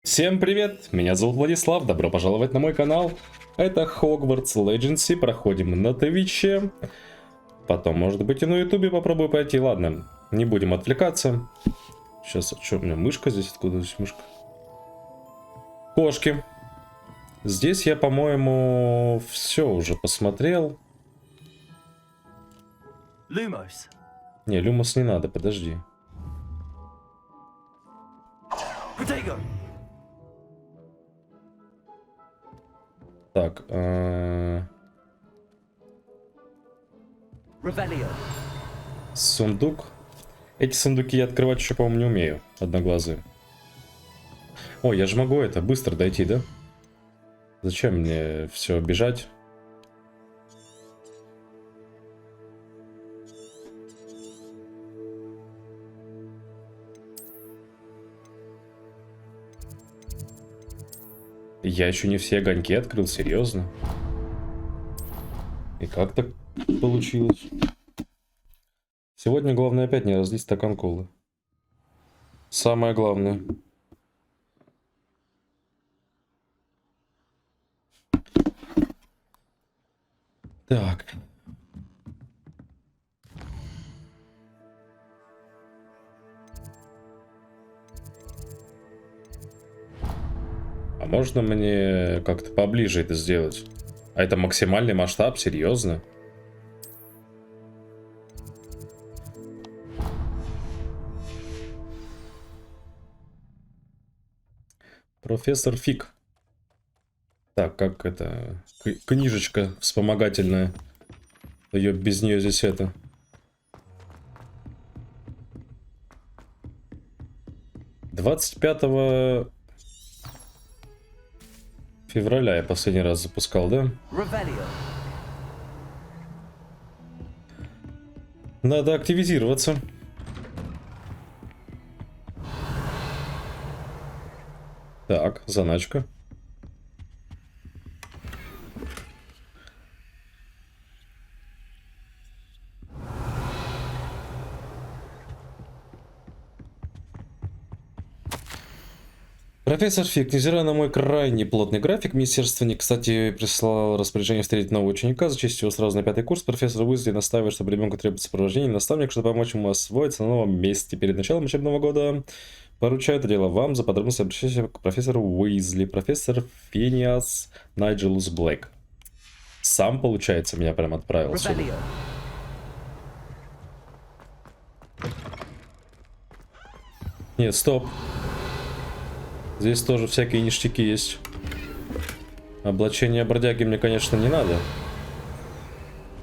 Всем привет, меня зовут Владислав, добро пожаловать на мой канал. Это Hogwarts Legacy, проходим на Твиче. Потом, может быть, и на Ютубе попробую пойти. Ладно, не будем отвлекаться. Сейчас, что у меня, мышка здесь? Откуда здесь мышка? Кошки. Здесь я, по-моему, все уже посмотрел. Lumos. Не, Люмос не надо, подожди. Protego. Так, Revelio. сундук. Эти сундуки я открывать еще, по-моему, не умею. Одноглазые. О, я же могу это быстро дойти, да? Зачем мне все бежать? Я еще не все огоньки открыл, серьезно? И как так получилось? Сегодня главное опять не разлить стакан колы. Самое главное. Так. А можно мне как-то поближе это сделать? А это максимальный масштаб? Серьезно? Профессор Фиг. Так, как это... Книжечка вспомогательная. Ее без нее здесь это... «25 февраля я последний раз запускал, да? Revelio. Надо активизироваться. Так, заначка. Профессор Фиг, невзирая на мой крайне плотный график, министерственник, кстати, прислал распоряжение встретить нового ученика, зачастить его сразу на 5-й курс. Профессор Уизли настаивает, чтобы ребенку требуется сопровождение наставника, чтобы помочь ему освоиться на новом месте. Перед началом учебного года поручаю это дело вам. За подробности обращайтесь к профессору Уизли. Профессор Финиас Найджелус Блэк. Сам, получается, меня прям отправил сюда. Revelio. Нет, стоп. Здесь тоже всякие ништяки есть. Облачение бродяги мне, конечно, не надо.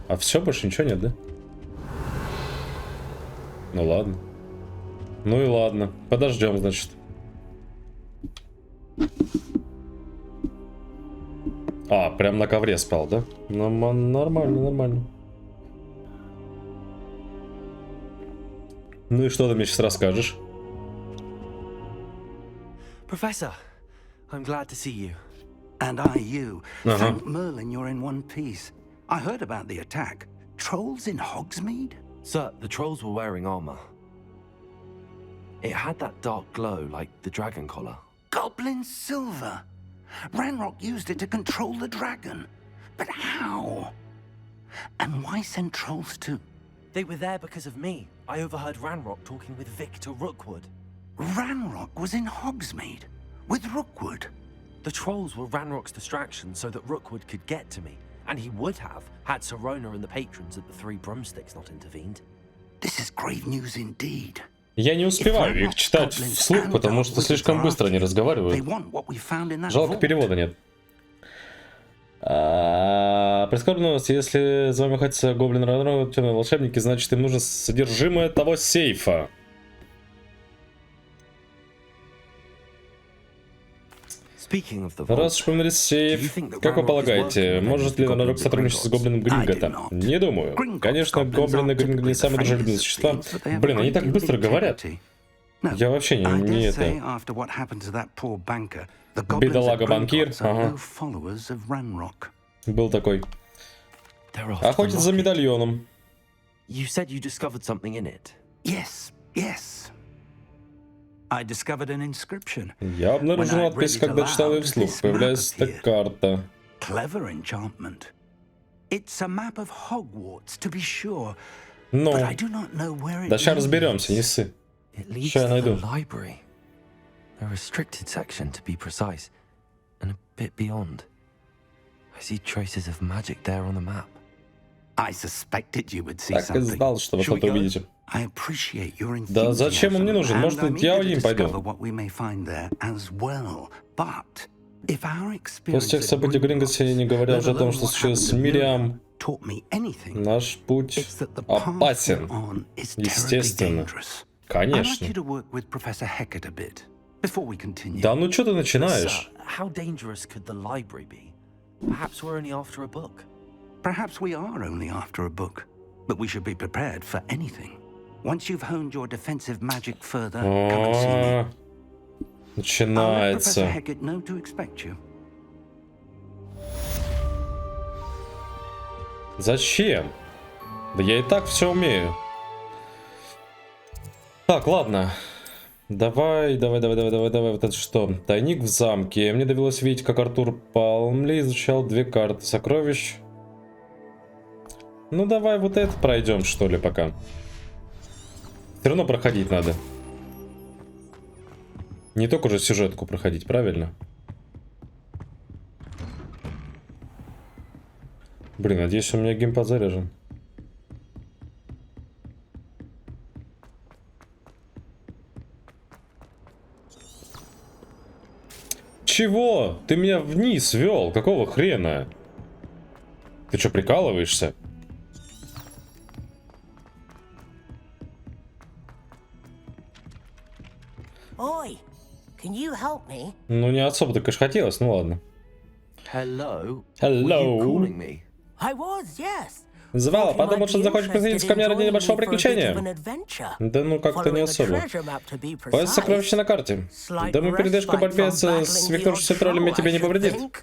А все, больше ничего нет, да? Ну ладно. Ну и ладно. Подождем, значит. А, прям на ковре спал, да? Нормально, нормально. Ну и что ты мне сейчас расскажешь? Professor, I'm glad to see you. And I you. Thank Merlin you're in one piece. I heard about the attack. Trolls in Hogsmeade? Sir, the trolls were wearing armor. It had that dark glow like the dragon collar. Goblin silver. Ranrock used it to control the dragon. But how? And why send trolls to... They were there because of me. I overheard Ranrock talking with Victor Rookwood. Ranrock was in Hogsmeade with Rookwood. The trolls were Ranrock's distraction so that Rookwood could get to me. And he would have, had Sirona and the patrons at the Three Broomsticks not intervened. This is grave news indeed. Я не успеваю их читать вслух, потому что слишком быстро они разговаривают. Жалко, перевода нет. Прискорбная новость, если за вами охотятся гоблин Ранро, темные волшебники, значит им нужно содержимое того сейфа. Раз уж упомянули сейф, как вы полагаете, может ли Ранрок сотрудничать с гоблином Гринготом? Не думаю. Конечно, гоблины Грингот не самые дружелюбные существа. Блин, они так быстро говорят. Я вообще не это... Бедолага-банкир. Ага. Был такой. Охотится за медальоном. You said you discovered something in it. Yes, yes. Ranrock I discovered an inscription. Я обнаружил надпись, когда читал ее вслух. Появляется эта карта. Clever enchantment. It's a map of Hogwarts, to be sure. Ну, But I do not know where it да сейчас leads. разберемся, не ссы. It leads Ща я to найду. the library. A restricted section, to be precise, and a bit beyond. I see traces of magic there on the map. I suspected you would see Так и something. знал, что вы Shall we что-то go? увидите. I appreciate your Да зачем он мне нужен? enthusiasm, Может, and I'm я eager to один пойду. discover what we may find there as well. But if our experience После тех at событий в Гринготте, не говоря let уже о том, alone что what случилось с happened to Мириам, taught me anything, наш путь it's that the path we're опасен. on is terribly Естественно. dangerous. I'd like Конечно. you to work with Professor Hecat a bit before we continue. Да ну что ты Sir, начинаешь? how dangerous could the library be? Perhaps we're only after a book. Perhaps we are only after a book, but we should be prepared for anything. Once you've honed your defensive magic further, come and see me. О, I'll let Professor начинается. Hecat know to expect you. Зачем? Да я и так все умею. Так, ладно. Давай. Вот это что? Тайник в замке. Мне довелось видеть, как Артур Палмли изучал 2 карты сокровищ. Ну, давай вот это пройдем, что ли, пока. Все равно проходить надо. Не только же сюжетку проходить, правильно? Блин, надеюсь, у меня геймпад заряжен. Чего? Ты меня вниз вел? Какого хрена? Ты что, прикалываешься? Oi, can you help me? Ну, не особо-то, конечно, хотелось, ну ладно. Hello? Hello. Were you calling me? I was, yes. Звала, Thought you потому might что be захочешь присоединиться ко мне ради interested in небольшого joining me for a bit of приключения. an adventure. Да ну, как-то не Following a особо. treasure map, to be Поиск сокровища precise. на карте. Slight Да мы передышку respite борьбе from с battling the свихнувшимся odd троллями troll, тебе I не should повредит. think.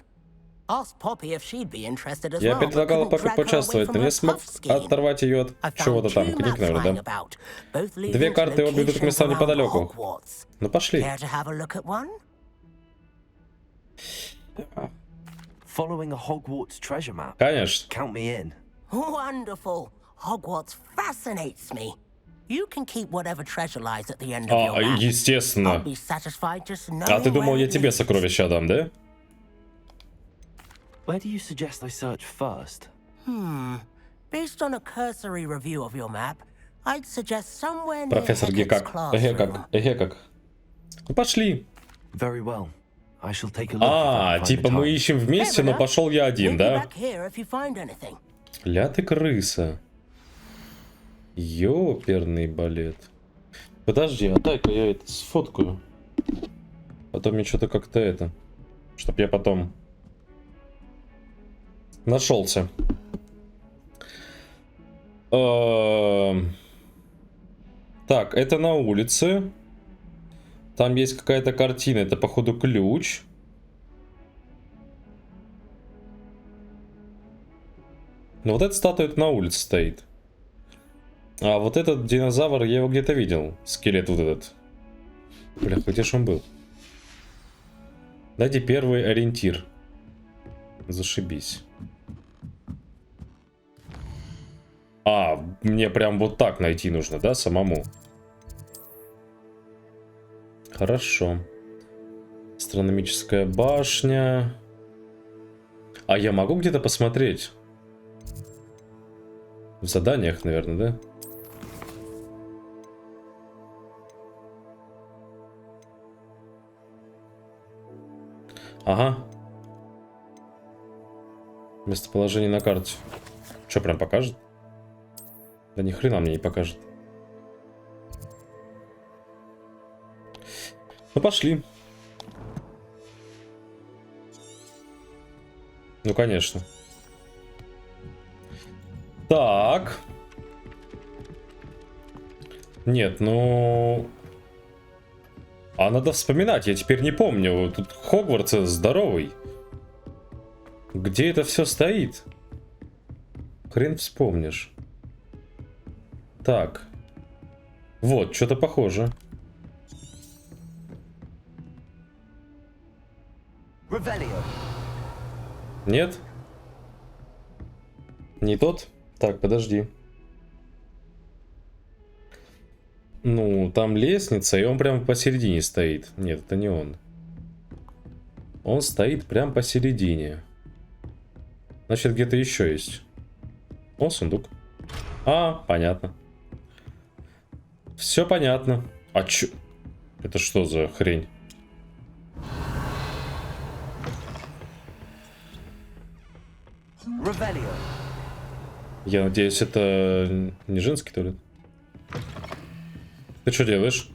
Asked Poppy if she'd be interested as Я well, but предлагала couldn't Поппи drag her away поучаствовать, from но her не смог puff scheme. оторвать ее от I чего-то found там. two Книг, maps lying наверное, да? about, both leading Две to карты, обе ведут к locations местам around неподалеку. Hogwarts. Ну пошли. Care to have a look at one? Following a Hogwarts treasure map? Конечно. Count me in. Wonderful. Hogwarts fascinates me. You can keep whatever treasure lies at the end of your map. I'll Естественно. be satisfied just knowing А ты думал, where я it тебе leads. сокровища отдам, да? Where do you suggest I search first? Based on a cursory review of your map, I'd suggest somewhere near Профессор Hecat's Гекак. classroom. Эгекак. Ну пошли. Very well. I shall take a look. if I find Типа the мы time. ищем вместе, но пошел я один, Meet me да? back here if you find anything. Ля ты крыса. Ёперный балет. Подожди, а дай-ка я это сфоткаю. Потом мне что-то как-то это. Чтоб я потом нашелся. Так, это на улице. Там есть какая-то картина. Это, походу, ключ. Ну вот эта статуя на улице стоит. А вот этот динозавр, я его где-то видел. Скелет вот этот. Бля, где ж он был? Дайте первый ориентир. Зашибись. Мне прям вот так найти нужно, да, самому? Хорошо. Астрономическая башня. А я могу где-то посмотреть? В заданиях, наверное, да? Ага. Местоположение на карте. Что, прям покажет? Да ни хрена мне не покажет. Ну пошли. Ну конечно. Так. Нет, ну... А надо вспоминать, я теперь не помню. Тут Хогвартс здоровый. Где это все стоит? Хрен вспомнишь. Так. Вот, что-то похоже. Нет? Не тот? Так, подожди. Ну, там лестница, и он прямо посередине стоит. Нет, это не он. Он стоит прямо посередине. Значит, где-то еще есть. О, сундук. А, понятно. Все понятно. А чё? Это что за хрень? Я надеюсь, это не женский туалет. Ты что делаешь?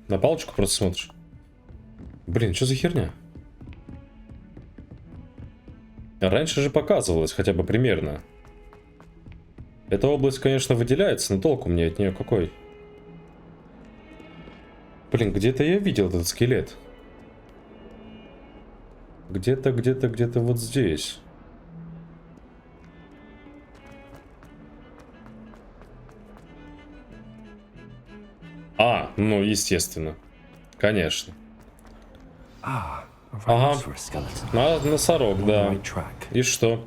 На палочку просто смотришь? Блин, что за херня? Раньше же показывалось хотя бы примерно. Эта область, конечно, выделяется, но толку мне от нее какой? Блин, где-то я видел этот скелет. Где-то вот здесь. А, ну, естественно. Конечно. Ага. Носорог, да. И что?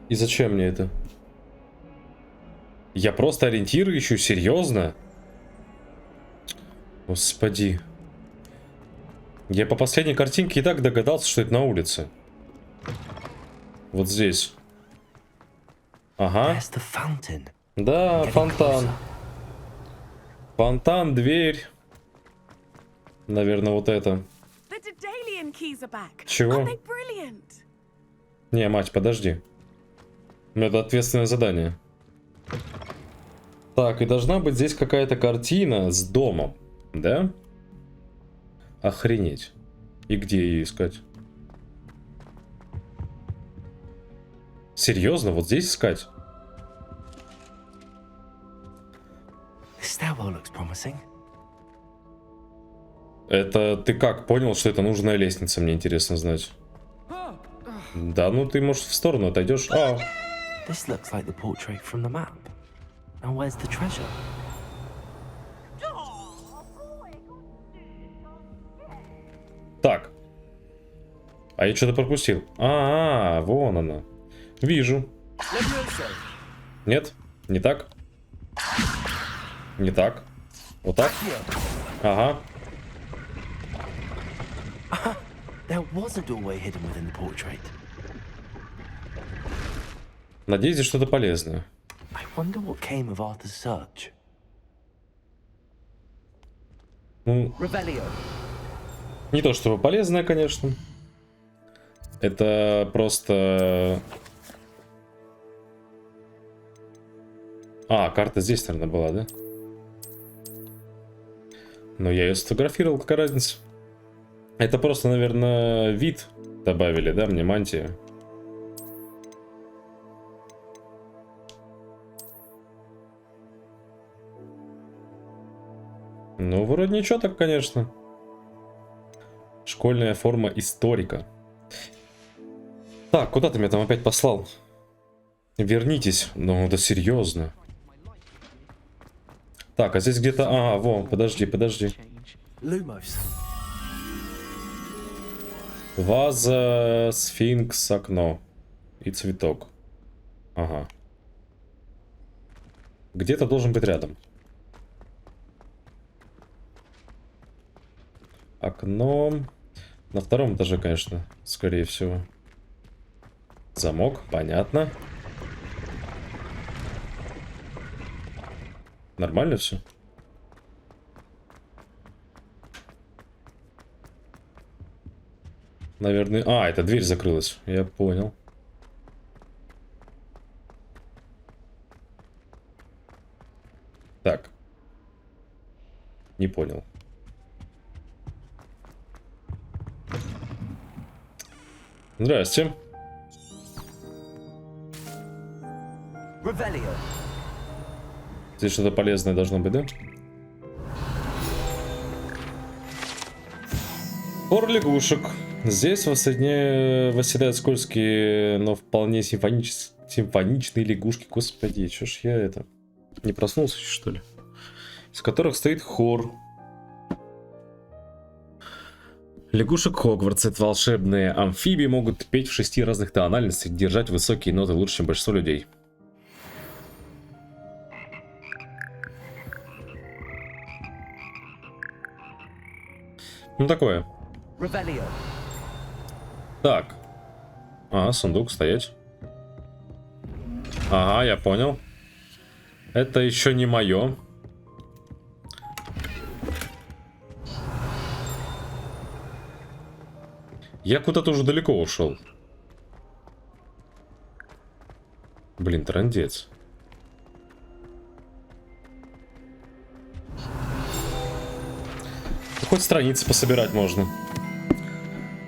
И зачем мне это? Я просто ориентиры ищу, серьезно? Господи. Я по последней картинке и так догадался, что это на улице. Вот здесь. Ага. Да, фонтан. Фонтан, дверь. Наверное, вот это. Чего? Не, мать, подожди. Это ответственное задание. Так, и должна быть здесь какая-то картина с домом. Да? Охренеть. И где ее искать? Серьезно, вот здесь искать? Это ты как понял, что это нужная лестница? Мне интересно знать. Да, ну ты, может, в сторону отойдешь. А. Так. А я что-то пропустил. Вон она. Вижу. Нет? Не так? Не так? Вот так? Ага. Надеюсь, здесь что-то полезное. Ну, не то чтобы полезное, конечно. Это просто... карта здесь, наверное, была, да? Но я ее сфотографировал, какая разница? Это просто, наверное, вид добавили, да, мне мантию. Ну, вроде ничего так, конечно. Школьная форма историка. Так, куда ты меня там опять послал? Вернитесь. Ну, да серьезно. Так, а здесь где-то... Во, подожди. Ваза, сфинкс, окно. И цветок. Ага. Где-то должен быть рядом. Окно. На втором этаже, конечно, скорее всего. Замок, понятно. Нормально все? Наверное... эта дверь закрылась. Я понял. Так. Не понял. Здрасте. Здесь что-то полезное должно быть, да? Хор лягушек. Здесь восседают скользкие, но вполне симфоничные лягушки. Господи, чё ж я это... Не проснулся, что ли? с которых стоит хор. Лягушек Хогвартс. Это волшебные амфибии, могут петь в 6 разных тональностях, держать высокие ноты лучше, чем большинство людей. Ну такое. Так. А, сундук, стоять. Ага, я понял. Это еще не мое. Я куда-то уже далеко ушел. Блин, трындец. Хоть страницы пособирать можно.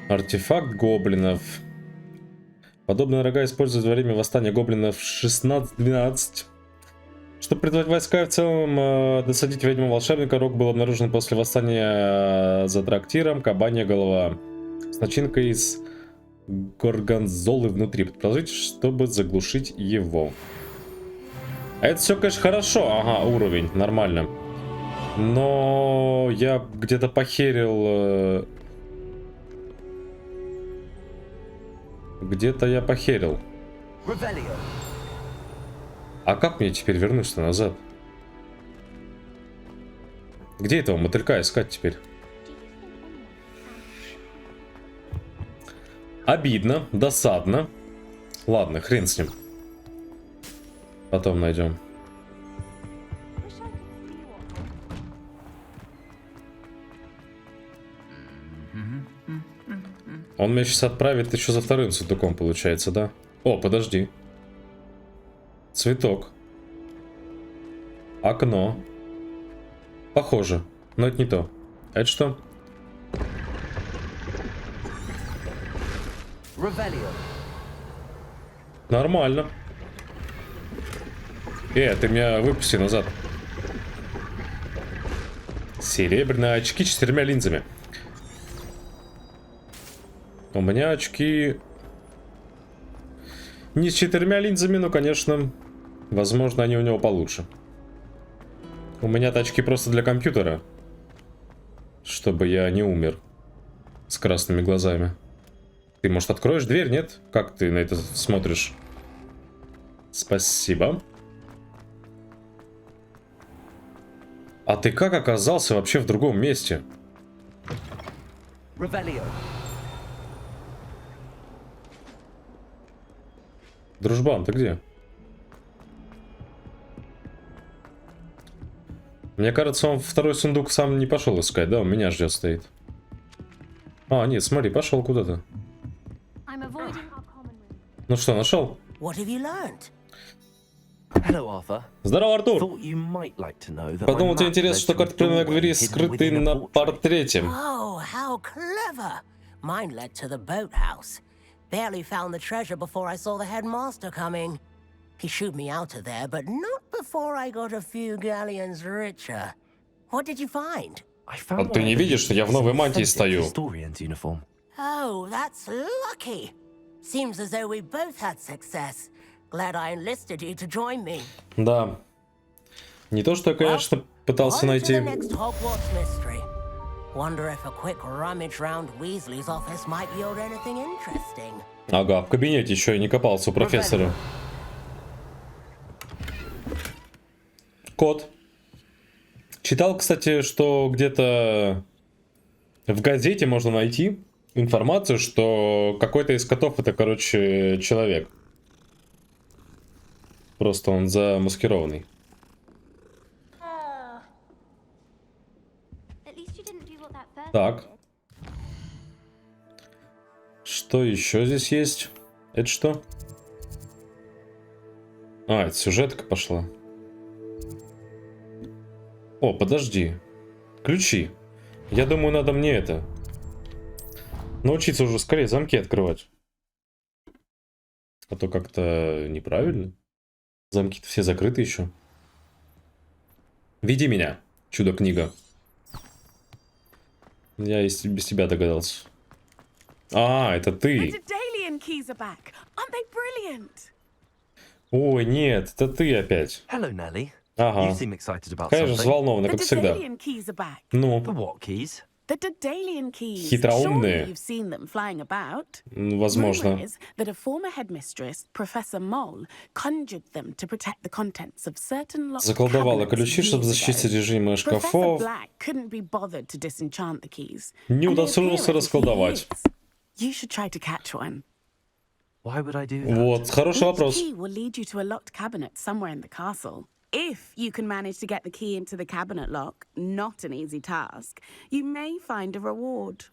Артефакт гоблинов. Подобные рога используют во время восстания гоблинов 16-12. Чтобы призывать войска и в целом досадить ведьму волшебника, рог был обнаружен после восстания за трактиром. Кабанья голова. С начинкой из горгонзолы внутри. Продолжите, чтобы заглушить его. А это все, конечно, хорошо. Ага, уровень, нормально. Но я где-то похерил. Где-то я похерил. А как мне теперь вернуться назад? Где этого мотылька искать теперь? Обидно, досадно. Ладно, хрен с ним. Потом найдем. Он меня сейчас отправит еще за вторым сундуком, получается, да? О, подожди. Цветок. Окно. Похоже, но это не то. Это что? Нормально. Ты меня выпусти назад. Серебряные очки с 4 линзами. У меня очки не с 4 линзами, но, конечно, возможно, они у него получше. У меня-то очки просто для компьютера, чтобы я не умер с красными глазами. Ты, может, откроешь дверь, нет? Как ты на это смотришь? Спасибо. А ты как оказался вообще в другом месте? Дружбан, ты где? Мне кажется, он второй сундук сам не пошел искать, да? Он меня ждет, стоит. А, нет, смотри, пошел куда-то. Ну что, нашел? Здорово, Артур. Подумал, тебе интересно, что карта приемной двери скрыты на портрете. Barely found the treasure before I saw the headmaster coming. He shooed me out of there, but not before I got a few galleons richer. What did you find? А ты не видишь, что я в новой мантии стою? Oh, that's lucky. Seems as though we both had success. Glad I enlisted you to join me. Да. Не то, что я, конечно, пытался найти. Ага, в кабинете еще и не копался у профессора. Кот. Читал, кстати, что где-то в газете можно найти информацию, что какой-то из котов это, короче, человек. Просто он замаскированный. Так. Что еще здесь есть? Это что? А, это сюжетка пошла. О, подожди. Ключи. Я думаю, надо мне это. Научиться уже скорее замки открывать. А то как-то неправильно. Замки-то все закрыты еще. Веди меня, чудо-книга. Я без тебя догадался. А, это ты. Ой, нет, это ты опять. Hello, Nelly. Ага. You seem excited about Конечно, something. взволнованно, как всегда. Daedalian keys are back. Ну, The what keys? The Daedalian keys. Хитроумные. Surely you've seen them flying about. Возможно. Rumor is that a former headmistress, Professor Mole, conjured them to protect the contents of certain locked Заколдовала cabinets ключи, чтобы years защитить ago. содержимое Professor шкафов. Black couldn't be bothered to disenchant the keys. Не and they удосужился appear every few расколдовать. years. You should try to catch one. Why would I do that? Вот, хороший Each вопрос. key will lead you to a locked cabinet somewhere in the castle. If you can manage to get the key into the cabinet lock, not an easy task, you may find a reward.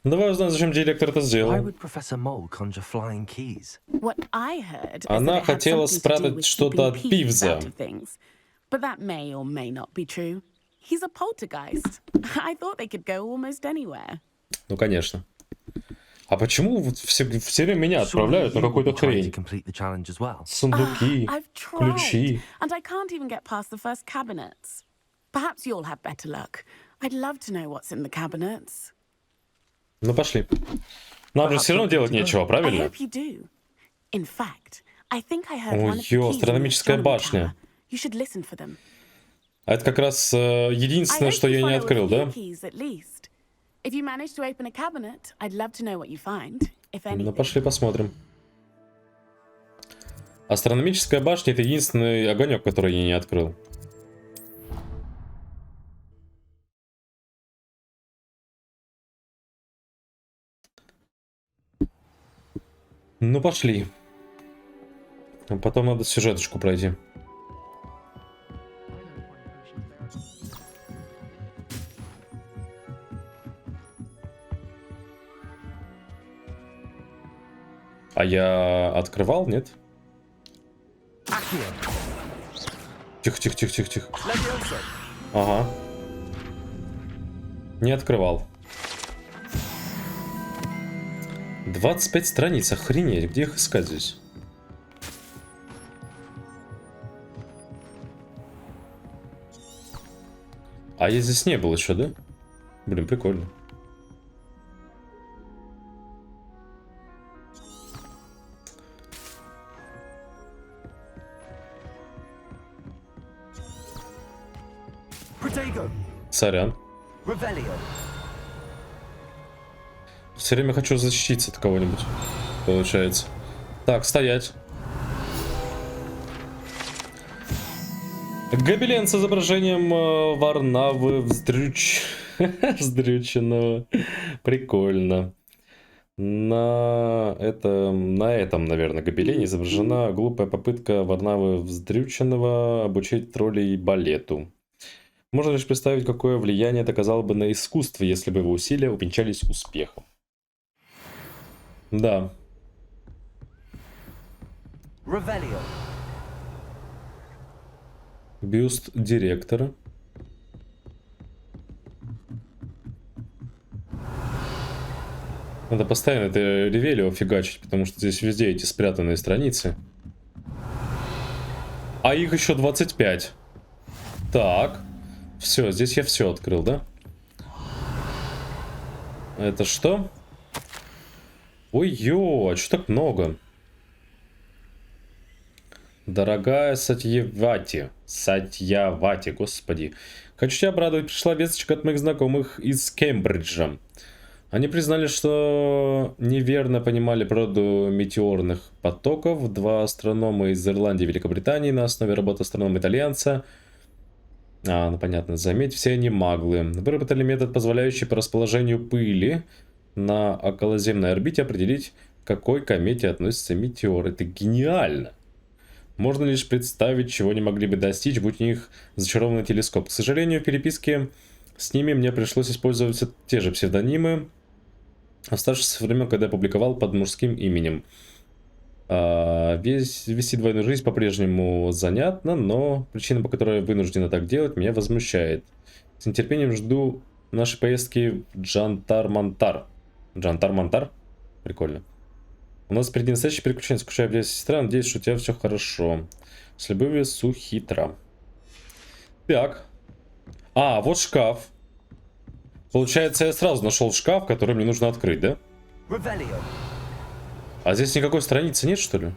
Давай узнаем, зачем директор это Why сделал. would Professor Mole conjure flying keys? What I heard is Она that it had хотела something to do спрятать with что-то keeping от peace Пивза. out of things. But that may or may not be true. He's a poltergeist. I thought they could go almost anywhere. Ну, конечно. А почему вот все время меня Surely отправляют на you will какую-то be trying to хрень? complete the challenge as well. Сундуки, I've tried, ключи. and I can't even get past the first cabinets. Perhaps you'll have better luck. I'd love to know what's in the cabinets. Ну, пошли. Нам же все равно делать нечего, I правильно? hope you do. In fact, I think I heard Ой, one of the keys in the астрономическая astronomy башня. tower. You should listen for them. А это как раз единственное, I hope что you я не follow a открыл, few да? keys at least. If you manage to open a cabinet, I'd love to know what you find, if anything. Ну, пошли посмотрим. Астрономическая башня — это единственный огонек, который я не открыл. Ну, пошли. А потом надо сюжеточку пройти. А я открывал, нет? Тихо, тихо, тихо, тихо, тихо. Ага. Не открывал. 25 страниц, охренеть, где их искать здесь? А я здесь не был еще, да? Блин, прикольно. Сорян. Все время хочу защититься от кого-нибудь. Получается. Так, стоять. Гобелен с изображением Варнавы вздрюченного. Прикольно. На этом, наверное, гобелене изображена глупая попытка Варнавы вздрюченного обучить троллей балету. Можно лишь представить, какое влияние это оказало бы на искусство, если бы его усилия увенчались успехом. Да. Бюст директора. Надо постоянно это ревелио фигачить, потому что здесь везде эти спрятанные страницы. А их еще 25. Так. Все, здесь я все открыл, да? Это что? Ой-ё, а что так много? Дорогая Сатьявати, господи. Хочу тебя обрадовать, пришла весточка от моих знакомых из Кембриджа. Они признали, что неверно понимали природу метеорных потоков. Два астронома из Ирландии и Великобритании на основе работы астронома-итальянца. Ну понятно, заметь, все они маглы. Выработали метод, позволяющий по расположению пыли на околоземной орбите определить, к какой комете относится метеор. Это гениально. Можно лишь представить, чего не могли бы достичь, будь у них зачарованный телескоп. К сожалению, в переписке с ними мне пришлось использовать те же псевдонимы, оставшиеся со времен, когда я публиковал под мужским именем. Вести двойную жизнь по-прежнему занятно, но причина, по которой я вынуждена так делать, меня возмущает. С нетерпением жду нашей поездки в Джантар-Мантар. Джантар-Мантар? Прикольно. У нас впереди настоящее приключение. Скучаю, блядь, сестра. Надеюсь, что у тебя все хорошо. С любовью, Сухитра. Так. Вот шкаф. Получается, я сразу нашел шкаф, который мне нужно открыть, да? А здесь никакой страницы нет, что ли?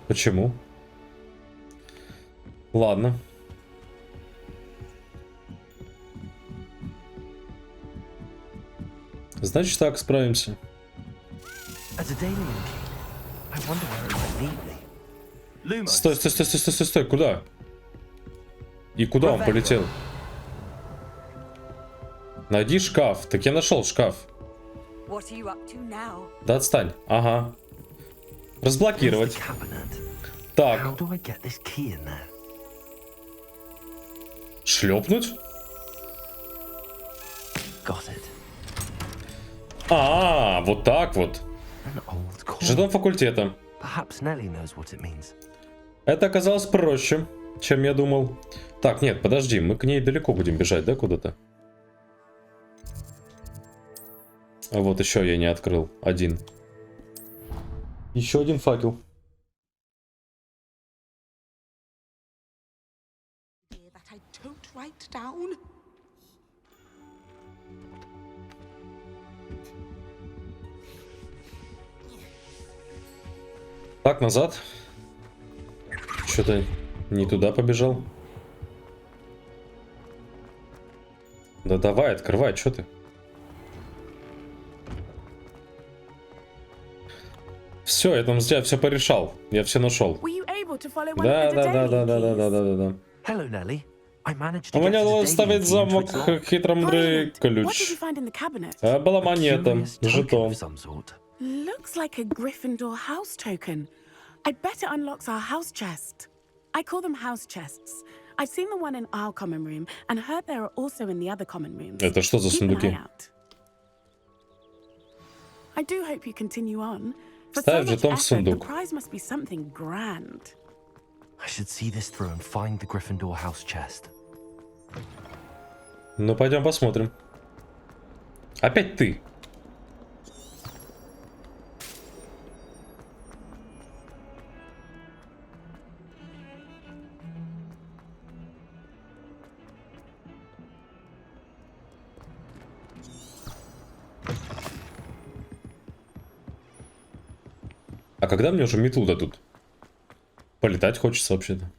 Почему? Ладно. Значит так, справимся. Стой, стой, стой, стой, стой, стой, стой, куда? И куда он полетел? Найди шкаф. Так я нашел шкаф. Да отстань. Ага. Разблокировать. Так. Шлепнуть? А, вот так вот. Жетон факультета. Это оказалось проще, чем я думал. Так, нет, подожди, мы к ней далеко будем бежать, да, куда-то? А вот еще я не открыл. Один. Еще один факел. Так, назад. Что-то не туда побежал. Да давай, открывай, что ты? Все, я там все порешал. Я все нашел. Да. У меня удалось вставить в замок хитромудрый ключ. Была монета, жетон. Looks like a Gryffindor house token. I bet it unlocks our house chest. I call them house chests. I've seen the one in our common room and heard there are also in the other common rooms. Это что за сундуки? I do hope you continue on. Ставь жетон в сундук. The prize must be something grand. I should see this through and find the Gryffindor house chest. Ну, пойдем посмотрим. Опять ты. А когда мне уже метлу дадут? Полетать хочется вообще-то.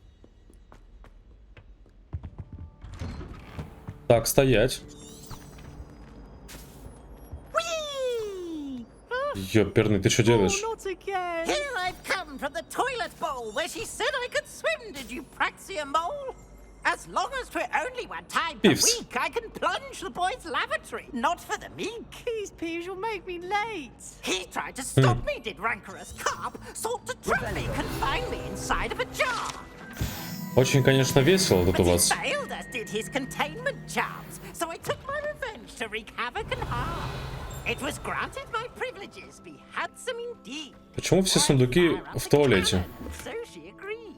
Так, стоять. Ёперный, ты что делаешь? Here I've come from the toilet bowl where she said I could swim. Did you praxia mole? As long as for only one time per week, I can plunge the boy's lavatory. Not for the meek. These peas will make me late. He tried to stop me, did rancorous carp. Sought to trap me, confine me inside of a jar. Очень, конечно, весело тут у вас. But he failed, as did his containment charms. So I took my revenge to wreak havoc and harm. It was granted my privileges be handsome indeed. Почему все сундуки в туалете? So she agreed.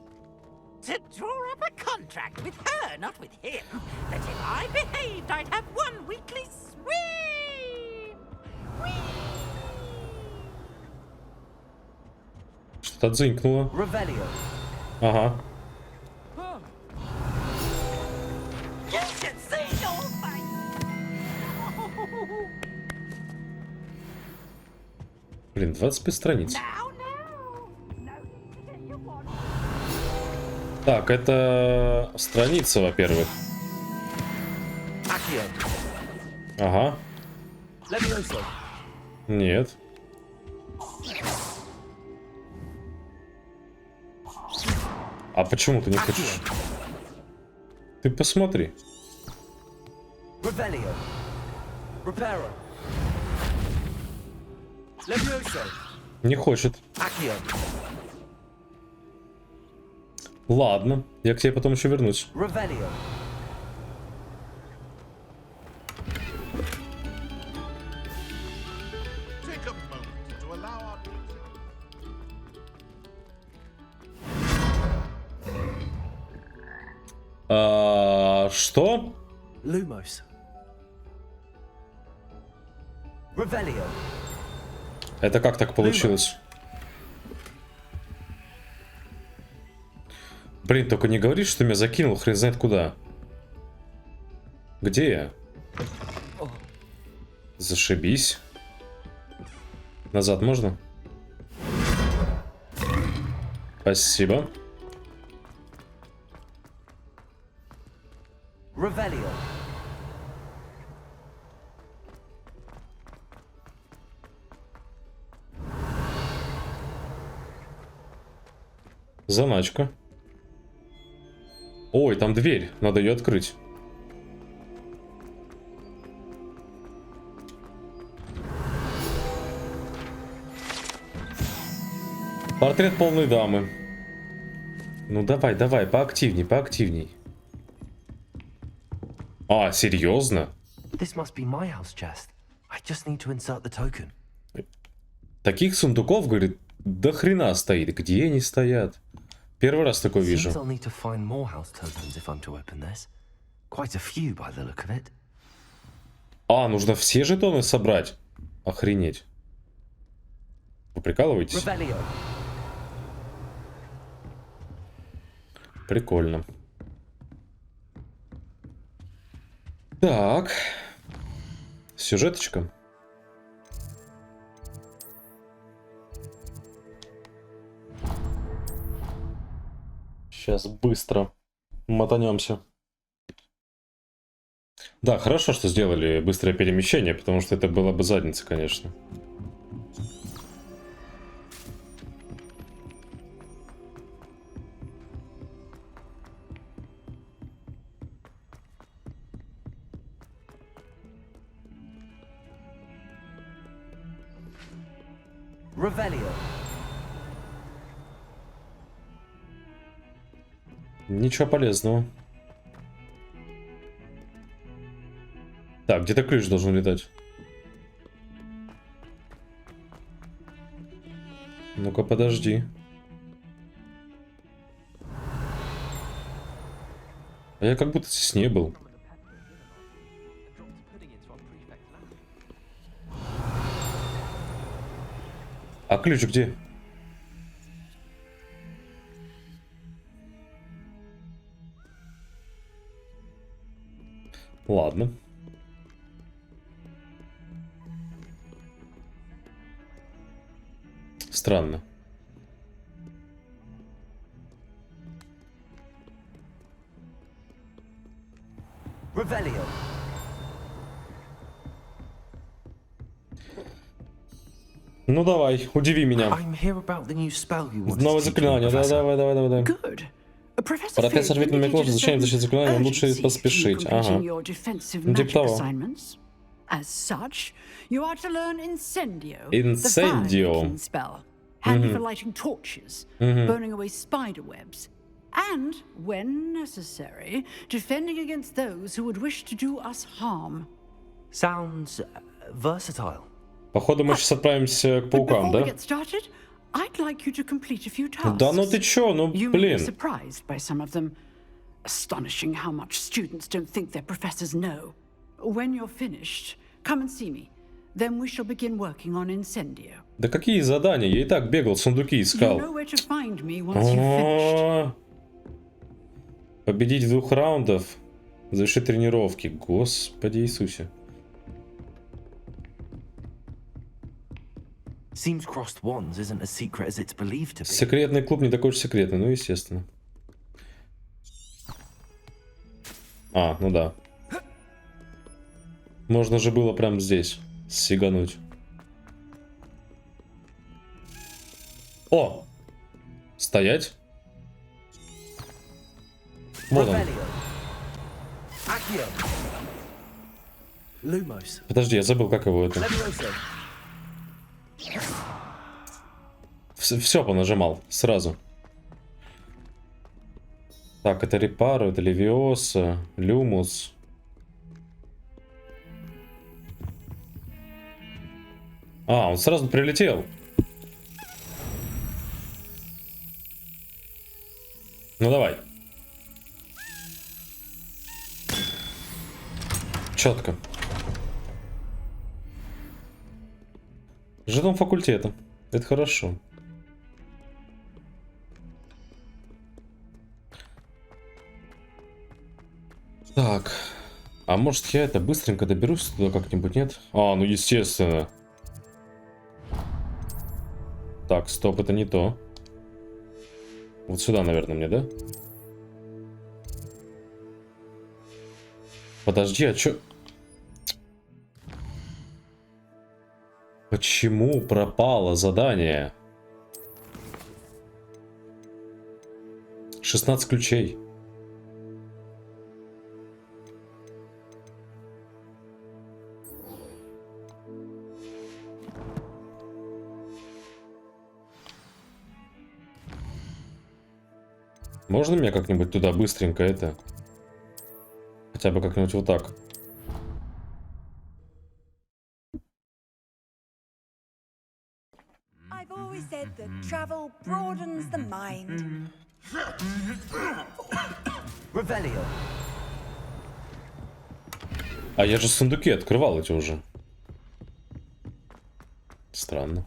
To draw up a contract with her, not with him, that if I behaved, I'd have one weekly swim. Whee! Что-то дзынькнуло. Ага. You should see your face. Блин, 25 страниц. Так, это страница, во-первых. Ага. Нет. А почему ты не хочешь? Ты посмотри. Не хочет. Ладно, я к тебе потом еще вернусь. Что? Lumos. Это как так получилось? Блин, только не говори, что ты меня закинул хрен знает куда. Где я? Зашибись. Назад можно? Спасибо. Revelio. Заначка. Ой, там дверь. Надо ее открыть. Портрет полной дамы. Ну давай, давай, поактивней, поактивней. А, серьезно? This must be my house chest. I just need to insert the token. Таких сундуков, говорит, до хрена стоит. Где они стоят? Первый раз такое вижу. Seems I'll need to find more house tokens if I'm to open this. Quite a few by the look of it. А, нужно все жетоны собрать. Охренеть. Вы прикалываетесь? Revelio. Прикольно. Так. Сюжеточка. Сейчас быстро мотанемся. Да, хорошо, что сделали быстрое перемещение, потому что это была бы задница, конечно. Revelio. Ничего полезного. Так, где-то ключ должен летать. Ну-ка, подожди. А я как будто здесь не был. А ключ где? Ладно. Странно. Revelio. Ну давай, удиви меня. I'm here about the new spell you wanted Новое to teach me, заклинание. Да, Professor. давай, давай, давай, давай. Good. Professor Профессор Fig Вик намекнул, indicated что a зачем защитить certain заклинание, лучше urgency поспешить. in completing Ага. your defensive Ну, типа magic того. assignments. As such, you are to learn Incendio, Incendio. the fire-making spell, handy for lighting torches, burning away spider webs, and, when necessary, defending against those who would wish to do us harm. Sounds versatile. Походу мы сейчас отправимся к But паукам, before we да? get started, I'd like you to complete a few tasks. Да ну ты чё, ну You may be блин. surprised by some of them. Astonishing how much students don't think their professors know. When you're finished, come and see me. Then we shall begin working on Incendio. Да какие задания? Я и так бегал, сундуки You искал. know where to find me once you've finished. О, победить в 2 раундах. Завершить тренировки. Господи Иисусе. Seems crossed wands isn't as secret as it's believed to be. Секретный клуб не такой уж секретный, ну естественно. А, ну да. Можно же было прям здесь сигануть. О! Стоять. Вот он. Revelio. Accio. Lumos. Подожди, я забыл, как его это. Levioso. Все понажимал сразу. Так, это Репаро, это Левиоса, Люмус. А, он сразу прилетел. Ну давай. Четко. Жетон факультета. Это хорошо. Так. А может я это быстренько доберусь туда как-нибудь, нет? А, ну естественно. Так, стоп, это не то. Вот сюда, наверное, мне, да? Подожди, а чё? Почему пропало задание? 16 ключей. Можно меня как-нибудь туда быстренько это? Хотя бы как-нибудь вот так. I've always said that travel broadens the mind. Revelio. А я же сундуки открывал эти уже. Странно.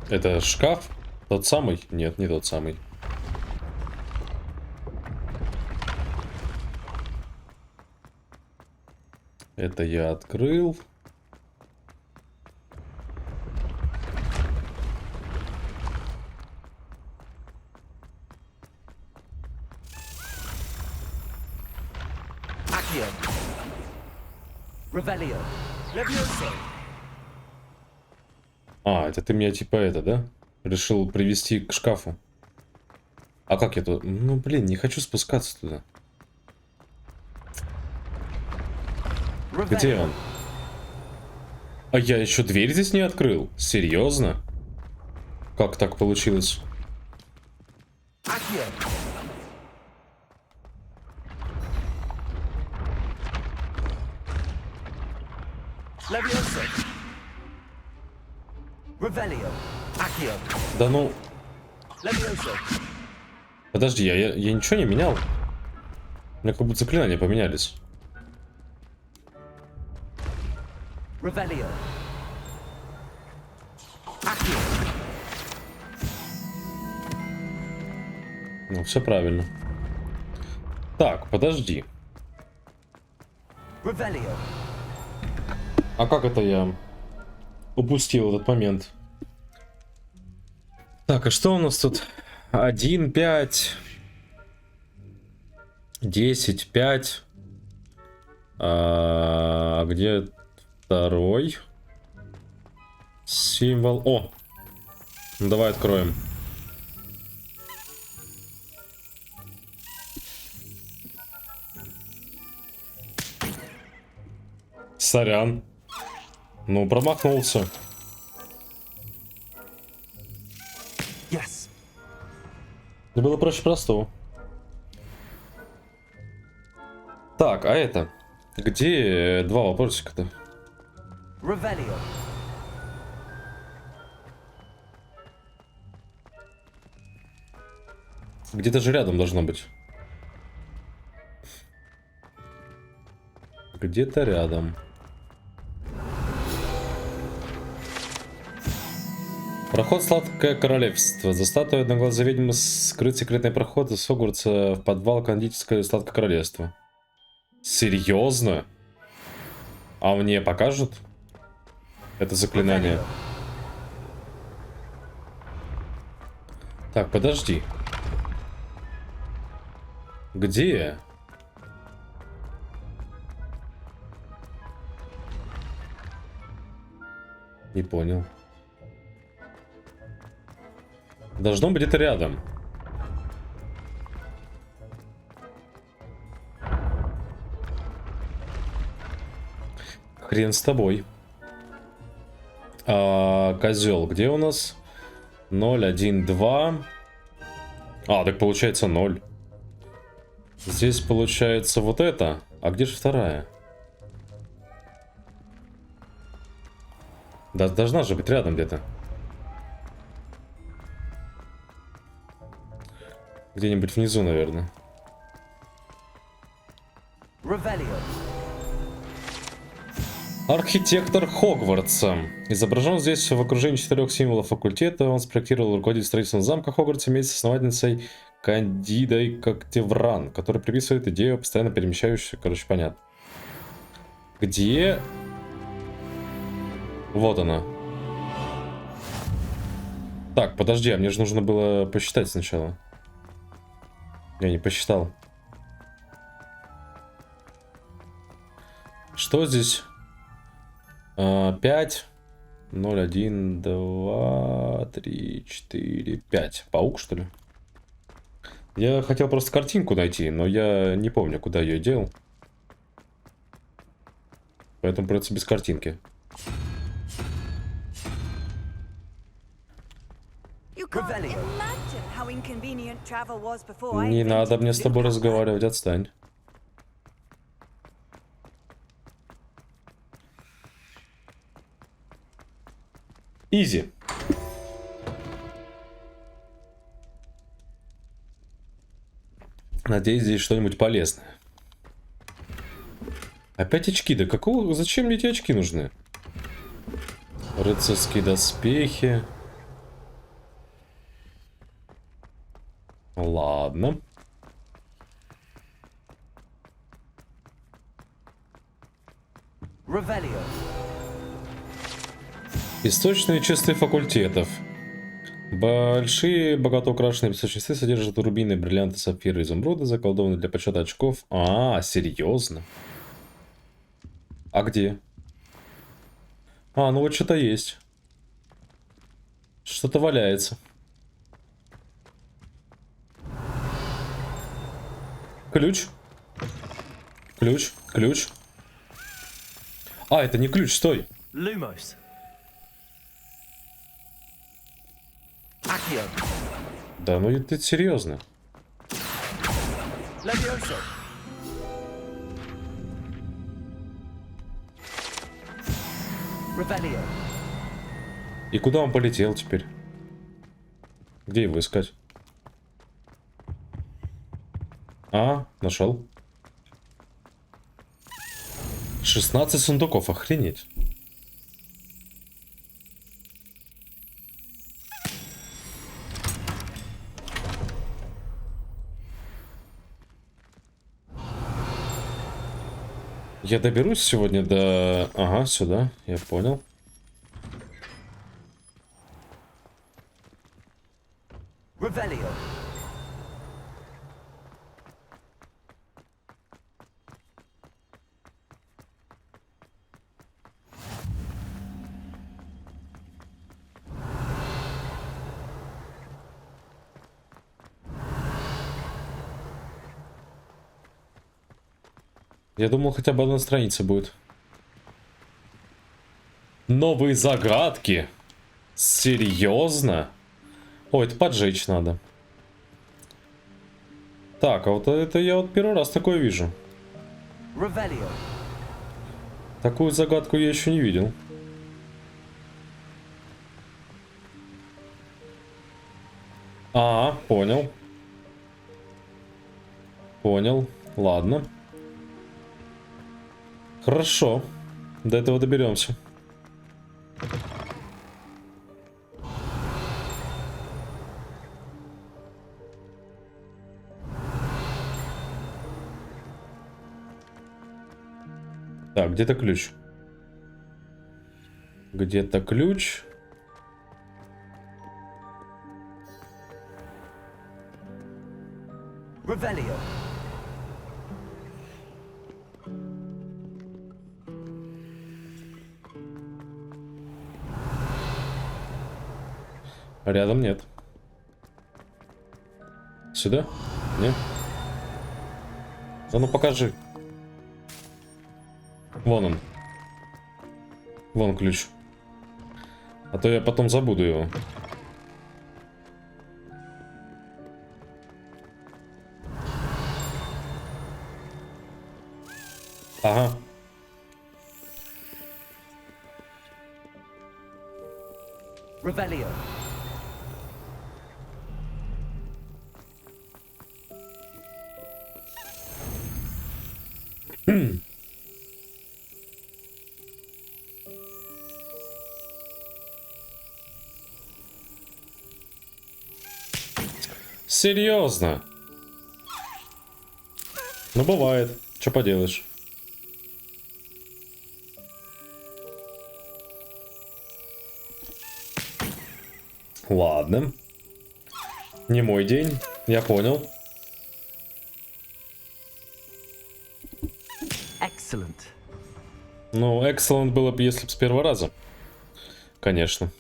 Это шкаф? Тот самый? Нет, не тот самый. Это я открыл. Accio. Revelio. Levioso. А, это ты меня типа это, да? Решил привести к шкафу. А как я тут? Ну, блин, не хочу спускаться туда. Где он? А я еще дверь здесь не открыл? Серьезно? Как так получилось? Accio. Levioso. Revelio. Accio. Да ну... Levioso. Подожди, я ничего не менял? У меня как будто заклинания поменялись. Revelio. Accio. Ну, все правильно. Так, подожди. Revelio. А как это я упустил этот момент? Так, а что у нас тут? 1, 5, 10, 5. А где второй символ? О! Ну, давай откроем. Сорян. Ну, промахнулся. Yes. Это было проще простого. Так, а это? Где два вопросика-то? Revelio. Где-то же рядом должно быть. Где-то рядом. Проход Сладкое Королевство. За статуей одноглазой ведьмы скрыт секретный проход из Хогвартса в подвал кондитерское Сладкое Королевство. Серьезно? А мне покажут это заклинание? Так, подожди. Где? Не понял. Должно быть где-то рядом. Хрен с тобой. Козел, где у нас? 0, 1, 2. А, так получается 0. Здесь получается вот это. А где же вторая? Да, должна же быть рядом где-то. Где-нибудь внизу, наверное. Revelio. Архитектор Хогвартса. Изображен здесь в окружении 4 символов факультета. Он спроектировал руководитель строительства замка Хогвартса вместе с основательницей Кандидой Коктевран, который приписывает идею постоянно перемещающуюся. Короче, понятно. Где Вот она. Так, подожди, а мне же нужно было посчитать сначала. Я не посчитал. Что здесь? 5, 0, 1, 2, 3, 4, 5. Паук, что ли? Я хотел просто картинку найти, но я не помню, куда ее делал. Поэтому придется без картинки. Не надо мне с тобой разговаривать, отстань. Изи. Надеюсь, здесь что-нибудь полезное. Опять очки? Да какого? Зачем мне эти очки нужны? Рыцарские доспехи. Ладно. Песочные часы факультетов. Большие, богато украшенные песочные часы содержат рубины, бриллианты, сапфиры, изумруды, заколдованные для подсчета очков. А, серьезно? А где? А, ну вот что-то есть. Что-то валяется. Ключ. Ключ, ключ. А, это не ключ, стой. Lumos. Да, ну это серьезно. Levioso. Revelio. И куда он полетел теперь? Где его искать? А, нашел. 16 сундуков, охренеть. Я доберусь сегодня до... Ага, сюда, я понял. Revelio. Я думал, хотя бы одна страница будет. Новые загадки? Серьезно? Ой, это поджечь надо. Так, а вот это я вот первый раз такое вижу. Revelio. Такую загадку я еще не видел. А, понял. Понял. Ладно. Хорошо. До этого доберемся. Так, где-то ключ. Где-то ключ. Revelio. Рядом нет. Сюда? Нет? Да ну покажи. Вон он. Вон ключ. А то я потом забуду его. Ага. Revelio. Серьезно? Ну бывает. Что поделаешь? Ладно. Не мой день, я понял. Excellent. Ну, excellent было бы, если бы с первого раза. Конечно.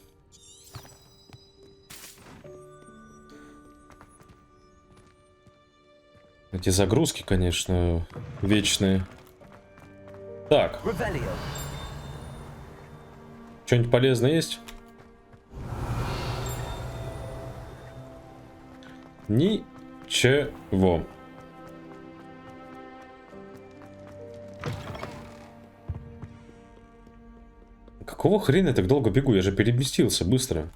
Эти загрузки, конечно, вечные. Так. Что-нибудь полезное есть? Ничего. Какого хрена я так долго бегу? Я же переместился быстро.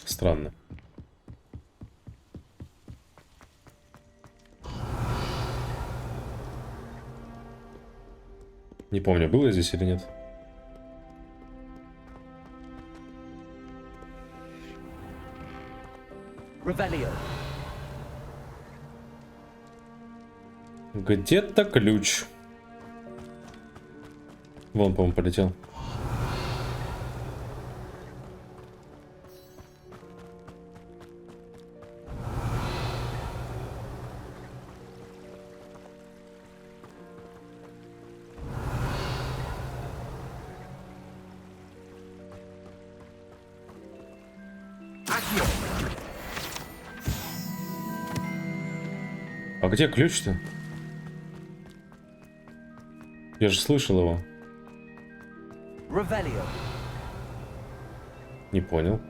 Странно. Не помню, было здесь или нет. Где-то ключ. Вон, по-моему, полетел. А где ключ-то? Я же слышал его. Не понял.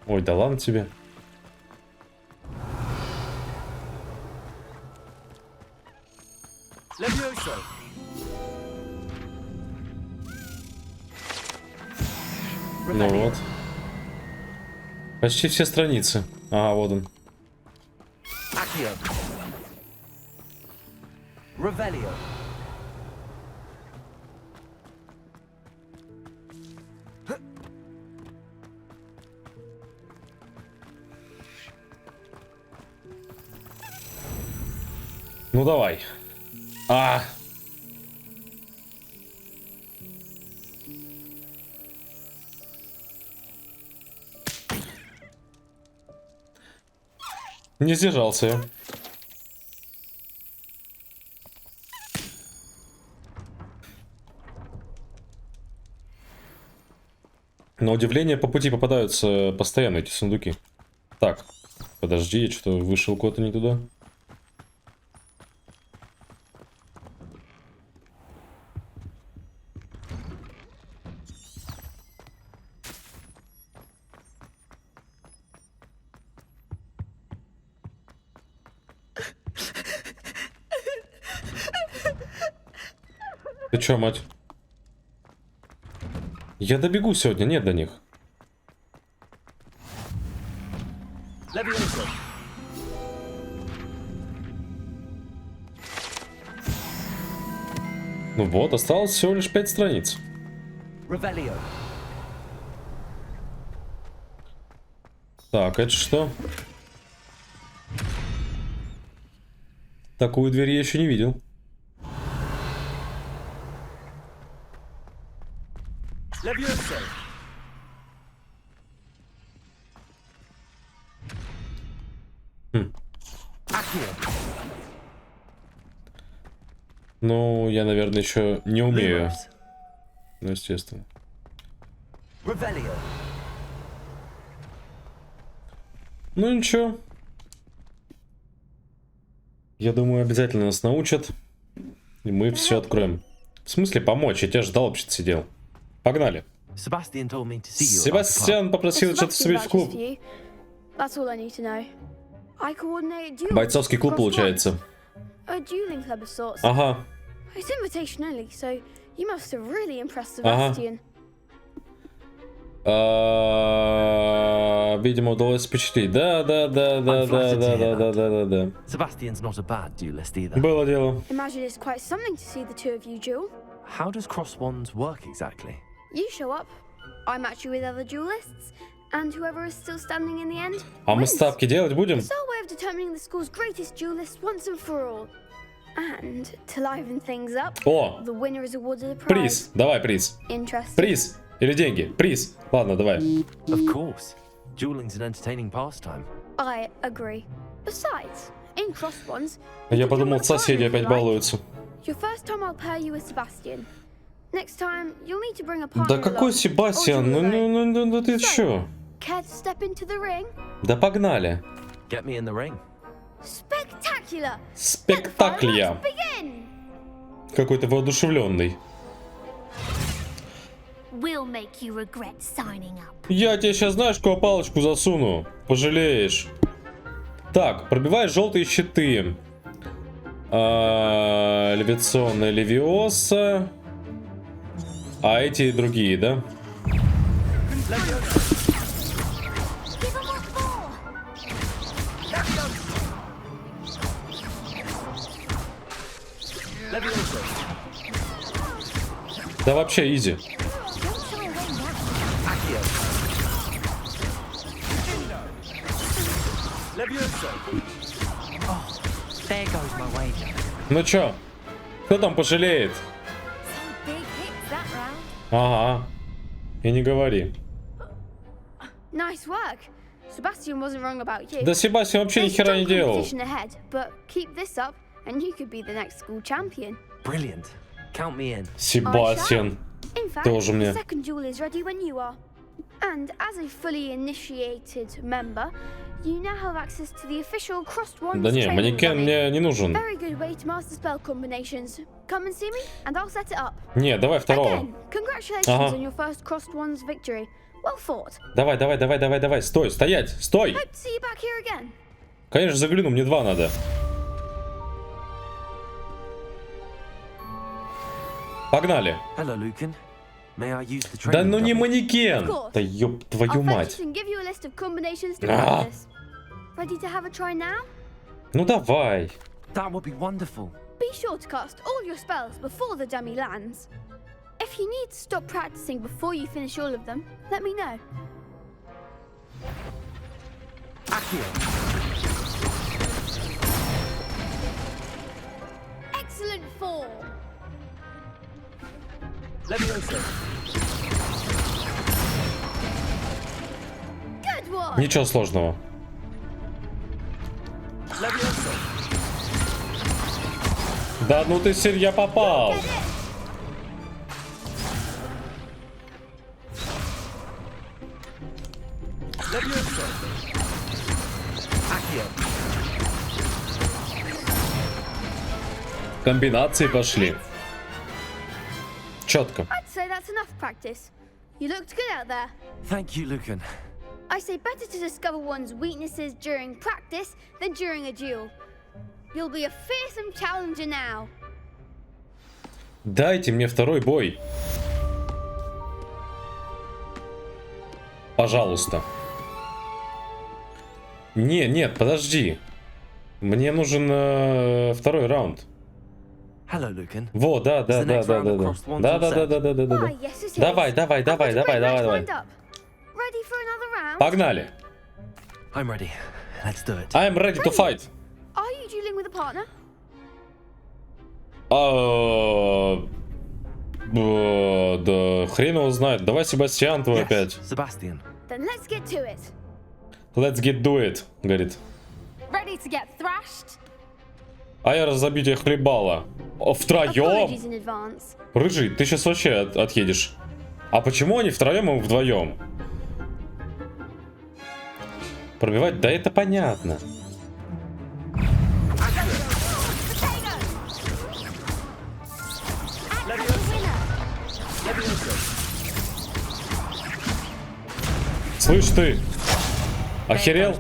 Ой, да ладно тебе. Ну вот. Почти все страницы. Ага, вот он. Ну давай. А. Не сдержался я. На удивление по пути попадаются постоянно эти сундуки. Так, подожди, я что-то вышел куда-то не туда. Ты чё, мать? Я добегу сегодня, нет до них. Ну вот, осталось всего лишь 5 страниц. Так, это что? Такую дверь я еще не видел. Ну, я, наверное, еще не умею. Ну, естественно. Ну, ничего. Я думаю, обязательно нас научат. И мы все откроем. В смысле помочь? Я тебя ждал, вообще-то сидел. Погнали. Себастьян попросил что-то вступить в клуб. Бойцовский клуб получается. Ага. Видимо, удалось впечатлить. Да. Было дело. How does cross wands work exactly? You show up, I match you with other duelists, And whoever is still standing in the end. А мы ставки делать будем? It's our way of determining the school's greatest duelist once and for all. And to liven things up, О, the winner is awarded a prize. приз. Давай приз. Interesting. Приз. Или деньги. Приз. Ладно, давай. Of course. Dueling's an entertaining pastime. I agree. Besides, in crossed ones, Я подумал, соседи опять балуются. Your first time I'll pair you with Sebastian. Next time you'll need to bring a partner. Да какой Себастьян? Ну ты чё? Care to step into the ring? Да погнали. Get me in the ring. Spectacular. Спектаклья. Begin. Какой-то воодушевленный. We'll make you regret signing up. Я тебе сейчас, знаешь, какую палочку засуну. Пожалеешь. Так, пробивай желтые щиты. Левиационная левиоса. А эти и другие, да? Да вообще изи. Ну чё? Кто там пожалеет? Ага. И не говори. Nice work. Sebastian wasn't wrong about you. Да Себастьян вообще ни хера не делал. Ahead, but keep this up and you could be the next school champion. Brilliant. Count me in. Себастьян. In fact, Тоже мне. The second duel is ready when you are. And as a fully initiated member, you now have access to the official crossed wands. Да не, манекен мне не нужен. Very good way to master spell combinations. Come and see me, and I'll set it up. Не, давай второго. Again, congratulations on your first crossed wands victory. Well fought. Давай. Стой, стоять, стой. Hope to see you back here again. Конечно, загляну, мне 2 надо. Погнали. Hello, Lucan. May I use the training Да ну не dummy? манекен. Да ёб твою мать. Ready to have a try now? Ну давай. That would be wonderful. Be sure to cast all your spells before the dummy lands. If you need to stop practicing before you finish all of them, let me know. Excellent form. Good one. Ничего сложного. Да ну ты я попал. Комбинации пошли. Четко. I'd say that's enough practice. You looked good out there. Thank you, Lucan. I say better to discover one's weaknesses during practice than during a duel. You'll be a fearsome challenger now. Дайте мне второй бой. Пожалуйста. Нет, подожди. Мне нужен второй раунд. Hello, Lucan. Во, да. Да. Давай. Ready for another round? Погнали. I'm ready. Let's do it. I'm ready to fight. Are you dueling with a partner? Да хрен его знает. Давай Себастьян твой опять. Sebastian. Then let's get to it. Let's get do it, говорит. Ready to get thrashed? А я разобью тебя хлебала. Втроем? Apologies in advance. Рыжий, ты сейчас вообще отъедешь. А почему они втроем, и мы вдвоем? Пробивать? Да это понятно. Слышь ты, охерел?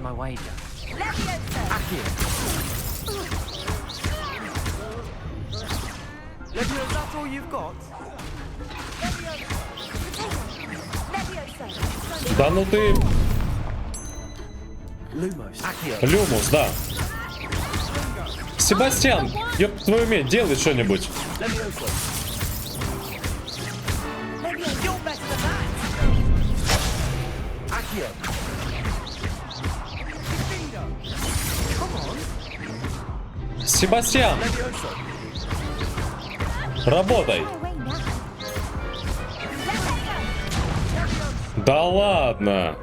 Да ну ты... Люмус, да. Себастьян, ёб твою медь, делай что-нибудь. Себастьян! Работай! Да ладно!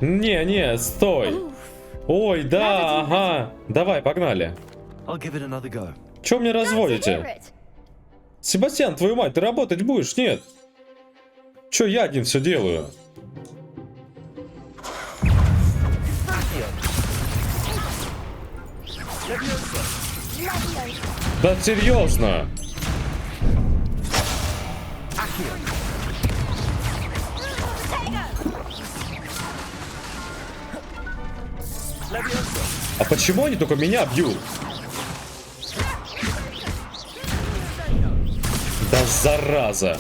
Не, стой! Ой, да, ага. Давай, погнали. Чё мне разводите? Себастьян, твою мать, ты работать будешь? Нет. Чё я один все делаю? Да серьезно? А почему они только меня бьют? Да зараза!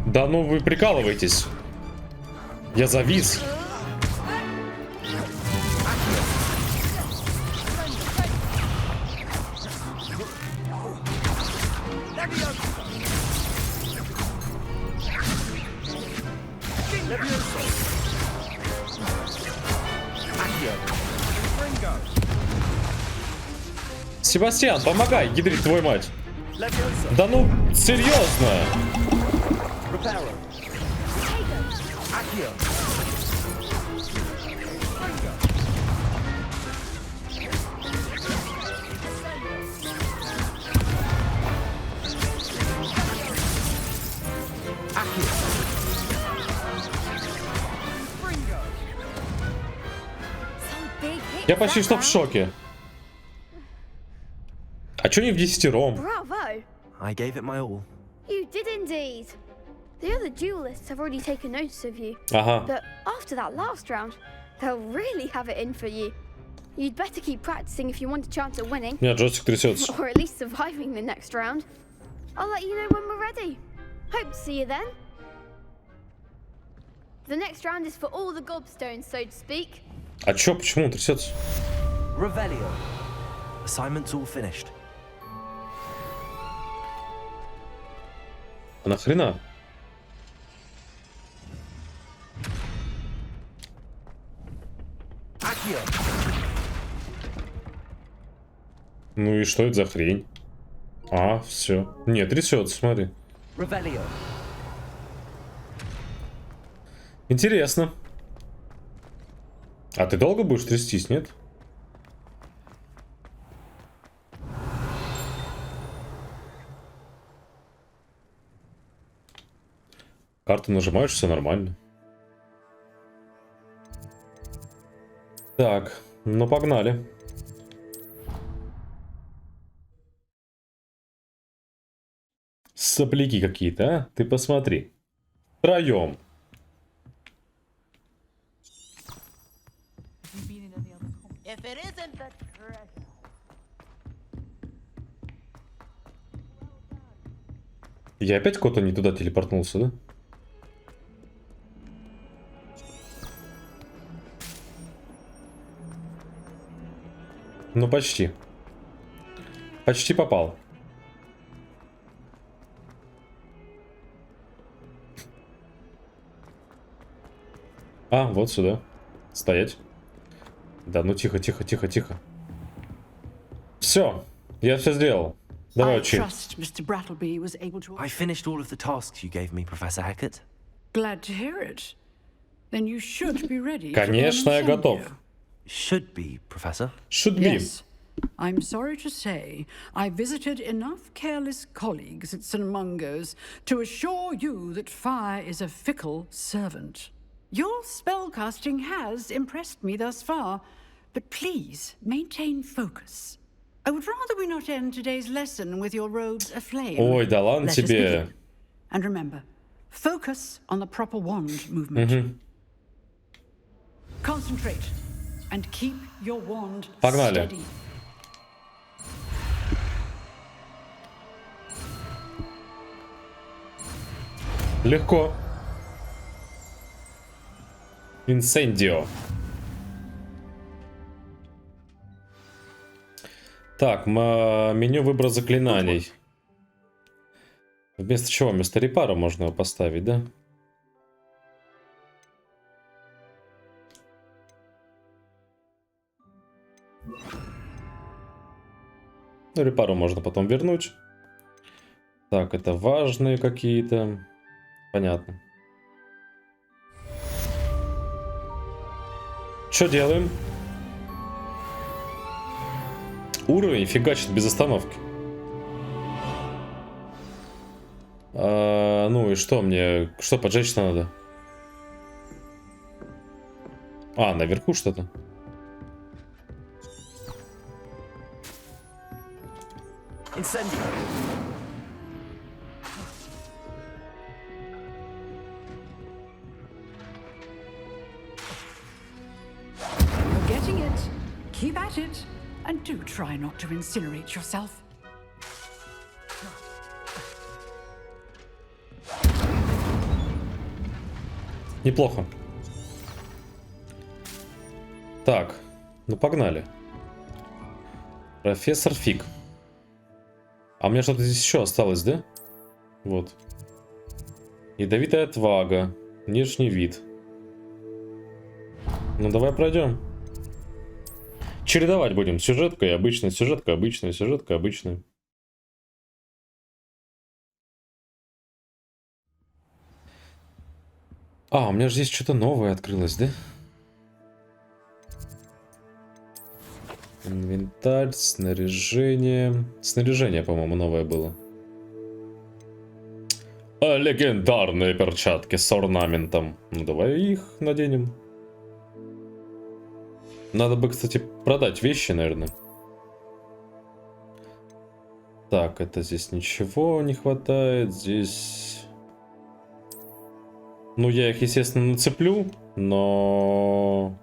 Да ну вы прикалываетесь. Я завис. Себастьян, помогай, ядрить твою мать. Да ну, серьезно. Я почти что в шоке. А чё не в 10-ром? Bravo! I gave it my all. You did indeed. The other duelists have already taken notice of you. Ага. But after that last round, they'll really have it in for you. You'd better keep practicing if you want a chance at winning. Нет, джойстик трясется. Or at least surviving the next round. I'll let you know when we're ready. Hope to see you then. The next round is for all the gobstones, so to speak. А чё, почему он трясется? Revelio. Assignment's all finished. А нахрена? Ну и что это за хрень? А, все. Нет, трясется, смотри. Revelio. Интересно. А ты долго будешь трястись, нет? Карту нажимаешь, все нормально. Так, ну погнали. Сопляки какие-то, а? Ты посмотри. Втроем. Я опять куда-то не туда телепортнулся, да? Ну почти. Почти попал. А, вот сюда. Стоять. Да, ну тихо, тихо, тихо, тихо. Все, я все сделал. Давай учи. I finished all of the tasks you gave me, Professor Hackett. Glad to hear it. Then you should be ready. Конечно, я готов. Should be, Professor. Should be. Yes. I'm sorry to say, I visited enough careless colleagues at St. Mungo's to assure you that fire is a fickle servant. Your spellcasting has impressed me thus far, but please maintain focus. I would rather we not end today's lesson with your robes aflame. Ой, да ладно Let us тебе. begin. And remember, focus on the proper wand movement. Concentrate and keep your wand Погнали. steady. Легко. Инсендио. Так, меню выбора заклинаний. Вместо чего? Вместо репара можно его поставить, да? Ну, репару можно потом вернуть. Так, это важные какие-то. Понятно. Что делаем? Уровень фигачит без остановки. Ну и что мне? Что поджечь-то надо? А, наверху что-то. You're getting it. Keep at it. And do try not to incinerate yourself. Неплохо. Так, ну погнали. Профессор Фиг. А у меня что-то здесь еще осталось, да? Вот. Ядовитая отвага. Внешний вид. Ну давай пройдем. Чередовать будем. Сюжетка и обычная, сюжетка, обычная, сюжетка, обычная. А, у меня же здесь что-то новое открылось, да? Инвентарь, снаряжение. Снаряжение, по-моему, новое было. Легендарные перчатки с орнаментом. Ну, давай их наденем. Надо бы, кстати, продать вещи, наверное. Так, это здесь ничего не хватает. Здесь... Ну, я их, естественно, нацеплю, но...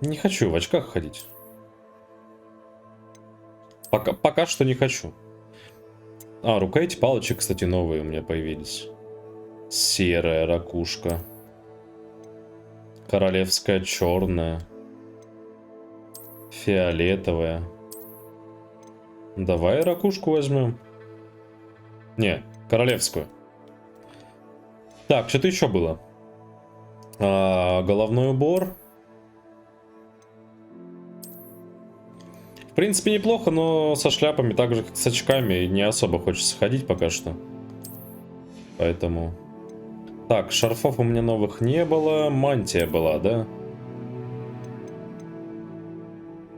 Не хочу в очках ходить. Пока что не хочу. А, рукояти палочек, кстати, новые у меня появились. Серая ракушка. Королевская черная. Фиолетовая. Давай ракушку возьмем. Не, королевскую. Так, что-то еще было. Головной убор. В принципе, неплохо, но со шляпами, так же как с очками, не особо хочется ходить пока что. Поэтому... Так, шарфов у меня новых не было. Мантия была, да?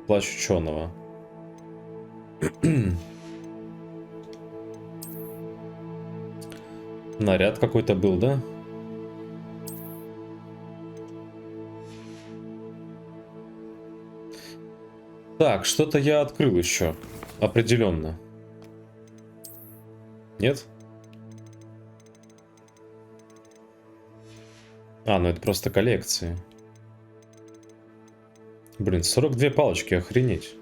Плащ ученого. Наряд какой-то был, да? Так, что-то я открыл еще. Определенно. Нет? А, ну это просто коллекции. Блин, 42 палочки, охренеть.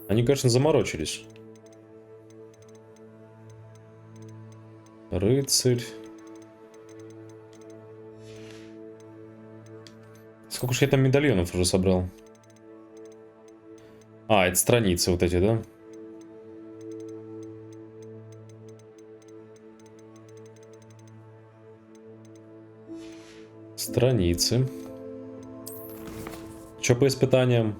Они, конечно, заморочились. Рыцарь. Сколько же я там медальонов уже собрал? А, это страницы вот эти, да? Страницы. Что по испытаниям?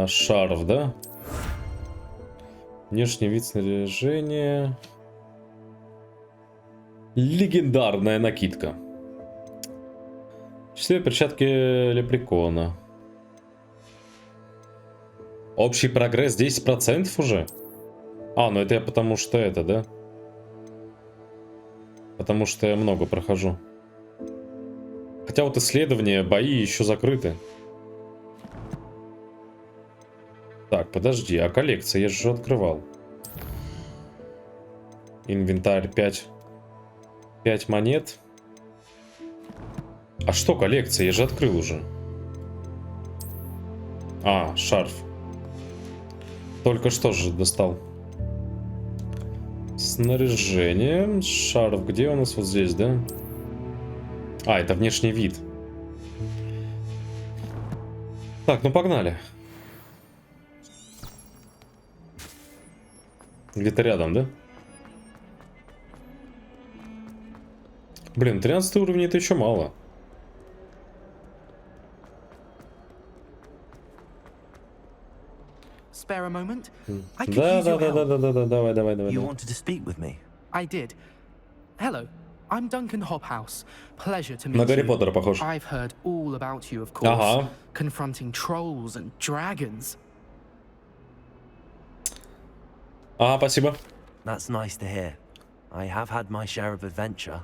Шарф, да? Внешний вид снаряжения. Легендарная накидка. Счастливые перчатки лепрекона. Общий прогресс 10% уже? А, ну это я потому что это, да? Потому что я много прохожу. Хотя вот исследования, бои еще закрыты. Так, подожди, а коллекция я же открывал. Инвентарь 5 монет. А что коллекция? Я же открыл уже. А, шарф. Только что же достал. Снаряжение. Шарф. Где у нас? Вот здесь, да? А, это внешний вид. Так, ну погнали. Где-то рядом, да? Блин, 13 уровень это еще мало. Spare a moment? I could Да, use your help. давай. You wanted to speak with me? I did. Hello, I'm Duncan Hobhouse. Pleasure to meet На Гарри you. Поттера похож. I've heard all about you, of course. Ага. Confronting trolls and dragons. Ага, спасибо. That's nice to hear. I have had my share of adventure.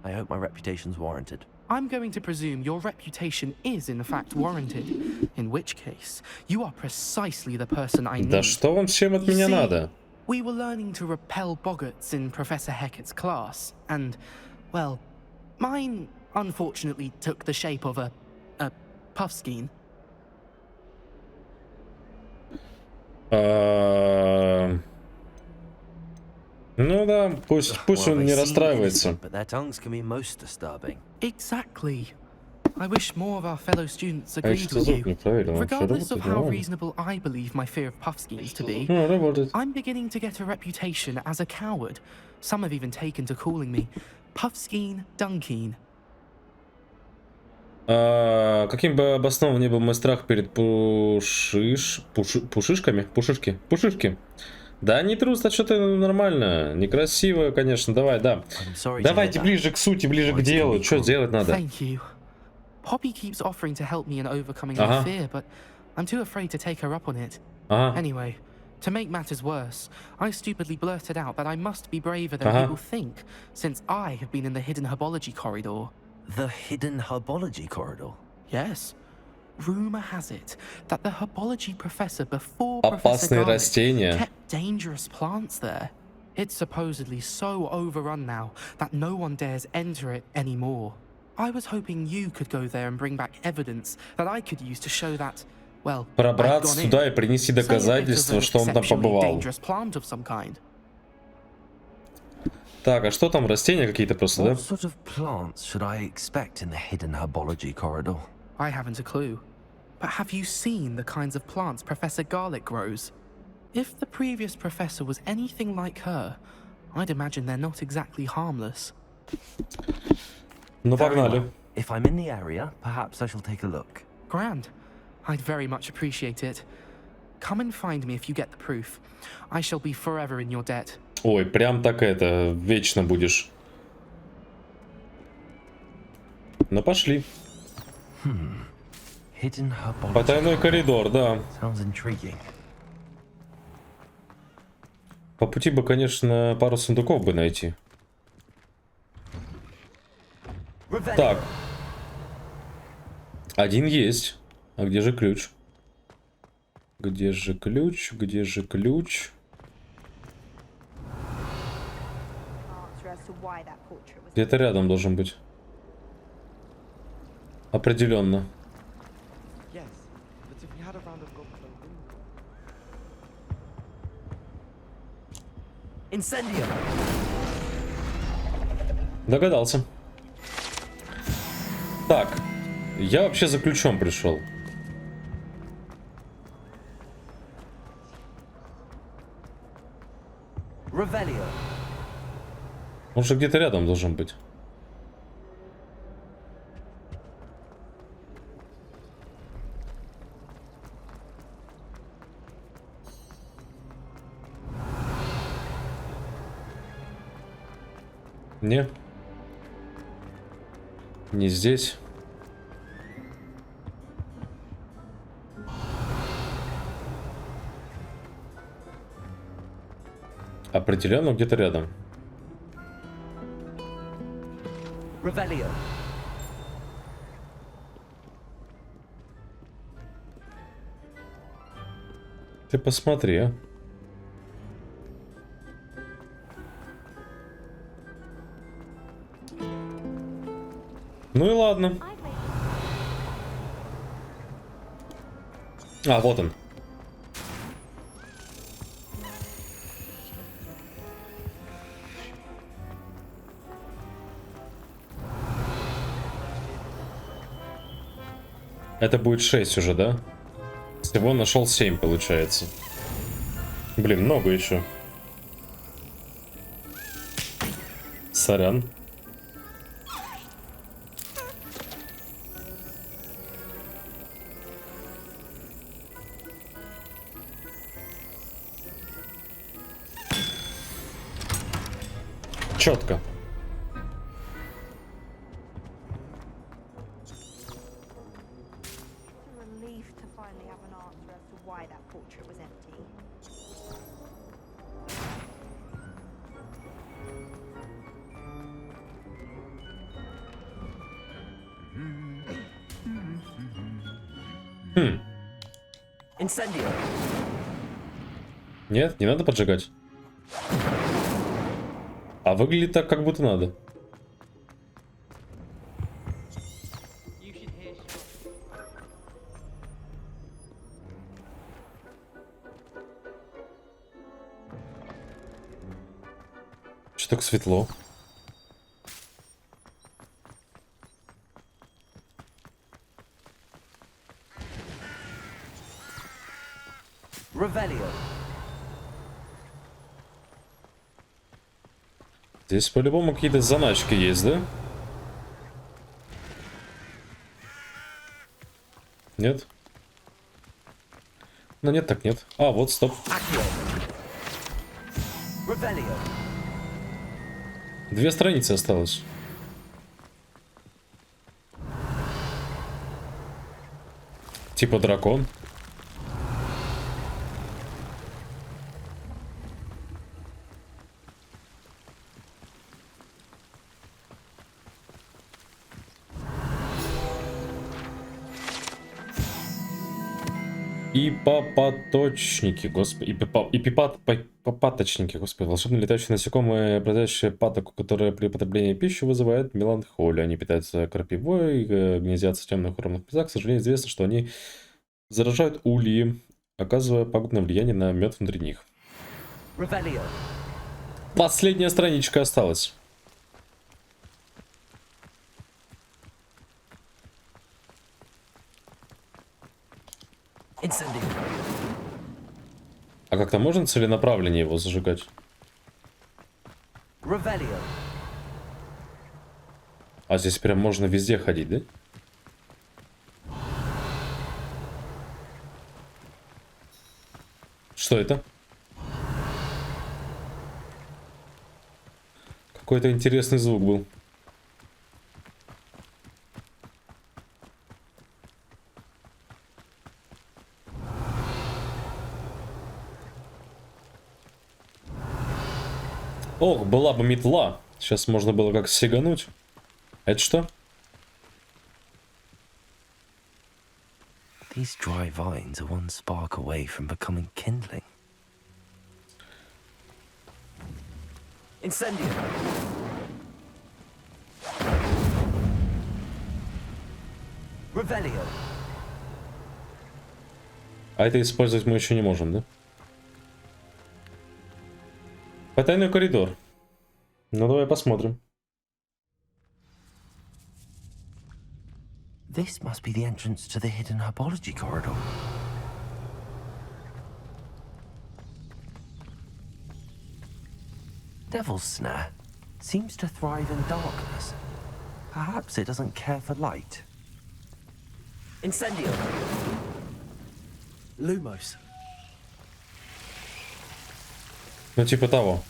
I hope my reputation's warranted. I'm going to presume your reputation is in fact warranted, in which case you are precisely the person I need. Да что вам всем от меня надо? We were learning to repel boggarts in Professor Hecat's class, and, well, mine unfortunately took the shape of a puffskein. Ну да, пусть он не расстраивается. But their tongues can be most disturbing. Exactly. I wish more of our fellow students agreed with you. Regardless of how reasonable I believe my fear of puffskeins to be, I'm beginning to get a reputation as a coward. Some have even taken to calling me Puffskein Dunkeen. Каким бы обоснован ни был мой страх перед пушишки. Да не трус, что-то нормально, некрасиво, конечно, давай, да. Давайте ближе к сути, ближе к делу, что делать надо? Poppy keeps offering to help me in overcoming my fear, but I'm too afraid to take her up on it. Anyway, to make matters worse, I stupidly blurted out that I must be braver than people think, since I have been in the hidden herbology corridor. The hidden herbology corridor? Yes. Rumor has it that the herbology professor before Опасные растения. kept dangerous plants there. It's supposedly so overrun now that no one dares enter it anymore. I was hoping you could go there and bring back evidence that I could use to show that, well, пробраться туда и принести доказательства, что он там побывал. Так, а что там, растения какие-то просто, да? What sort of plants should I expect in the hidden herbology corridor? I haven't a clue. But have you seen the kinds of plants Professor Garlic grows? If the previous professor was anything like her, I'd imagine they're not exactly harmless. Ну, погнали. If I'm in the area, perhaps I shall take a look. Grand. I'd very much appreciate it. Come and find me if you get the proof. I shall be forever in your debt. Ой, прям так это, вечно будешь. Ну, пошли. Потайной коридор, да. По пути бы, конечно, пару сундуков бы найти. Так. Один есть. А где же ключ? Где же ключ? Где же ключ? Где-то рядом должен быть. Определенно. Догадался. Так, я вообще за ключом пришел. Он же где-то рядом должен быть. Не. Не здесь. Определенно где-то рядом. Ты посмотри, а. Ну и ладно. А, вот он. Это будет 6 уже, да? Всего нашел 7, получается. Блин, много еще. Сорян. Четко. Нет, не надо поджигать. А выглядит так, как будто надо. Что так светло? Здесь по-любому какие-то заначки есть, да? Нет? Ну нет, так нет. А, вот, стоп. Две страницы осталось. Типа дракон. И папаточники, господи, и папаточники, господи, волшебные летающие насекомые, обладающие патоку, которые при потреблении пищи вызывают меланхолию. Они питаются крапивой, гнездятся в темных укромных местах. К сожалению, известно, что они заражают ульи, оказывая пагубное влияние на мед внутри них. Последняя страничка осталась. А как-то можно целенаправленно его зажигать? А здесь прям можно везде ходить, да? Что это? Какой-то интересный звук был. Ох, была бы метла. Сейчас можно было как сигануть. Это что? These dry vines are one spark away from becoming kindling. Incendio. Revelio. А это использовать мы еще не можем, да? Потайной коридор. Ну давай посмотрим. This must be the entrance to the hidden herbology corridor. Devil's snare seems to thrive in darkness. Perhaps it doesn't care for light. Incendio. Lumos. Ну типа того.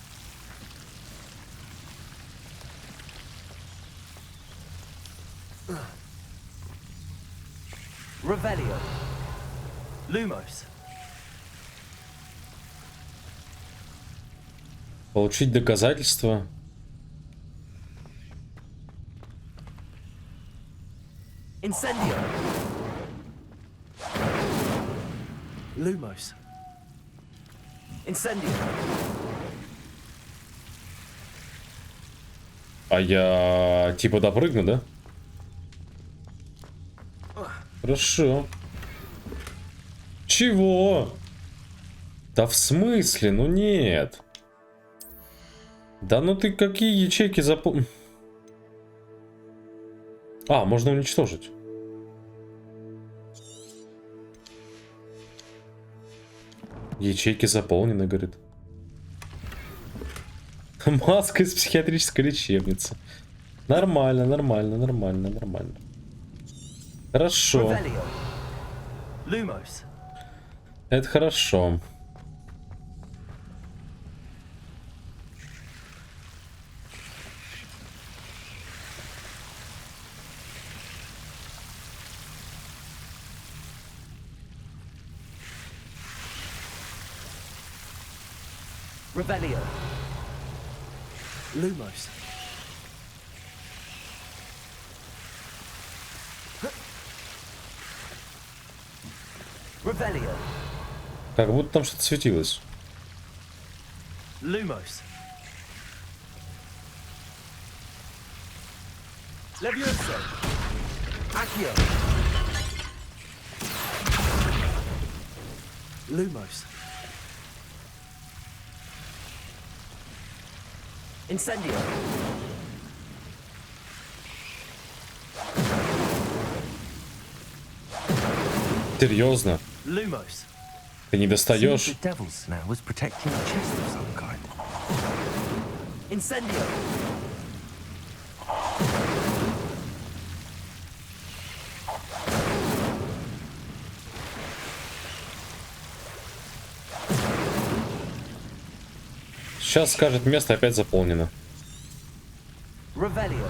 Revelio. Lumos. Получить доказательства. Incendio. Lumos. Incendio. А я типа допрыгну, да? Хорошо. Чего? Да в смысле? Ну нет. Да ну ты какие ячейки запомнил? А, можно уничтожить. Ячейки заполнены, говорит. Маска из психиатрической лечебницы. Нормально, нормально, нормально, нормально. Хорошо. Это хорошо. Revelio. Lumos. Revelio. Как будто там что-то светилось. Lumos. Levioso. Accio. Lumos. Incendio. Серьезно? Lumos. Ты не достаешь? The devil's snare was protecting a chest of some kind. Incendio. Сейчас скажет, место опять заполнено. Revelio.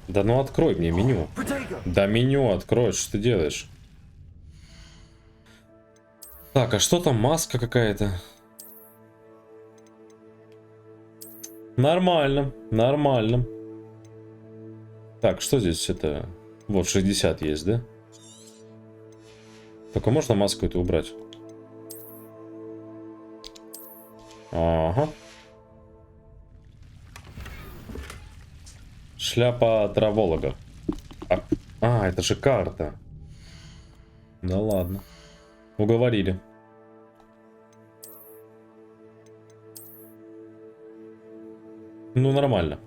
Да ну открой мне меню. Да меню открой, что ты делаешь? Так, а что там? Маска какая-то. Нормально, нормально. Так, что здесь это? Вот 60 есть, да? Только можно маску эту убрать? Ага. Шляпа траволога. Это же карта. Да ладно. Уговорили. Ну, нормально.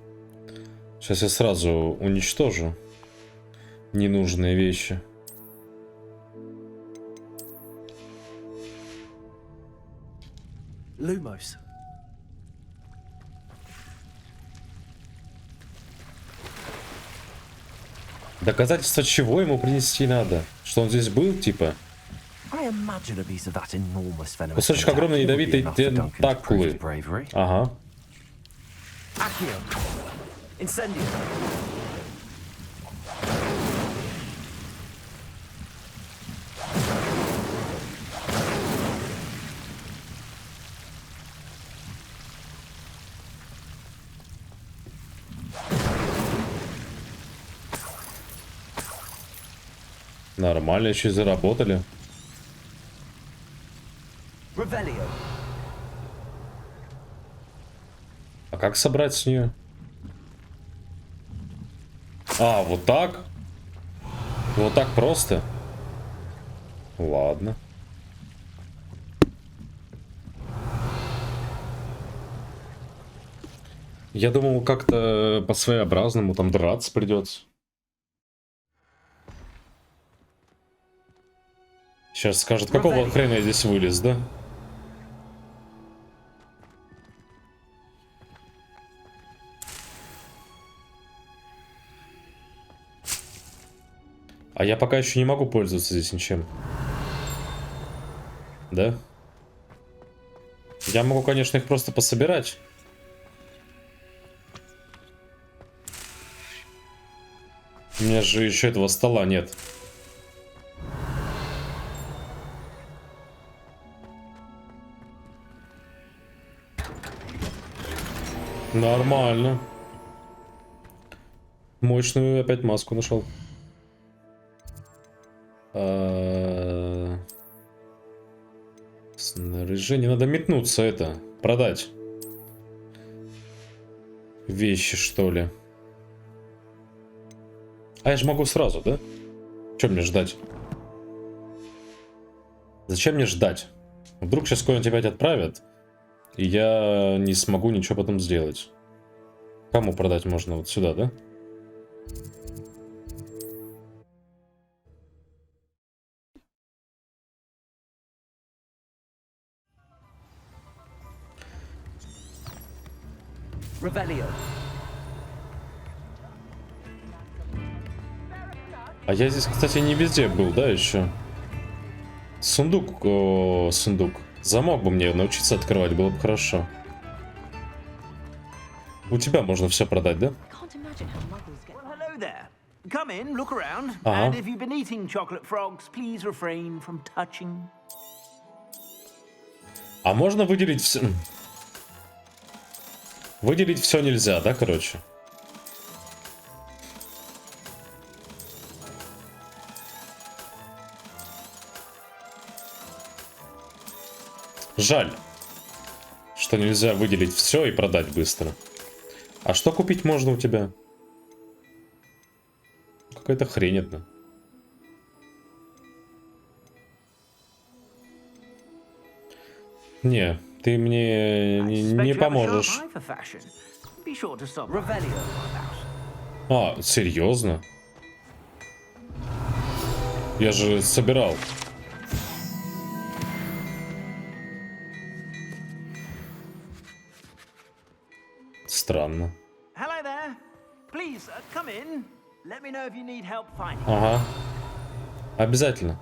Сейчас я сразу уничтожу ненужные вещи. Lumos. Доказательство чего ему принести надо? Что он здесь был, типа? Кусочек огромной ядовитой тентакулы. Ага. Нормально, еще и заработали. А как собрать с нее? Вот так? Вот так просто? Ладно. Я думал, как-то по-своеобразному там драться придется. Сейчас скажет, какого хрена я здесь вылез, да? А я пока еще не могу пользоваться здесь ничем. Да? Я могу, конечно, их просто пособирать. У меня же еще этого стола нет. Нормально. Мощную опять маску нашел. Снаряжение. Надо метнуться это. Продать. Вещи, что ли. А я же могу сразу, да? Чем мне ждать? Зачем мне ждать? Вдруг сейчас куда-нибудь опять отправят, и я не смогу ничего потом сделать. Кому продать можно? Вот сюда, да? А я здесь, кстати, не везде был, да, еще? Сундук, сундук. Замок бы мне научиться открывать, было бы хорошо. У тебя можно все продать, да? Come in, look around, Ага. and if you've been eating chocolate frogs, please refrain from touching. А можно выделить все? Выделить все нельзя, да, короче? Жаль, что нельзя выделить все и продать быстро. А что купить можно у тебя? Какая-то хрень одна. Не, ты мне не поможешь. А, серьезно? Я же собирал. Странно. Ага. Обязательно.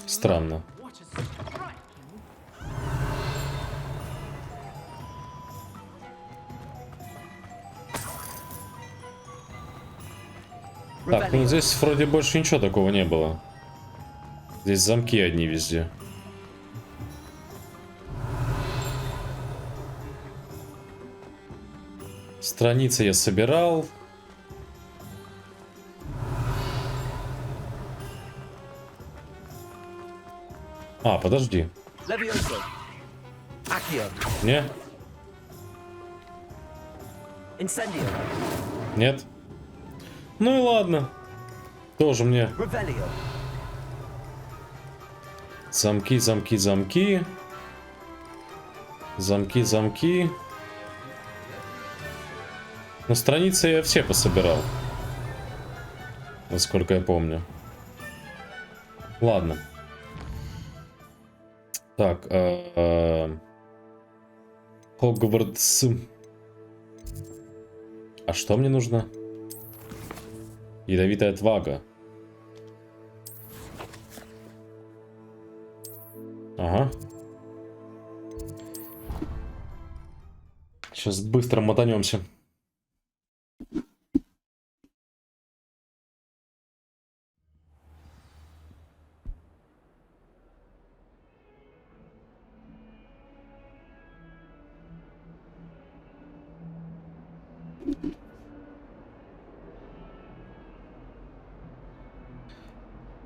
Странно. Так, ну здесь вроде больше ничего такого не было. Здесь замки одни везде. Страницы я собирал. А, подожди. Не? Нет? Ну и ладно. Тоже мне. Замки, замки, замки. Замки, замки. Но страницы я все пособирал. Насколько я помню. Ладно. Так. Хогвартс. А что мне нужно? Ядовитая отвага. Ага. Сейчас быстро мотанемся.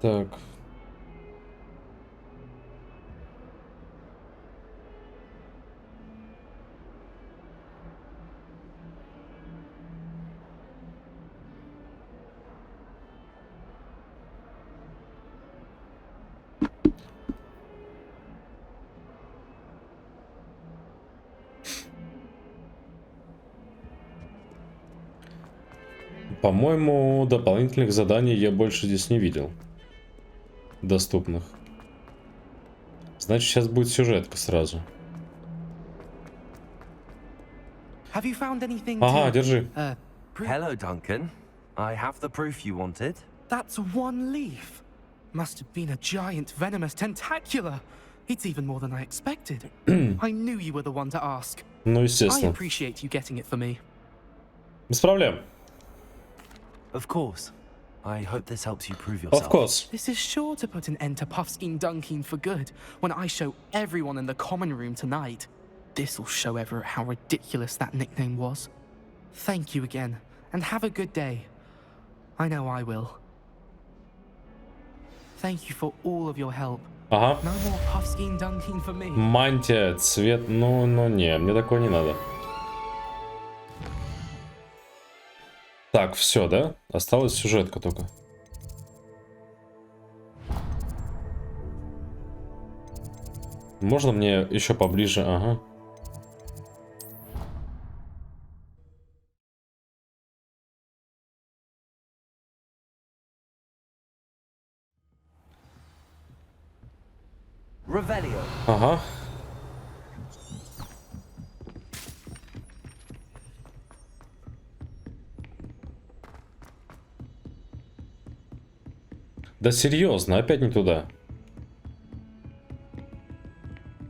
Так. По-моему, дополнительных заданий я больше здесь не видел. Доступных. Значит, сейчас будет сюжетка сразу. Ага, держи. Hello, Duncan. I have the proof you wanted. That's one leaf. Must have been a giant venomous tentacula. It's even more than I expected. I knew you were the one to ask. Ну, I естественно. appreciate you getting it for me. Без проблем. Of course. I hope this helps you prove yourself. Of course. This is sure to put an end to Puffskein Dunking for good when I show everyone in the common room tonight. This'll show Everett how ridiculous that nickname was. Thank you again, and have a good day. I know I will. Thank you for all of your help. Ага. No more Puffskein Dunking for me. Мантия, цвет, ну не, мне такое не надо. Так, все, да? Осталась сюжетка только. Можно мне еще поближе? Ага. Ага. Да серьезно, опять не туда.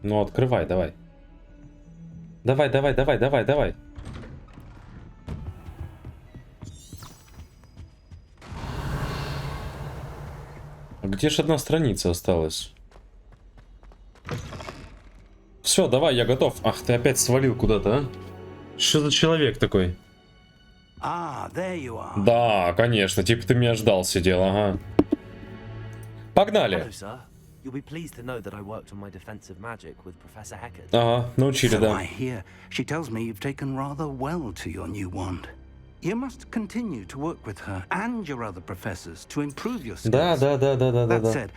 Ну, открывай, давай. Давай, давай, давай, давай, давай. А где ж одна страница осталась? Все, давай, я готов. Ах, ты опять свалил куда-то, а? Что за человек такой? Да, конечно, типа ты меня ждал, сидел, ага. Погнали. Ага, научили, да. She tells me you've taken rather well to your new wand. You must continue to work with her and your other professors to improve your skills. Да. That said,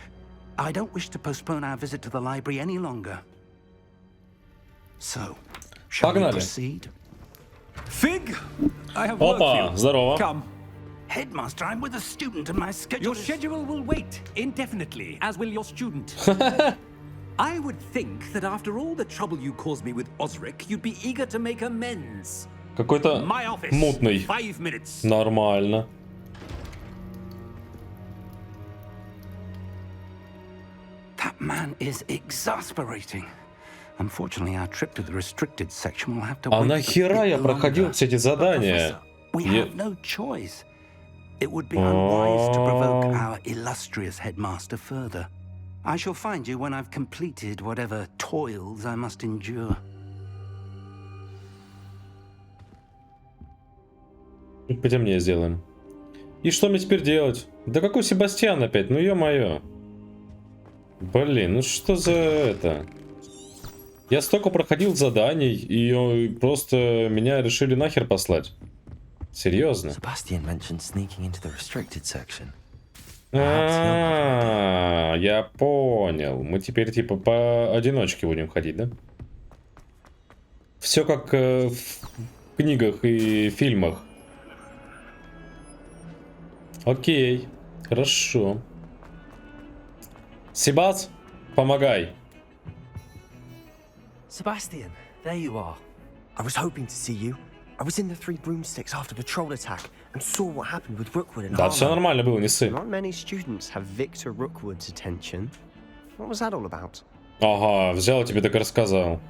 I don't wish to postpone our visit to the library any longer. So, shall we proceed? Fig, I have work for Опа, you. здорово. Come. Headmaster, I'm with a student and my schedule Your schedule will wait indefinitely, as will your student. I would think that after all the trouble you caused me with Osric, you'd be eager to make amends. Какой-то мутный. 5 minutes. Нормально. That man is exasperating. Unfortunately, our trip to the restricted section will have to wait. А нахера я проходил все эти задания? We have no choice. It would be unwise to provoke our illustrious headmaster further. I shall find you when I've completed whatever toils I must endure. Потемнее сделаем. И что мне теперь делать? Да какой Себастьян опять? Ну ё-моё. Блин, ну что за это? Я столько проходил заданий, и просто меня решили нахер послать. Серьезно? Я понял. Мы теперь типа поодиночке будем ходить, да? Все как в книгах и фильмах. Окей, хорошо. Себас, помогай. Sebastian, there you are. I was hoping to see you. I was in the Three Broomsticks after the troll attack and saw what happened with Rookwood and Да, все нормально было, не ссы. Not many students have Victor Rookwood's attention. What was that all about? Ага, взял тебе так и рассказал.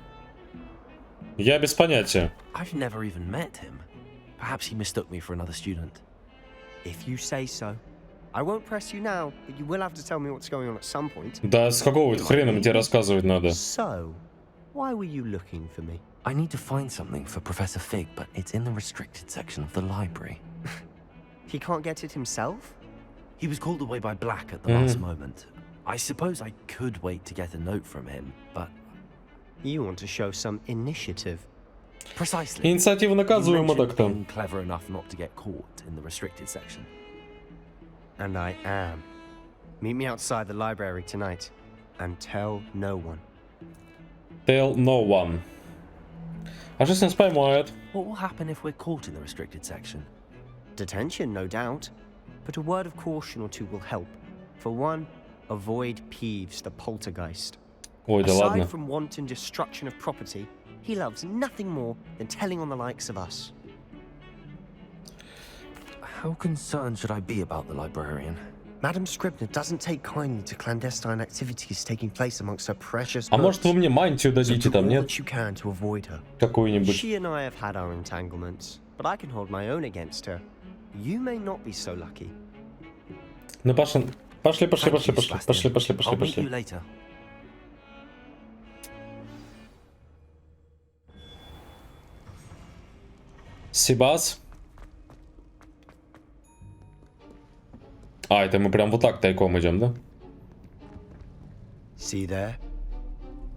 Я без понятия. I've never even met him. Perhaps he mistook me for another student. If you say so. I won't press you now, but you will have to tell me what's going on at some point. Да, с какого хрена мне тебе рассказывать надо? So, why were you looking for me? I need to find something for Professor Fig, but it's in the restricted section of the library. He can't get it himself? He was called away by Black at the last moment. I suppose I could wait to get a note from him, but... You want to show some initiative. Precisely. Инициатива наказуема так-то. Being clever enough not to get caught in the restricted section. And I am. Meet me outside the library tonight, and tell no one. Tell no one. А что с нас поймают? What will happen if we're caught in the restricted section? Detention, no doubt. But a word of caution or two will help. For one, avoid Peeves, the poltergeist. Ой, да ладно. Aside from wanton destruction of property, he loves nothing more than telling on the likes of us. How concerned should I be about the librarian? Madam Scribner doesn't take kindly to clandestine activities taking place amongst her precious А может вы мне мантию дадите там, нет? Какую-нибудь. She and I have had our entanglements, but I can hold my own against her. You may not be so lucky. Ну пошли. Пошли. Себас. А, это мы прям вот так тайком идем, да? See there?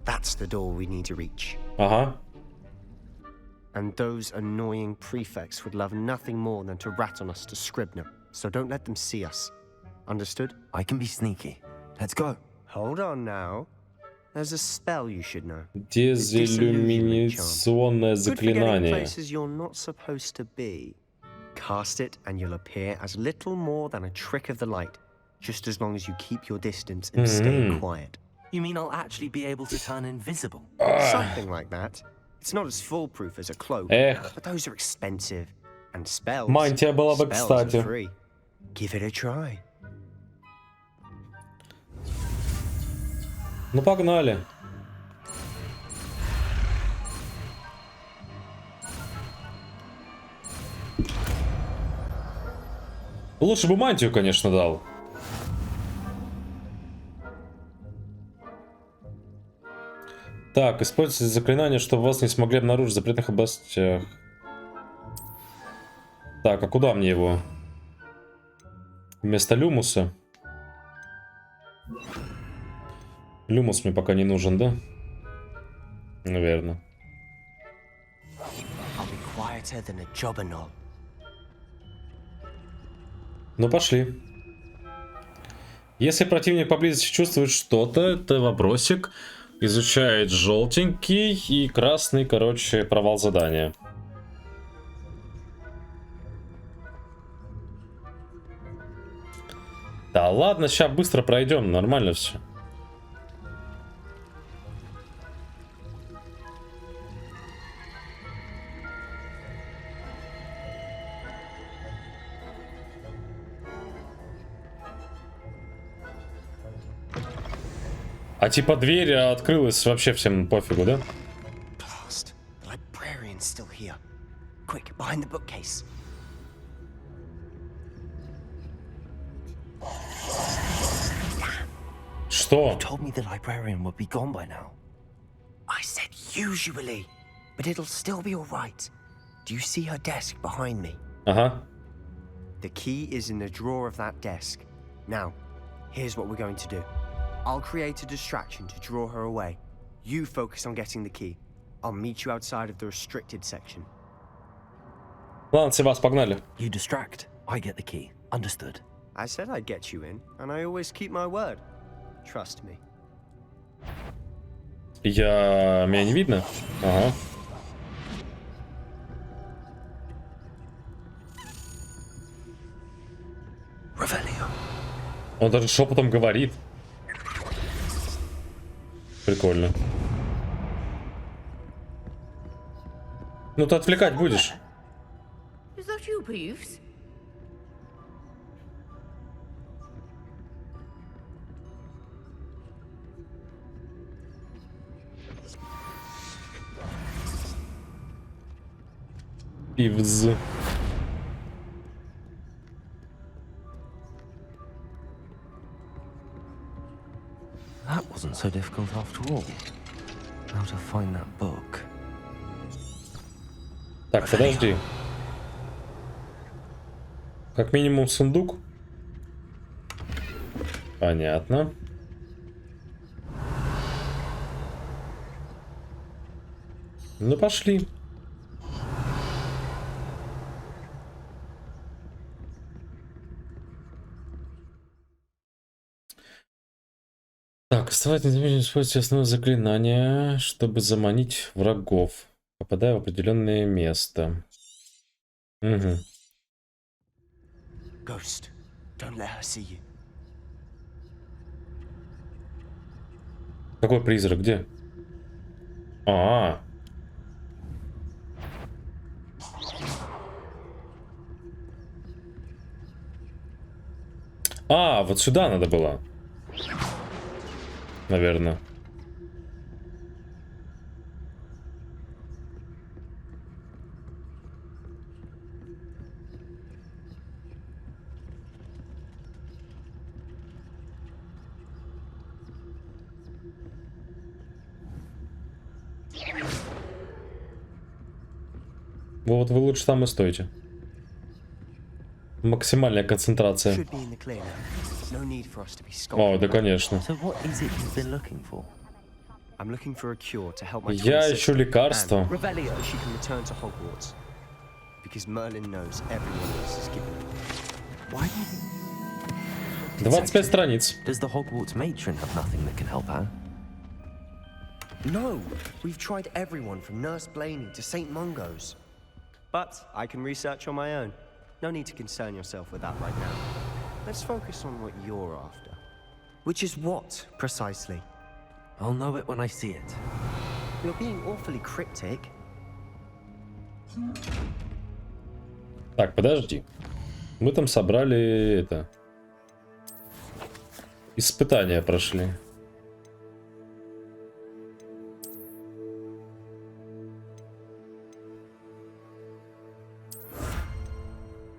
That's the door we need to reach. Ага. And those annoying prefects would love nothing more than to rat on us to Scribner. So don't let them see us. Understood? I can be sneaky. Let's go. Hold on now. There's a spell you should know. Дезиллюминационное заклинание. Places you're not supposed to be. Cast it and you'll appear as little more than a trick of the light, just as long as you keep your distance and stay quiet. You mean I'll actually be able to turn invisible? Something like that. It's not as foolproof as a cloak, but those are expensive. And spells, Мантия была бы, spells кстати. are free. Give it a try. Ну погнали. Лучше бы мантию, конечно, дал. Так, используйте заклинание, чтобы вас не смогли обнаружить в запретных областях. Так, а куда мне его? Вместо люмуса? Люмус мне пока не нужен, да? Наверное. Ну пошли. Если противник поблизости чувствует что-то, это вопросик. Изучает желтенький и красный, короче, провал задания. Да ладно, сейчас быстро пройдем, нормально все. А типа дверь открылась, вообще всем пофигу, да? Что? Told me the librarian would be gone by now. I said usually, but it'll still be all right. Do you see her desk behind me? Ага. The key is in the drawer of that desk. Now, here's what we're going to do. I'll create a distraction to draw her away. You focus on getting the key. I'll meet you outside of the restricted section. Ладно, Себас, погнали. You distract, I get the key. Understood. I said I'd get you in, and I always keep my word. Trust me. Меня не видно? Ага. Он даже шепотом говорит. Прикольно. Ну ты отвлекать будешь. Is that you, Peeves? Пивз. That wasn't so difficult after all. How to find that book? Так, подожди. Как минимум сундук. Понятно. Ну пошли. Так, оставайтесь незаметно, используйте основное заклинание, чтобы заманить врагов, попадая в определенное место. Угу. Ghost, don't let her see you. Какой призрак? Где? Вот сюда надо было. Наверное. Вот вы лучше там и стойте. Максимальная концентрация. О, да, конечно. Я ищу лекарство. 25 страниц. Does the Hogwarts matron have nothing that can help her? No, we've tried everyone from Nurse Blaney to St. Mungo's. But I can research on my own. No need to concern yourself with that right now. Let's focus on what you're after. Which is what, precisely? I'll know it when I see it. You're being awfully cryptic. Так, подожди. Мы там собрали это. Испытания прошли.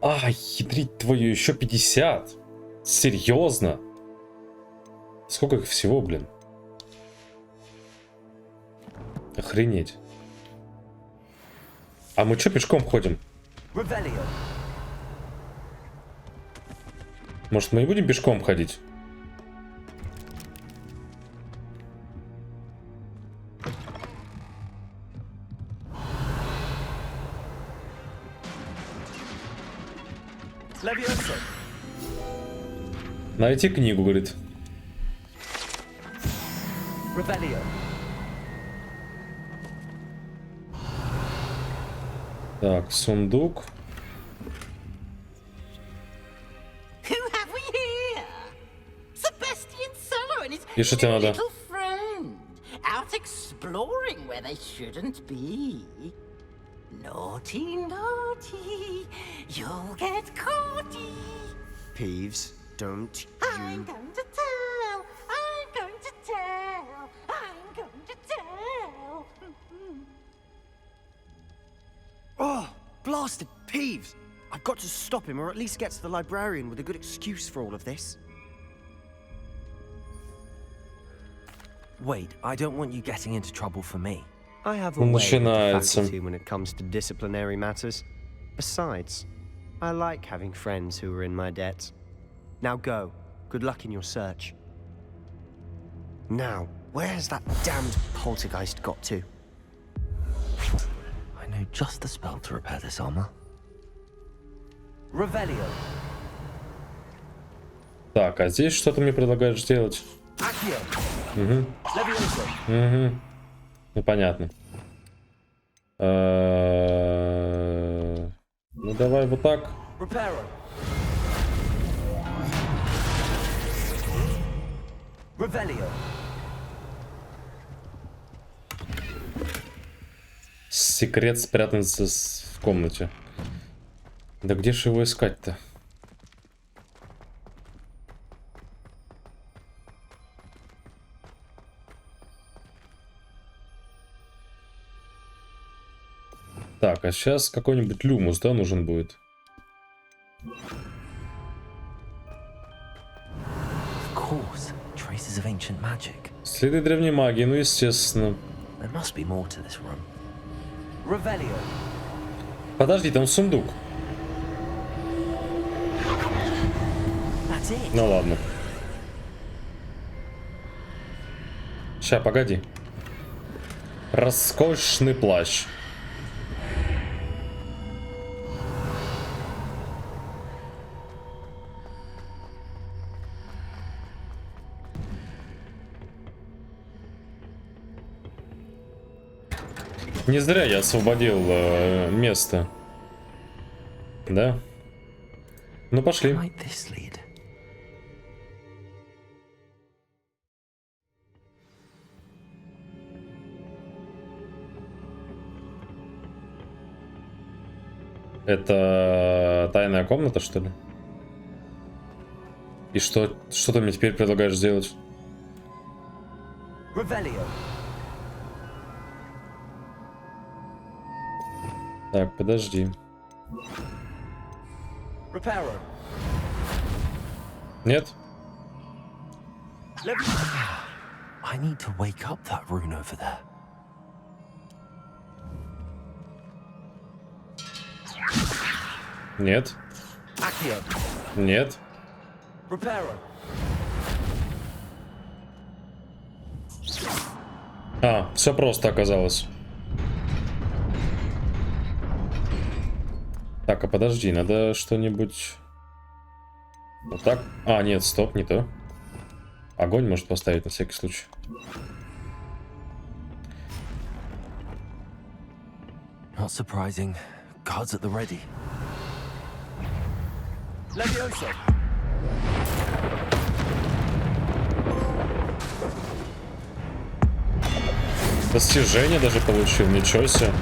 Ай, ядрить твою, еще 50. Серьезно? Сколько их всего, блин? Охренеть. А мы что пешком ходим? Может, мы и будем пешком ходить? Найти книгу, говорит. Так, сундук. И что тебе надо? Out exploring where they shouldn't be. Naughty, naughty, you'll get caughty. Peeves, don't I'm going to tell, I'm going to tell, I'm going to tell. Oh, blasted Peeves! I've got to stop him, or at least get to the librarian with a good excuse for all of this. Wait, I don't want you getting into trouble for me. I have a way with the faculty when it comes to disciplinary matters. Besides, I like having friends who are in my debt. Now go. Good luck in your search. Now, where has that damned poltergeist got to? I know just the spell to repair this armor. Revelio. Так, а здесь что-то мне предлагаешь сделать? Угу. Угу. Ну, понятно. Ну, давай вот так. Секрет спрятался в комнате. Да где же его искать-то? Так, а сейчас какой-нибудь люмус, да, нужен будет? Следы древней магии, ну естественно. Подожди, там сундук. Ну ладно. Ща, погоди. Роскошный плащ. Не зря я освободил место. Да? Ну пошли. Это тайная комната, что ли? И что ты мне теперь предлагаешь сделать? Так, подожди. Нет? I need to wake up that rune over there. Нет. Нет. А, все просто оказалось. Так, а подожди, надо что-нибудь... Вот так? А, нет, стоп, не то. Огонь может поставить на всякий случай. Not surprising. Guards at the ready. Достижение даже получил, ничего себе.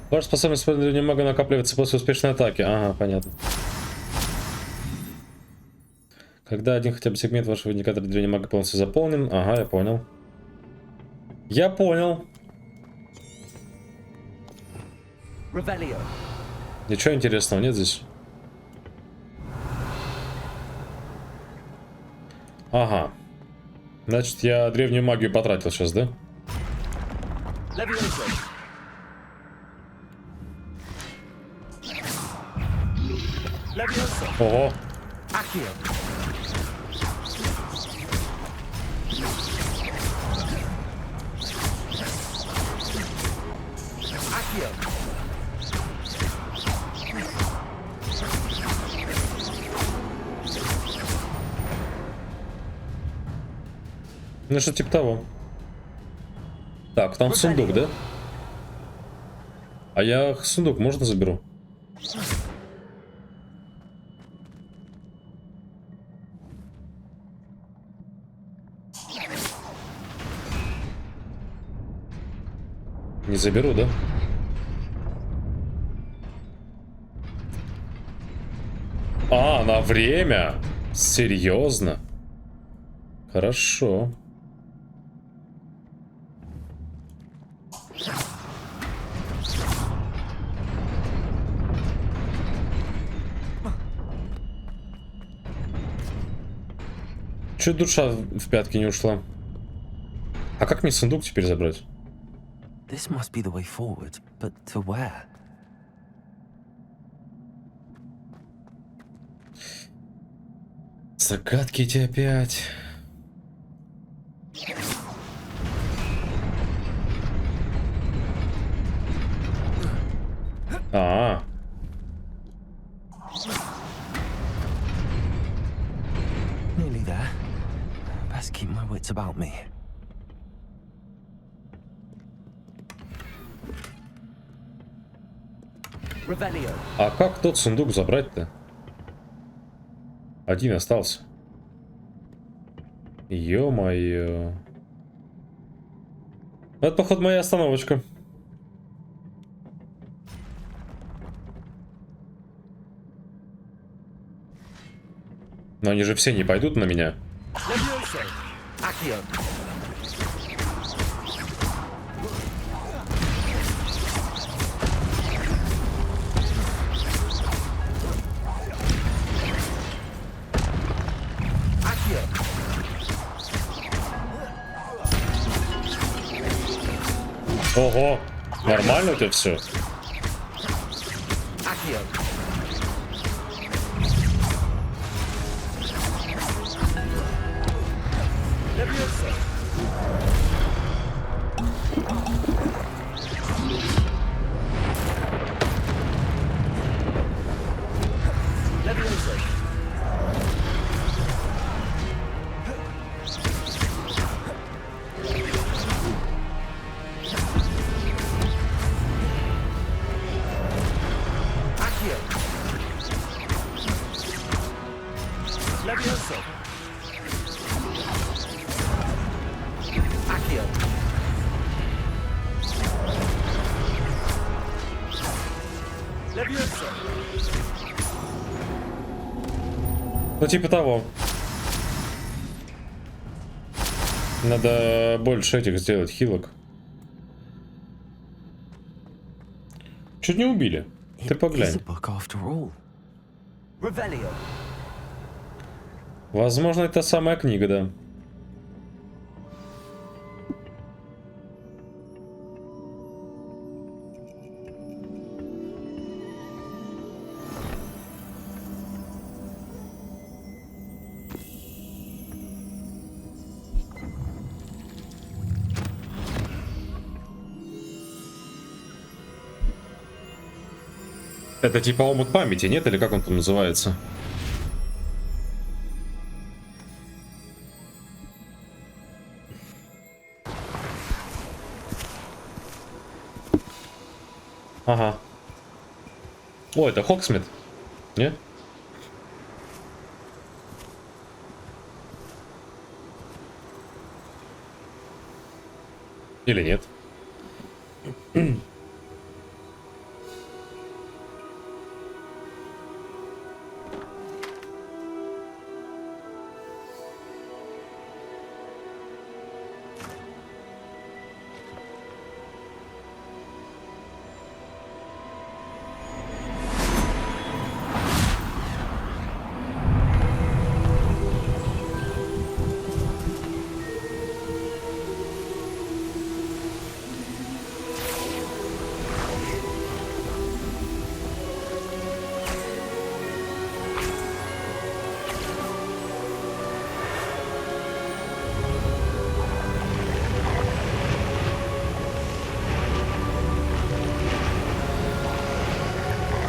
Ваша способность древнего мага накапливается после успешной атаки. Ага, понятно. Когда один хотя бы сегмент вашего индикатора древнего мага полностью заполнен. Ага, я понял. Я понял. Ничего интересного нет здесь? Ага. Значит, я древнюю магию потратил сейчас, да? Ого. Ну, что типа того. Так, там сундук, да? А я сундук можно заберу? Не заберу, да? А, на время? Серьезно? Хорошо. Чё душа в пятки не ушла? А как мне сундук теперь забрать? This must be the way forward, but to where? Загадки эти опять. Nearly there. Best keep my wits about me. А как тот сундук забрать-то? Один остался. Ё-моё. Это, походу, моя остановочка. Но они же все не пойдут на меня. Ого, нормально у тебя все? Ну, типа того. Надо больше этих сделать, хилок. Чуть не убили. Ты поглянь. Возможно, это самая книга, да. Это типа омут памяти, нет? Или как он там называется? Ага. О, это Хоксмит. Нет? Или нет?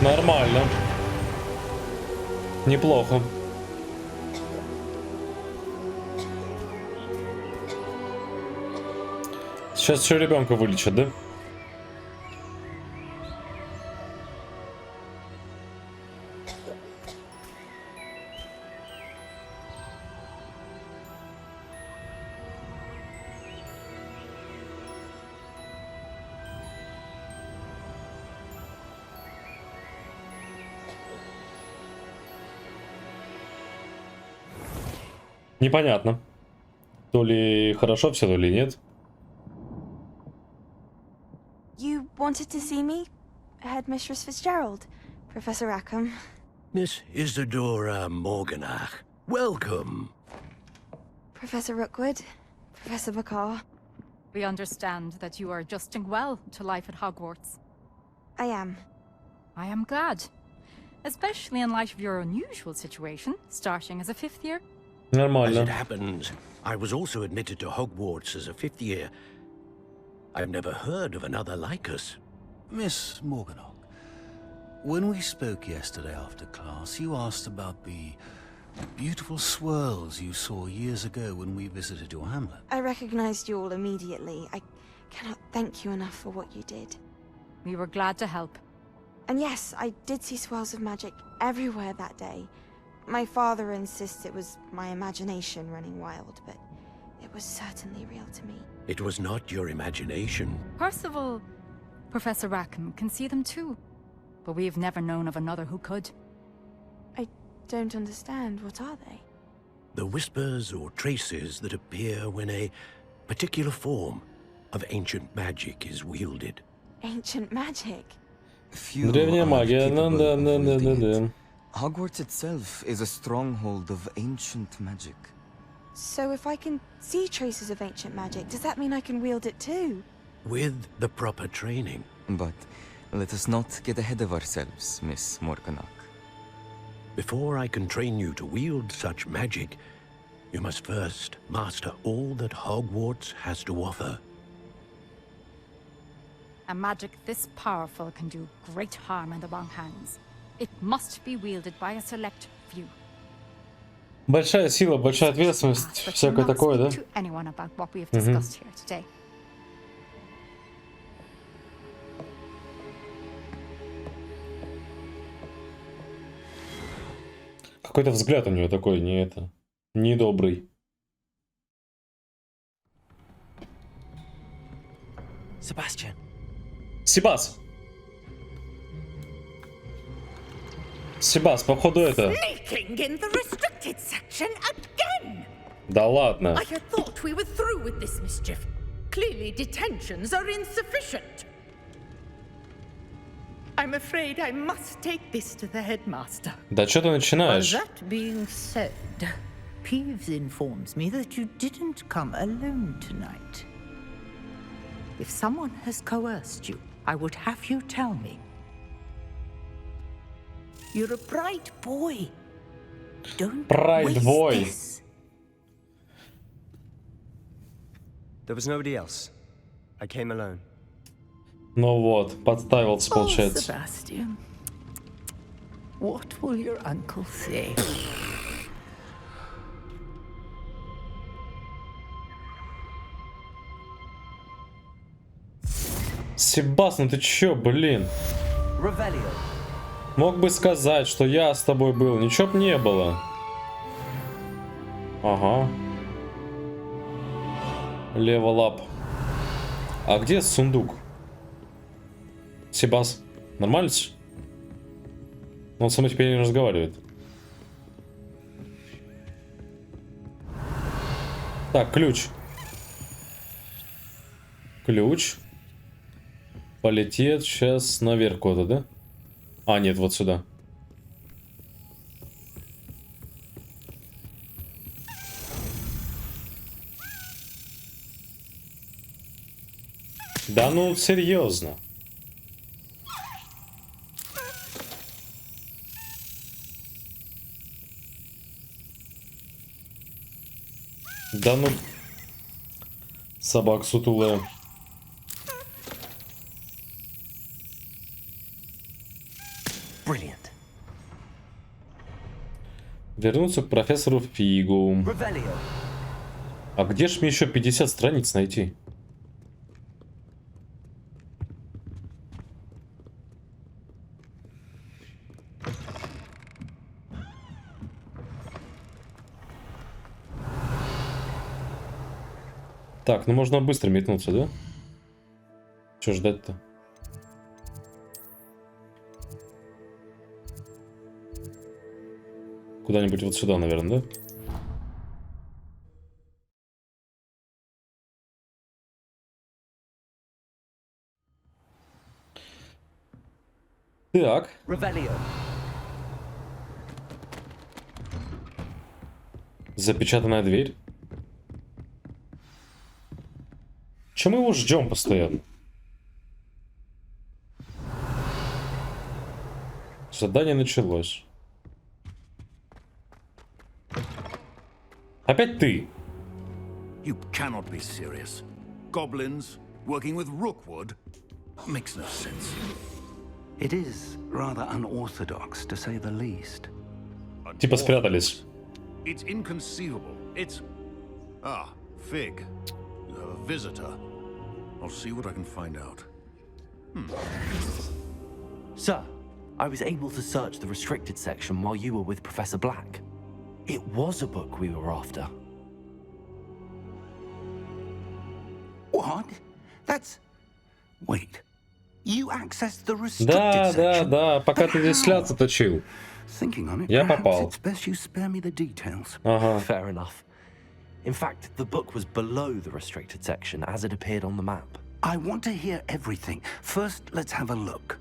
Нормально. Неплохо. Сейчас еще ребенка вылечат, да? Непонятно. То ли хорошо все, то ли нет. You wanted to see me? Headmistress Fitzgerald, Professor Rackham. Miss Isadora Morganach, welcome. Professor Rookwood, Professor Bakar. We understand that you are adjusting well to life at Hogwarts. I am. I am glad. Especially in light of your unusual situation, starting as a 5th year. As it happens, I was also admitted to Hogwarts as a 5th year. I've never heard of another like us. Miss Morganach, when we spoke yesterday after class, you asked about the beautiful swirls you saw years ago when we visited your hamlet. I recognized you all immediately. I cannot thank you enough for what you did. We were glad to help. And yes, I did see swirls of magic everywhere that day. My father insists it was my imagination running wild, but it was certainly real to me. It was not your imagination. Percival, Professor Rackham can see them too, but we have never known of another who could. I don't understand. What are they? The whispers or traces that appear when a particular form of ancient magic is wielded. Ancient magic? Древняя магия, да. Hogwarts itself is a stronghold of ancient magic. So if I can see traces of ancient magic, does that mean I can wield it too? With the proper training. But let us not get ahead of ourselves, Miss Morganach. Before I can train you to wield such magic, you must first master all that Hogwarts has to offer. A magic this powerful can do great harm in the wrong hands. It must be wielded by a select few. Большая сила, большая ответственность, всякое такое, да? To anyone about what we have discussed here today. Какой-то взгляд у него такой, недобрый. Sebastian. Себас! Себас, походу это... Sneaking in the restricted section again! Да ладно. I had thought we were through with this mischief. Clearly detentions are insufficient. I'm afraid I must take this to the headmaster. Да что ты начинаешь? That being said, Peeves informs me that you didn't come alone tonight. If someone has coerced you, I would have you tell me. You're a bright boy. Don't waste this. There was nobody else. I came alone. Ну вот, подставился, получается. Sebastian, what will your uncle say? Себас, ну ты чё, блин? Мог бы сказать, что я с тобой был. Ничего б не было. Ага. Level up. А где сундук? Себас, нормально? Он со мной теперь не разговаривает. Так, ключ. Ключ. Полетит сейчас наверх куда-то, да? А, нет, вот сюда. Да ну, серьезно. Да ну... Собак сутулая. Brilliant. Вернуться к профессору Фигу. А где ж мне еще 50 страниц найти? Так, ну можно быстро метнуться, да? Что ждать-то? Куда-нибудь вот сюда, наверное, да? Так. Запечатанная дверь. Чем мы его ждем постоянно? Задание началось. Опять ты. You cannot be serious. Goblins working with Rookwood makes no sense. It is rather unorthodox, to say the least. Типа спрятались. It's inconceivable. It's... Ah, Fig. You have a visitor. I'll see what I can find out. Sir, I was able to search the restricted section while you were with Professor Black. It was a book we were after. What? That's... Wait. You accessed the restricted section? Да, пока ты здесь сляться точил. Thinking on it, Я попал. it's best you spare me the details. Ага. Fair enough. In fact, the book was below the restricted section as it appeared on the map. I want to hear everything. First, let's have a look.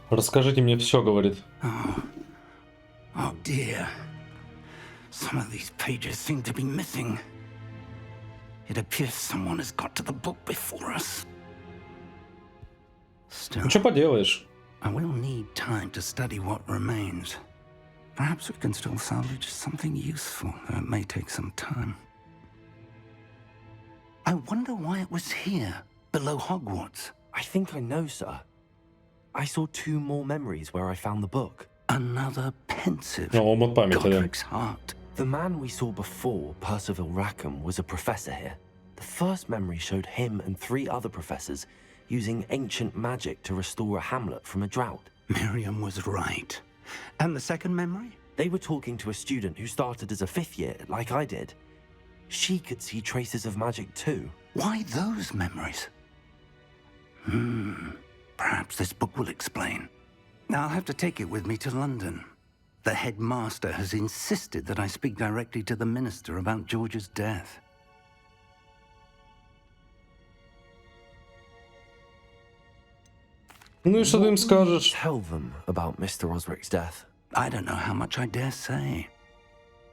Расскажите мне все, говорит. Oh dear. Some of these pages seem to be missing. It appears someone has got to the book before us. Still, Ну что поделаешь? I will need time to study what remains. Perhaps we can still salvage something useful, though it may take some time. I wonder why it was here, below Hogwarts. I think I know, sir. I saw 2 more memories where I found the book. Another pensive Godric's heart. The man we saw before, Percival Rackham, was a professor here. The first memory showed him and 3 other professors using ancient magic to restore a hamlet from a drought. Miriam was right. And the second memory? They were talking to a student who started as a 5th year, like I did. She could see traces of magic too. Why those memories? Perhaps this book will explain. Now I'll have to take it with me to London. The headmaster has insisted that I speak directly to the minister about George's death. Ну и что ты им скажешь? Tell them about Mr. Osric's death. I don't know how much I dare say.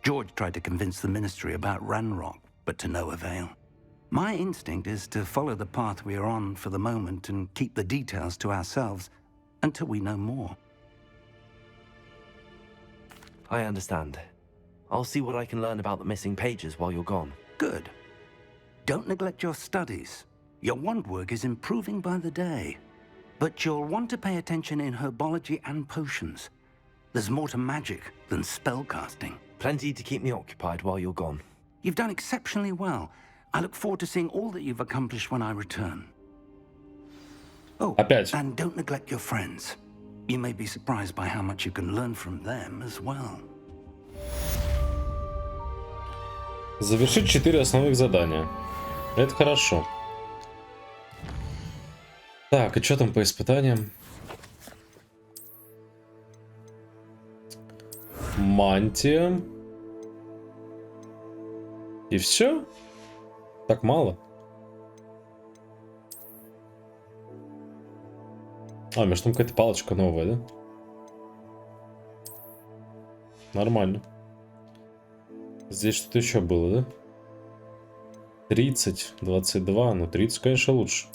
George tried to convince the ministry about Ranrock, but to no avail. My instinct is to follow the path we are on for the moment and keep the details to ourselves until we know more. I understand. I'll see what I can learn about the missing pages while you're gone. Good. Don't neglect your studies. Your wand work is improving by the day. But you'll want to pay attention in herbology and potions. There's more to magic than spellcasting. Plenty to keep me occupied while you're gone. You've done exceptionally well. I look forward to seeing all that you've accomplished when I return. Oh, опять. And don't neglect your friends. You may be surprised by how much you can learn from them as well. Завершить 4 основных задания. Это хорошо. Так, и что там по испытаниям? Мантия. И все? Так мало? А, между там какая-то палочка новая, да? Нормально. Здесь что-то еще было, да? 30, 22. Ну, 30, конечно, лучше.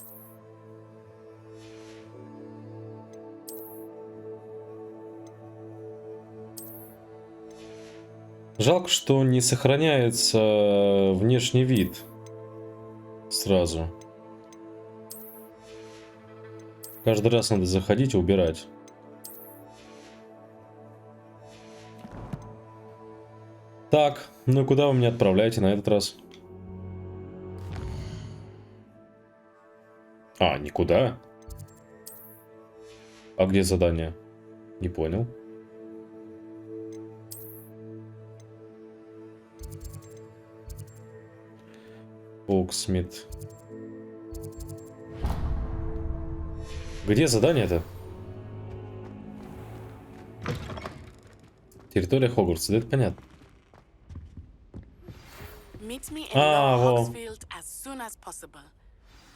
Жалко, что не сохраняется внешний вид сразу. Каждый раз надо заходить и убирать. Так, ну куда вы меня отправляете на этот раз? А, никуда? А где задание? Не понял. Боксмит. Где задание-то? Территория Хогвартса, да это понятно. Meet me in во. Hogsfield as soon as possible.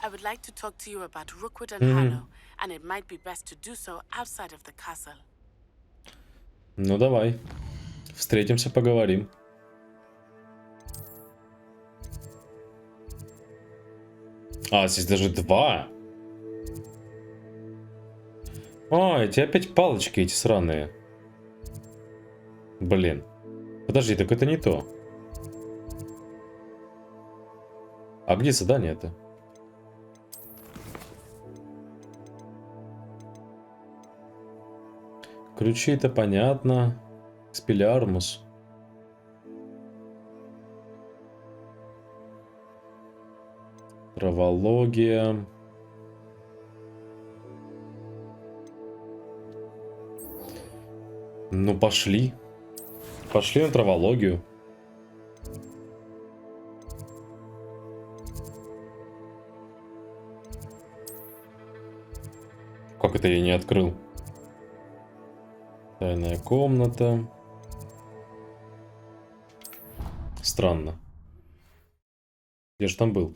I would like to talk to you about Rookwood and Мгм. Harlow, and it might be best to do so outside of the castle. Ну давай. Встретимся, поговорим. А, здесь даже 2. А, эти опять палочки эти сраные. Блин. Подожди, так это не то. А где задание-то? Ключи это понятно. Экспеллиармус. Травология. Ну, пошли. Пошли на травологию. Как это я не открыл? Тайная комната. Странно. Где же там был?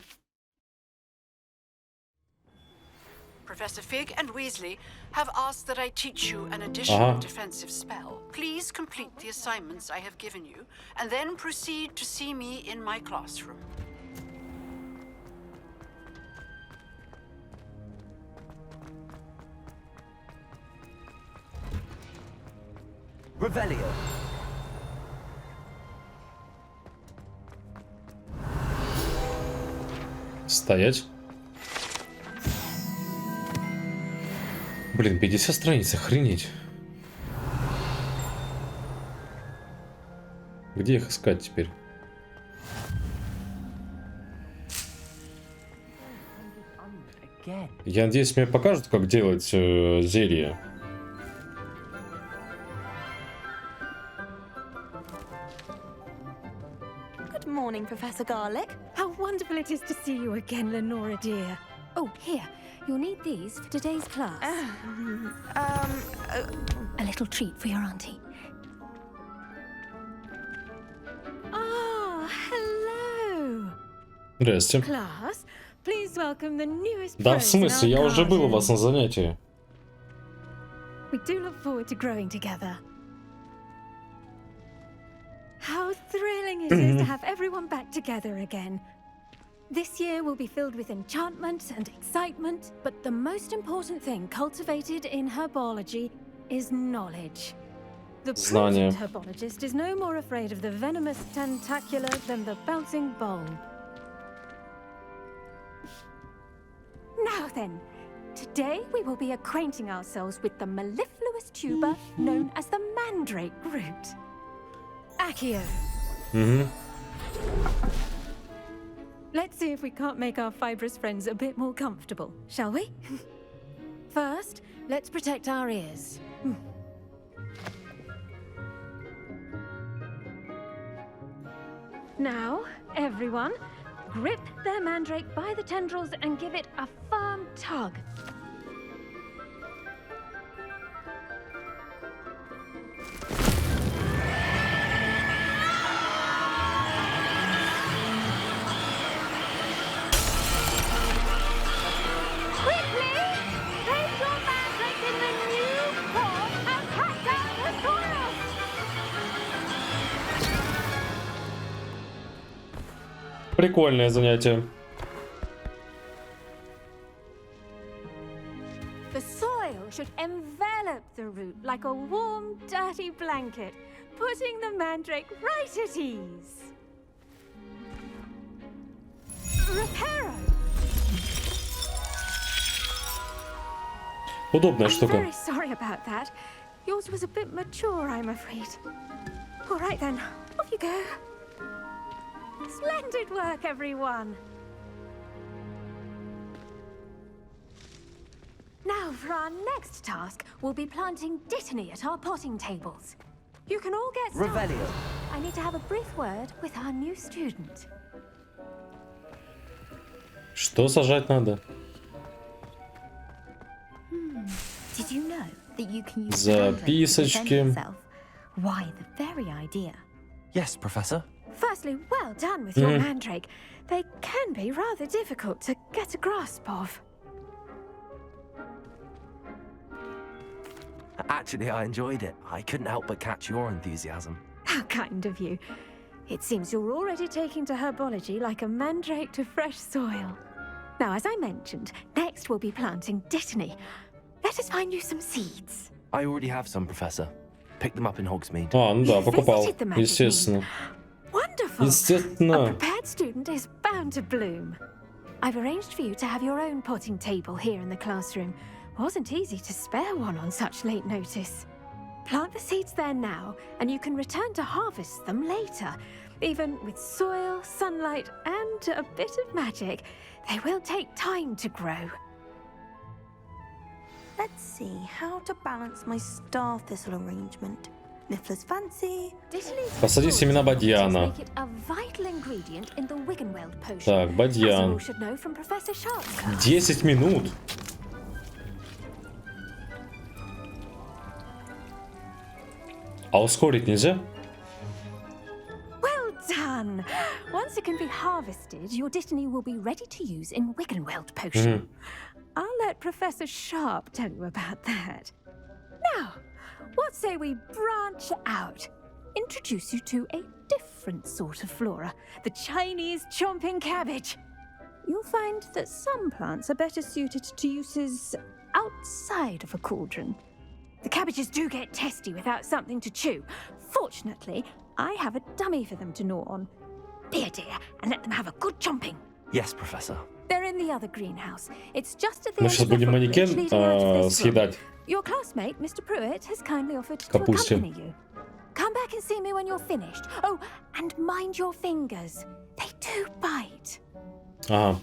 Professor Fig and Weasley have asked that I teach you an additional defensive spell. Please complete the assignments I have given you, and then proceed to see me in my classroom. Revelio. Стоять. Блин, 50 страниц, охренеть. Где их искать теперь? Я надеюсь, мне покажут, как делать зелье. Good morning, Professor Garlick. How wonderful it is to see you again, Lenora dear. Oh, here. You'll need these for today's class. A little treat for your auntie. Oh, hello. Здрасте. Class, please welcome the newest Да, в pros in смысле, our я уже был у garden. вас на занятии. We do look forward to growing together. How thrilling it is to have everyone back together again. This year will be filled with enchantment and excitement, but the most important thing cultivated in herbology is knowledge. The Знание. prudent herbologist is no more afraid of the venomous tentacula than the bouncing bulb. Now then, today we will be acquainting ourselves with the mellifluous tuber known as the mandrake root. Accio. Let's see if we can't make our fibrous friends a bit more comfortable, shall we? First, let's protect our ears. Now, everyone, grip their mandrake by the tendrils and give it a firm tug. Прикольное занятие. The soil should envelop the root like a warm, dirty blanket, putting the mandrake right at ease. Reparo. Удобная штука. I'm very sorry about that. Yours was a bit mature, I'm afraid. All right then, off you go. Splendid work, everyone. Now, for our next task, we'll be planting dittany at our potting tables. You can all get started. Revelio. I need to have a brief word with our new student. Что сажать надо? Did you know that you can use записочки? Why the very idea? Yes, Professor. Firstly, well done with your mandrake. They can be rather difficult to get a grasp of. Actually, I enjoyed it. I couldn't help but catch your enthusiasm. How kind of you. It seems you're already taking to herbology like a mandrake to fresh soil. Now, as I mentioned, next we'll be planting dittany. Let us find you some seeds. I already have some, Professor. Picked them up in Hogsmeade. А, ну да, покупал. Естественно. Wonderful. Естественно. A prepared student is bound to bloom. I've arranged for you to have your own potting table here in the classroom. Wasn't easy to spare one on such late notice. Plant the seeds there now, and you can return to harvest them later. Even with soil, sunlight, and a bit of magic, they will take time to grow. Let's see how to balance my star thistle arrangement. Niffler's fancy. Посади семена бадьяна. Так, бадьян. 10 минут. А ускорить нельзя? Well done. Once it can be harvested, your dittany will be ready to use in Wiggenweld potion. I'll let Professor Sharp tell you about that. Now, what say we branch out? Introduce you to a different sort of flora, the Chinese chomping cabbage. You'll find that some plants are better suited to uses outside of a cauldron. The cabbages do get testy without something to chew. Fortunately, I have a dummy for them to gnaw on. Be a dear and let them have a good chomping. Yes, Professor. They're in the other greenhouse. It's just at the Мы end сейчас of the будем манекен съедать. Your classmate, Mr. Pruitt, has kindly offered to Капусте. accompany you. Come back and see me when you're finished. Oh, and mind your fingers. They do bite. Ага.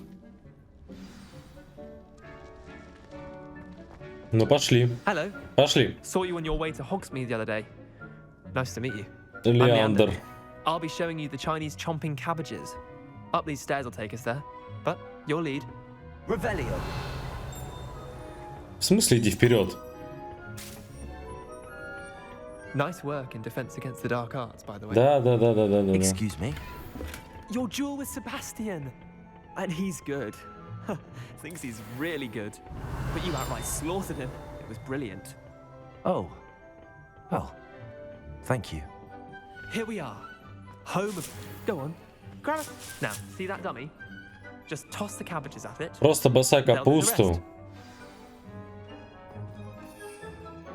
Ну пошли. Hello. Пошли. Saw you on your way to Hogsmeade the other day. Nice to meet you. Леандр. I'll be showing you the Chinese chomping cabbages. Up these stairs will take us there. But your lead. Revelio. В смысле иди вперед? Nice work in defense against the dark arts, by the way. Да. Excuse me? Your duel with Sebastian. And he's good. Thinks he's really good. But you outright slaughtered him. It was brilliant. Oh. Well, thank you. Here we are. Home of... Go on. Grab it. Now, see that dummy? Just toss the cabbages at it. Просто бросай капусту.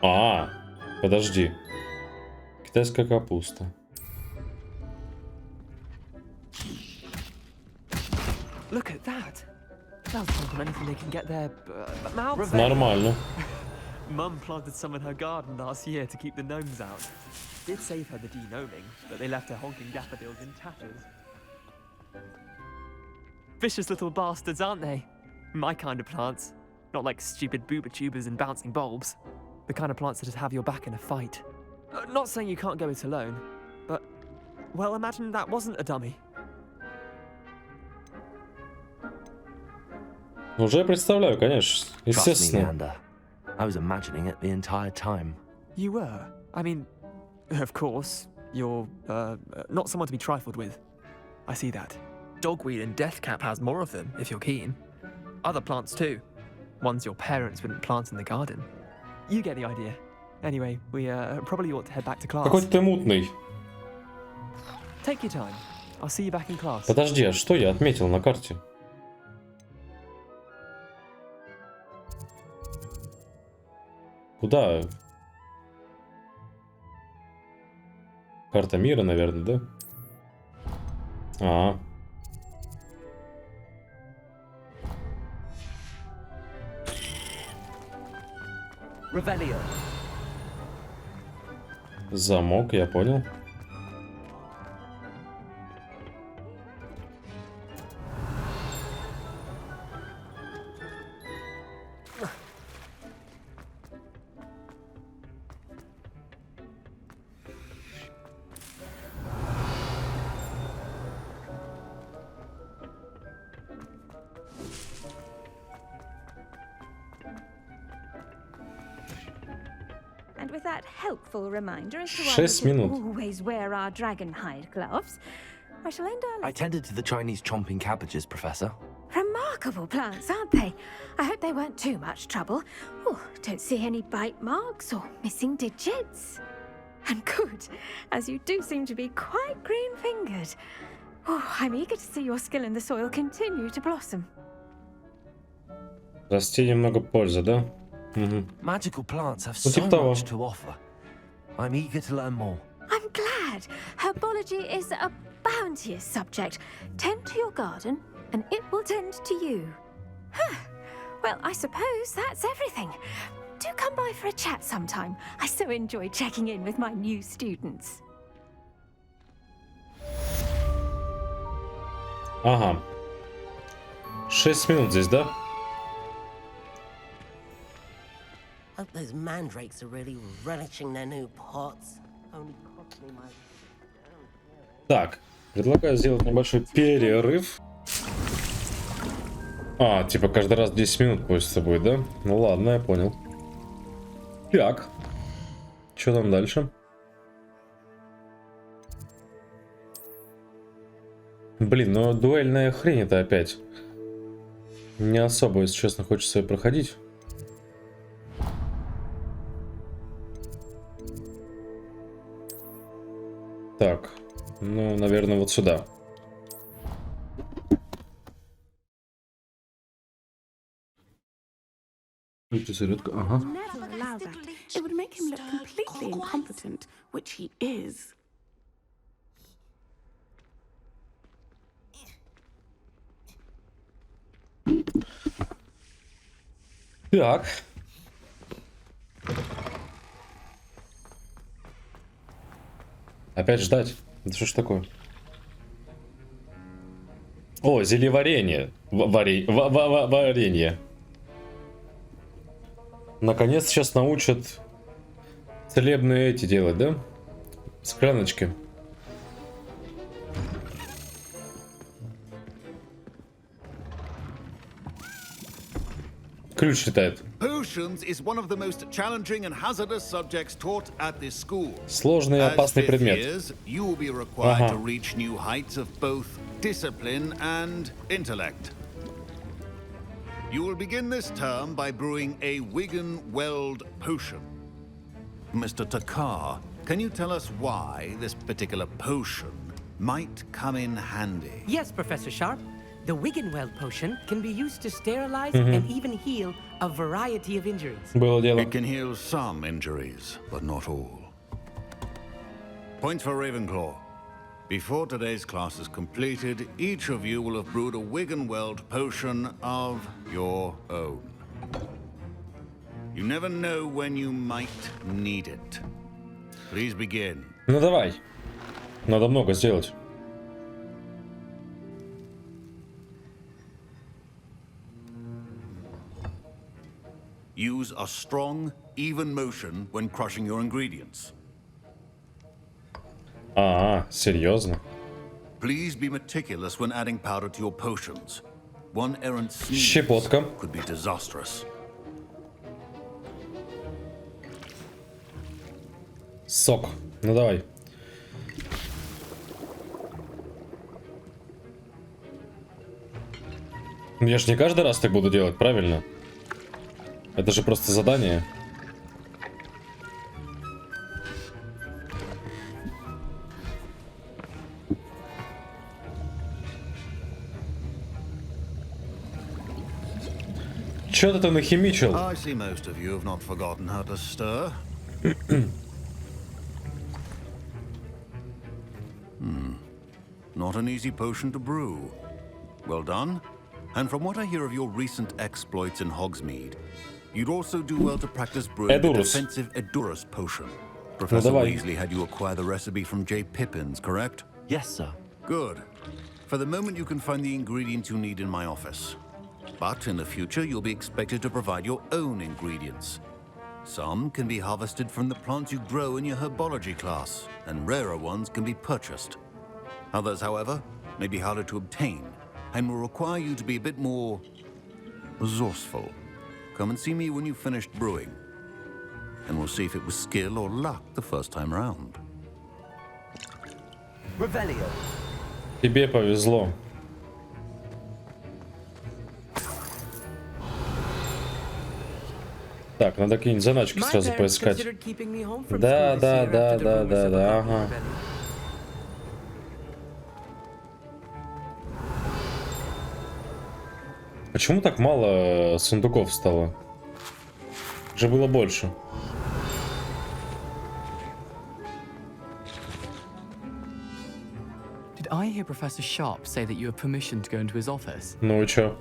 А, подожди. Китайская капуста. Look at that. They'll tell them anything they can get their mouths. Нормально. Mum planted some in her garden last year to keep the gnomes out. Did save her the de-gnoming, but they left her honking daffodils in tatters. Vicious little bastards, aren't they? My kind of plants. Not like stupid booba tubers and bouncing bulbs. The kind of plants that just have your back in a fight. Not saying you can't go it alone, but, well, imagine that wasn't a dummy. Уже представляю, конечно. Естественно. I was imagining it the entire time. You were? I mean, of course, you're, not someone to be trifled with. I see that. Dogweed and deathcap has more of them, if you're keen. Other plants too. Ones your parents wouldn't plant in the garden. You get the idea. Anyway, we probably ought to head back to class. Какой ты мутный. Take your time. I'll see you back in class. Подожди, а что я отметил на карте? Куда? Карта мира, наверное, да? А. Revelio. Замок, я понял. And with that helpful reminder as to why 6 we minut. always wear our dragon hide gloves, I shall end our I tended to the Chinese chomping cabbages, Professor. Remarkable plants, aren't they? I hope they weren't too much trouble. Oh, don't see any bite marks or missing digits. And good, as you do seem to be quite green-fingered. Oh, I'm eager to see your skill in the soil continue to blossom. Растений много пользы, да? Угу. Magical plants have Ну, so типа того. much to offer. I'm eager to learn more. I'm glad. Herbology is a bounteous subject. Tend to your garden, and it will tend to you. Huh. Well, I suppose that's everything. Do come by for a chat sometime. I so enjoy checking in with my new students. Ага. 6 минут здесь, да? Hope those mandrakes are really relishing their new pots. Only cost me my... Так, предлагаю сделать небольшой перерыв. А, типа каждый раз 10 минут пусть будет, да? Ну ладно, я понял. Так. Что там дальше? Блин, ну дуэльная хрень это опять. Не особо, если честно, хочется ее проходить. Так, ну, наверное, вот сюда. Ага. Never allow that. It would make him look completely incompetent, which he is. Так. Опять ждать? Это что ж такое? О, зельеварение. Варенье. Наконец сейчас научат целебные эти делать, да? Скляночки. Ключ летает. Potions is one of the most challenging and hazardous subjects taught at this school. Сложный и опасный предмет. You will be required to reach new heights of both discipline and intellect. You will begin this term by brewing a Wiggenweld potion. Mr. Takar, can you tell us why this particular potion might come in handy? Yes, Professor Sharp. The Wiggenweld potion can be used to sterilize and even heal a variety of injuries. Было дело. It can heal some injuries, but not all. Points for Ravenclaw. Before today's class is completed, each of you will have brewed a Wiggenweld potion of your own. You never know when you might need it. Please begin. Ну давай. Надо много сделать. Use a strong, even motion when crushing your ingredients. Серьезно? Please be meticulous when adding powder to your potions. One errant sneeze Щепотка. could be disastrous. Сок. Ну давай. Я ж не каждый раз так буду делать, правильно? Это же просто задание. Чё ты там нахимичил? I see most of you have not forgotten how to stir. Not an easy potion to brew. Well done. And from what I hear of your recent exploits in Hogsmeade, you'd also do well to practice brewing the defensive Edurus potion. Professor Weasley had you acquire the recipe from J. Pippin's, correct? Yes, sir. Good. For the moment, you can find the ingredients you need in my office. But in the future, you'll be expected to provide your own ingredients. Some can be harvested from the plants you grow in your herbology class, and rarer ones can be purchased. Others, however, may be harder to obtain, and will require you to be a bit more resourceful. Come and see me when you've finished brewing, and we'll see if it was skill or luck the first time round. Revelio. Тебе повезло. Так, надо какие-нибудь заначки сразу поискать. Да, ага. Почему так мало сундуков стало? Уже было больше. Did I hear Professor Sharp say that you have permission to go into his office? Ну и чё?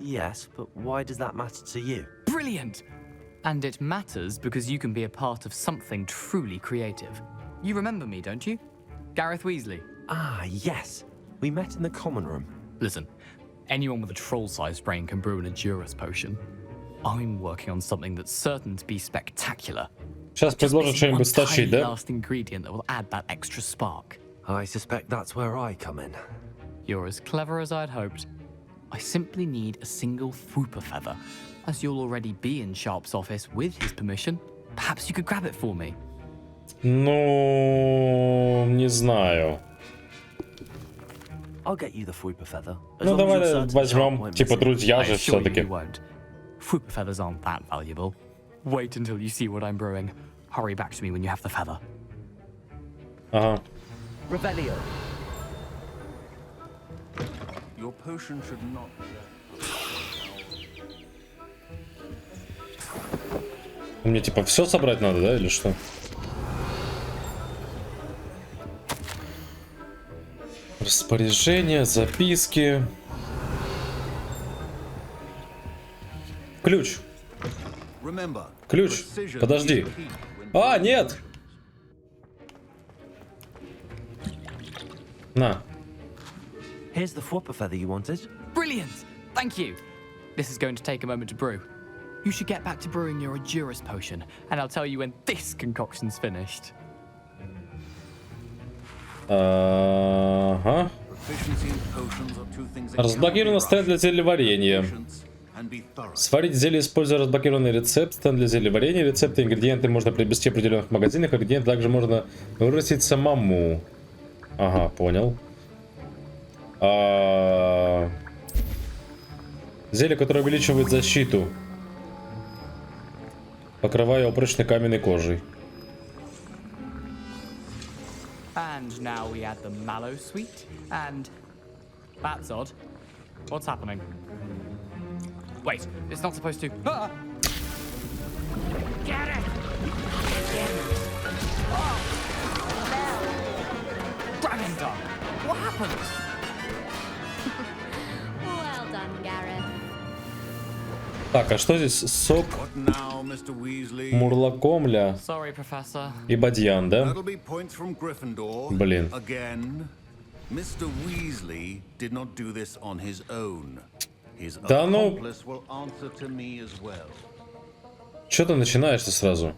Yes, but why does that matter to you? Brilliant! And it matters because you can be a part of something truly creative. You remember me, don't you? Gareth Weasley. Ah, yes. We met in the common room. Listen, anyone with a troll-sized brain can brew an Edurus potion. I'm working on something that's certain to be spectacular. Сейчас предложат что-нибудь стащить, да? Last ingredient that will add that extra spark. I suspect that's where I come in. You're as clever as I'd hoped. I simply need a single Fwooper feather. As you'll already be in Sharp's office with his permission, perhaps you could grab it for me. Ну, не знаю. I'll get you the Fwooper feather. Ну давай возьмем, типа друзья же все-таки. Fwooper feathers aren't that valuable. Wait until you see what I'm brewing. Hurry back to me when you have the feather. Ага. Revelio. Your potion should not. Мне типа все собрать надо, да, или что? Распоряжения, записки. Ключ. Ключ. Подожди. А, нет! На. Here's the Fwooper feather you wanted. Brilliant! Thank you. This is going to take a moment to brew. You should get back to brewing your Edurus potion, and I'll tell you when this concoction's finished. Ага. Разблокировано стенд для зельеварения. Сварить зелье, используя разблокированный рецепт. Стенд для зельеварения. Рецепты и ингредиенты можно приобрести в определенных магазинах. Ингредиенты также можно вырастить самому. Ага, понял. Зелье, которое увеличивает защиту, покрывая его прочной каменной кожей. And now we add the mallow sweet, and that's odd. What's happening? Wait, it's not supposed to. Ah! Get it! Oh! Dragon tongue! What happened? Well done, Gareth. Так, а что здесь? Сок мурлакомля и бадьян, да? Блин. Mr. Weasley did not do this on his own. Да ну... Чё ты начинаешь-то сразу?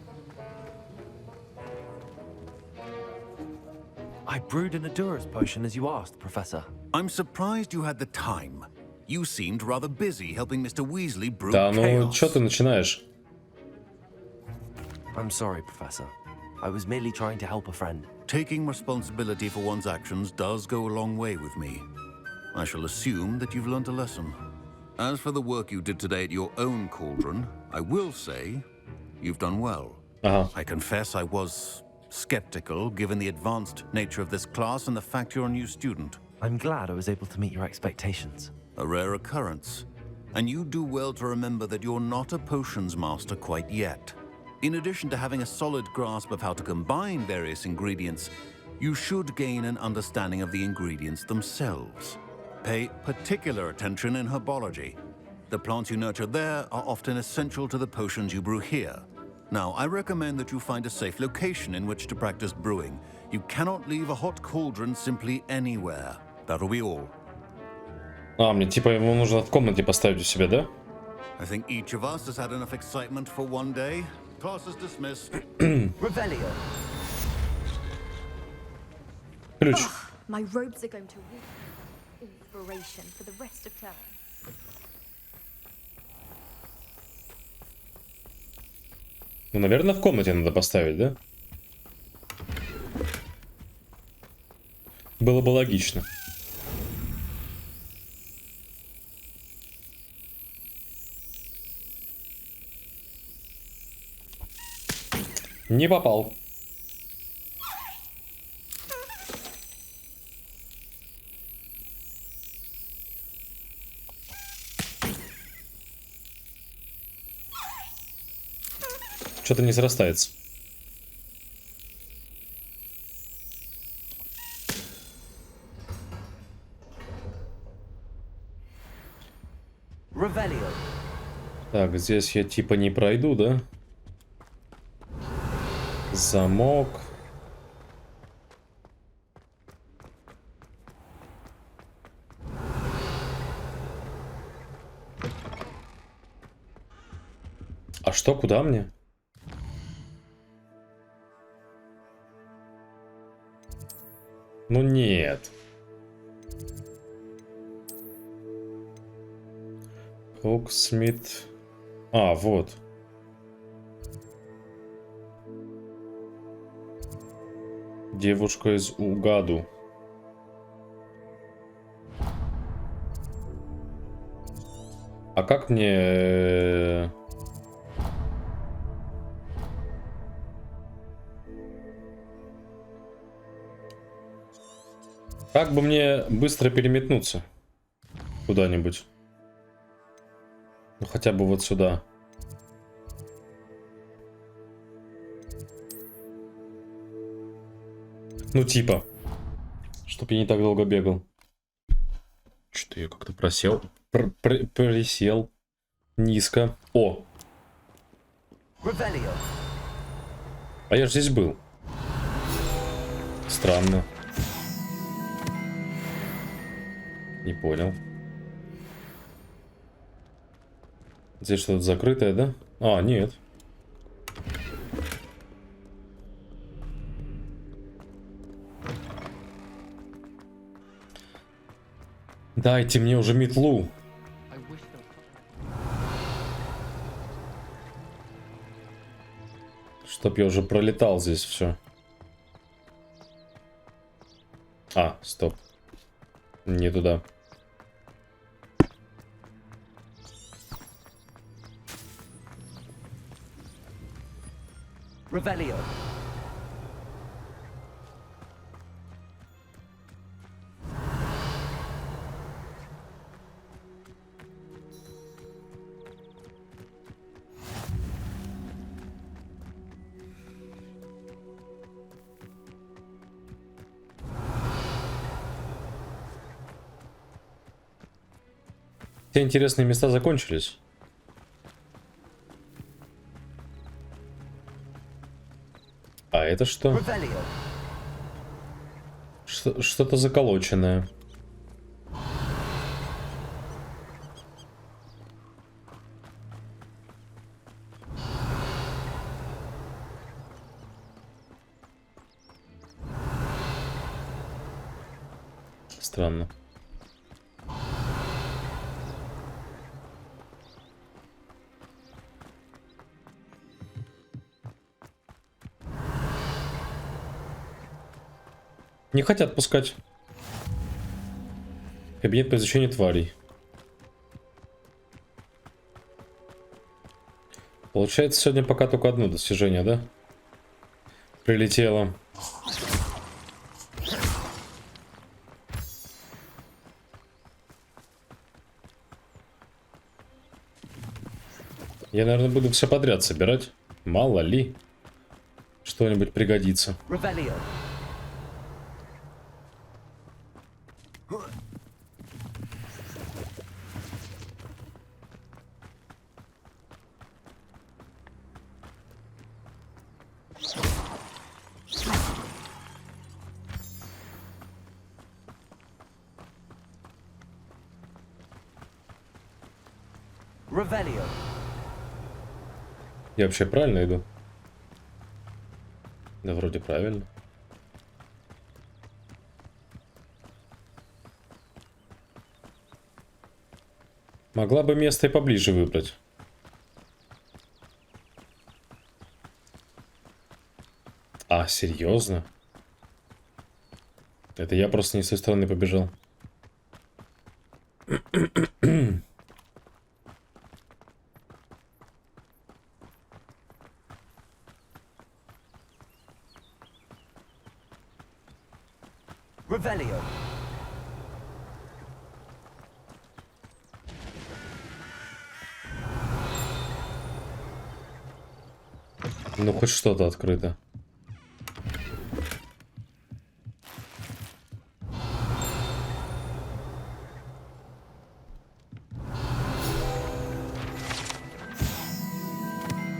I brewed an endurance potion as you asked, Professor. I'm surprised you had the time. You seemed rather busy helping Mr. Weasley brew Да ну, chaos. чё ты начинаешь? I'm sorry, Professor. I was merely trying to help a friend. Taking responsibility for one's actions does go a long way with me. I shall assume that you've learnt a lesson. As for the work you did today at your own cauldron, I will say you've done well. I confess I was skeptical given the advanced nature of this class and the fact you're a new student. I'm glad I was able to meet your expectations. A rare occurrence. And you do well to remember that you're not a potions master quite yet. In addition to having a solid grasp of how to combine various ingredients, you should gain an understanding of the ingredients themselves. Pay particular attention in herbology. The plants you nurture there are often essential to the potions you brew here. Now, I recommend that you find a safe location in which to practice brewing. You cannot leave a hot cauldron simply anywhere. That'll be all. А, мне типа его нужно в комнате поставить у себя, да? I think each of us has had enough excitement for one day. Class is dismissed. Revelio. Ключ. My robes are going to reek inspiration for the rest of term. Ну, наверное, в комнате надо поставить, да? Было бы логично. Не попал. Что-то не срастается. Revelio. Так, здесь я типа не пройду, да? Замок. А что, куда мне? Ну нет. Хогсмит. А, вот. Девушка из Угаду. А как мне... Как бы мне быстро переметнуться куда-нибудь? Ну, хотя бы вот сюда. Ну, типа. Чтоб я не так долго бегал. Что-то я как-то просел. Присел. Низко. О! А я же здесь был. Странно. Не понял. Здесь что-то закрытое, да? А, нет. Дайте мне уже метлу. Чтоб я уже пролетал здесь все. А, стоп. Не туда. Revelio. Все интересные места закончились. А это что? Что-то заколоченное. Странно. Не хотят пускать. Кабинет по изучению тварей. Получается, сегодня пока только одно достижение, да? Прилетело. Я, наверное, буду все подряд собирать. Мало ли. Что-нибудь пригодится. Я вообще правильно иду? Да, вроде правильно. Могла бы место и поближе выбрать. А, серьезно? Это я просто не с той стороны побежал. Ну, хоть что-то открыто.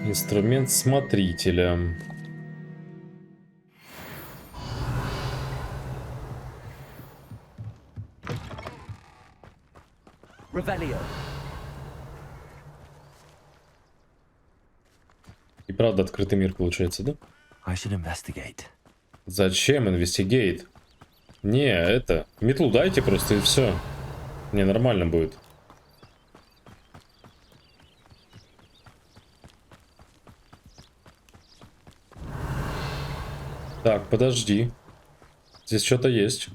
Инструмент смотрителя. И правда открытый мир получается, да? Зачем инвестигейт? Не, это... Метлу дайте просто и все. Не, нормально будет. Так, подожди. Здесь что-то есть.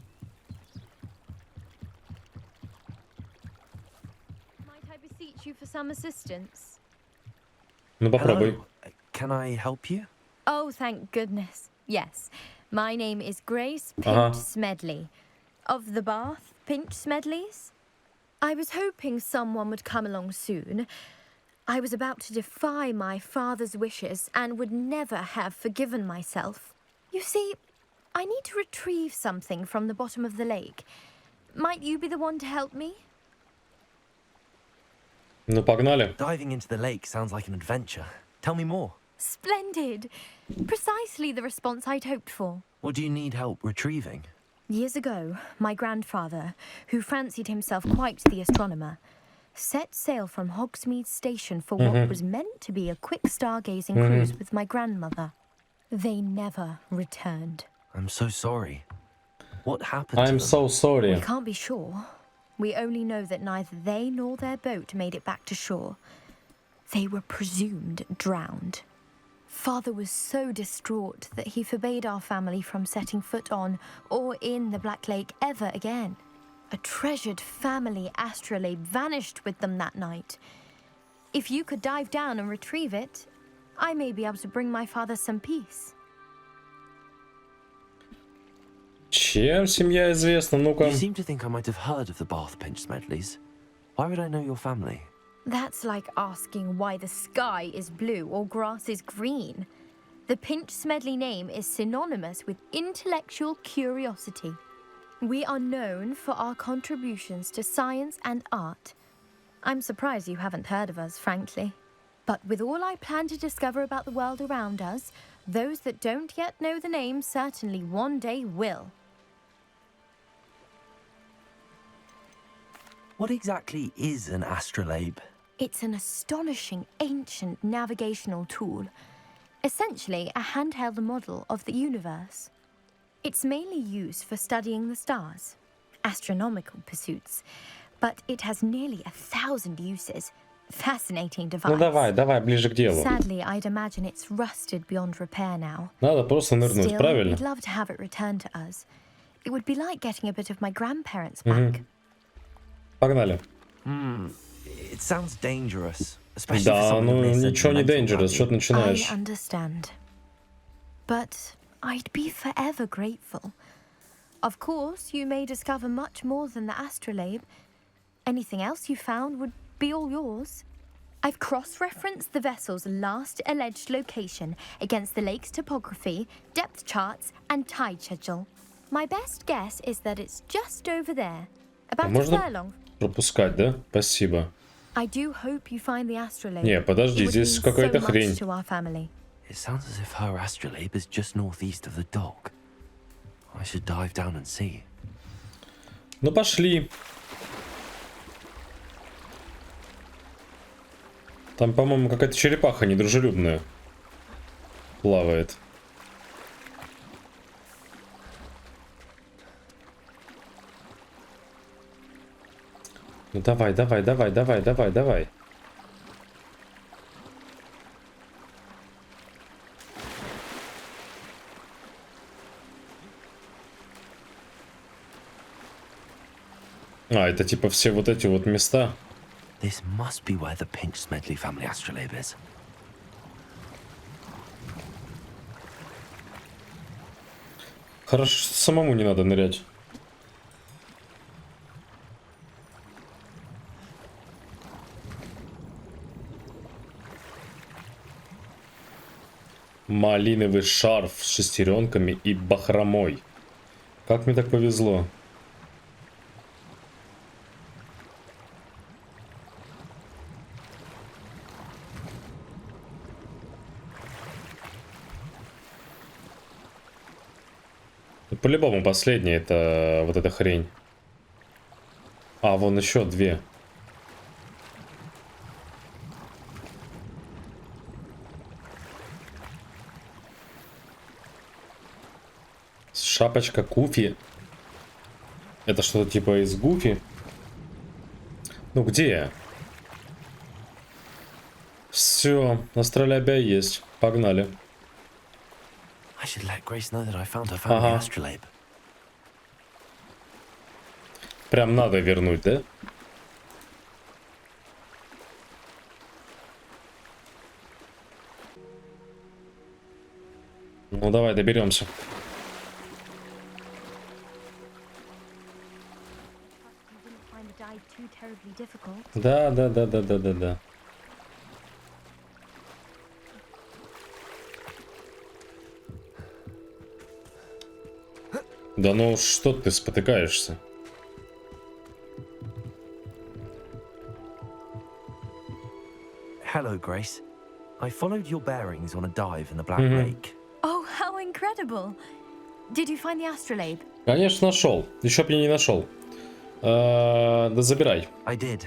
Ну попробуй. Hello. Can I help you? Oh, thank goodness. Yes. My name is Grace Pinch Smedley. Of the Bath Pinch Smedleys. I was hoping someone would come along soon. I was about to defy my father's wishes and would never have forgiven myself. You see, I need to retrieve something from the bottom of the lake. Might you be the one to help me? Ну, погнали. Diving into the lake sounds like an adventure. Tell me more. Splendid. Precisely the response I'd hoped for. What do you need help retrieving? Years ago, my grandfather, who fancied himself quite the astronomer, set sail from Hogsmeade Station for what was meant to be a quick stargazing cruise with my grandmother. They never returned. I'm so sorry. What happened? I'm so sorry. We can't be sure. We only know that neither they nor their boat made it back to shore. They were presumed drowned. Father was so distraught that he forbade our family from setting foot on or in the Black Lake ever again. A treasured family astrolabe vanished with them that night. If you could dive down and retrieve it, I may be able to bring my father some peace. Чем семья известна? Ну-ка. You seem to think I might have heard of the Bath Pinch Smedleys. Why would I know your family? That's like asking why the sky is blue or grass is green. The Pinch Smedley name is synonymous with intellectual curiosity. We are known for our contributions to science and art. I'm surprised you haven't heard of us, frankly. But with all I plan to discover about the world around us, those that don't yet know the name certainly one day will. What exactly is an astrolabe? It's an astonishing ancient navigational tool. Essentially, a handheld model of the universe. It's mainly used for studying the stars. astronomical pursuits, but it has nearly 1,000 uses. Fascinating device. Ну давай, ближе к делу. Sadly, I'd imagine it's rusted beyond repair now. Надо просто нырнуть, Still, правильно? we'd love to have it returned to us. It would be like getting a bit of my grandparents back. Погнали. It sounds dangerous, especially for Да, someone ну who lives ничего не dangerous, что ты начинаешь? I understand. But I'd be forever grateful. Of course, you may discover much more than the astrolabe. Anything else you found would be all yours. I've cross-referenced the vessel's last alleged location against the lake's topography, depth charts, and tide schedule. My best guess is that it's just over there. About a furlong. Пропускать, да? Спасибо. I do hope you find the astrolabe. Не, подожди, здесь какая-то хрень. It sounds as if her astrolabe is just northeast of the dock. I should dive down and see. Ну пошли. Там, по-моему, какая-то черепаха недружелюбная плавает. Ну давай. А, это типа все вот эти вот места. This must be where the Pinch-Smedley family astrolabe is. Хорошо, что самому не надо нырять. Малиновый шарф с шестеренками и бахромой. Как мне так повезло. По-любому последняя это вот эта хрень. А, вон еще две. Шапочка Куфи. Это что-то типа из Гуфи. Ну где? Все, астролябия есть. Погнали. I should let Grace know that I found her family astrolabe. Прям надо вернуть, да? Ну давай доберемся. Да. Да ну что ты спотыкаешься? Hello, Grace. I followed your bearings on a dive in the Black Lake. Oh, how incredible! Did you find the astrolabe? Конечно, нашел. Еще б я не нашел. Да забирай. I did.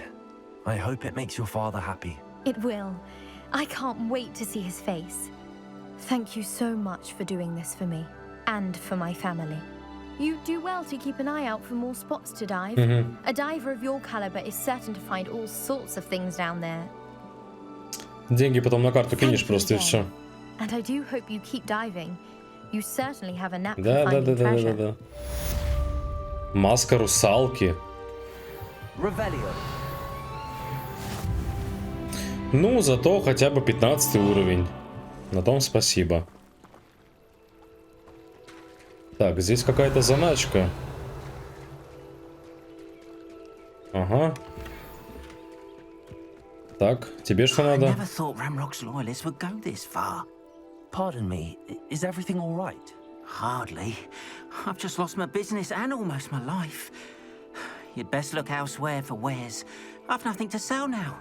I hope it makes your father happy. It will. I can't wait to see his face. Thank you so much for doing this for me and for my family. You do well to keep an eye out for more spots to dive. A diver of your caliber is certain to find all sorts of things down there. Деньги потом на карту кинешь просто и все. And I do hope you keep diving. You certainly have a knack for finding treasure. Да. Маска русалки. Ну, зато хотя бы 15 уровень. На том спасибо. Так, здесь какая-то заначка. Ага. Так, тебе что надо? I never thought Ranrock's loyalists would go this far. Pardon me, is everything all right? Hardly. I've just lost my business and almost my life. You'd best look elsewhere for wares. I've nothing to sell now.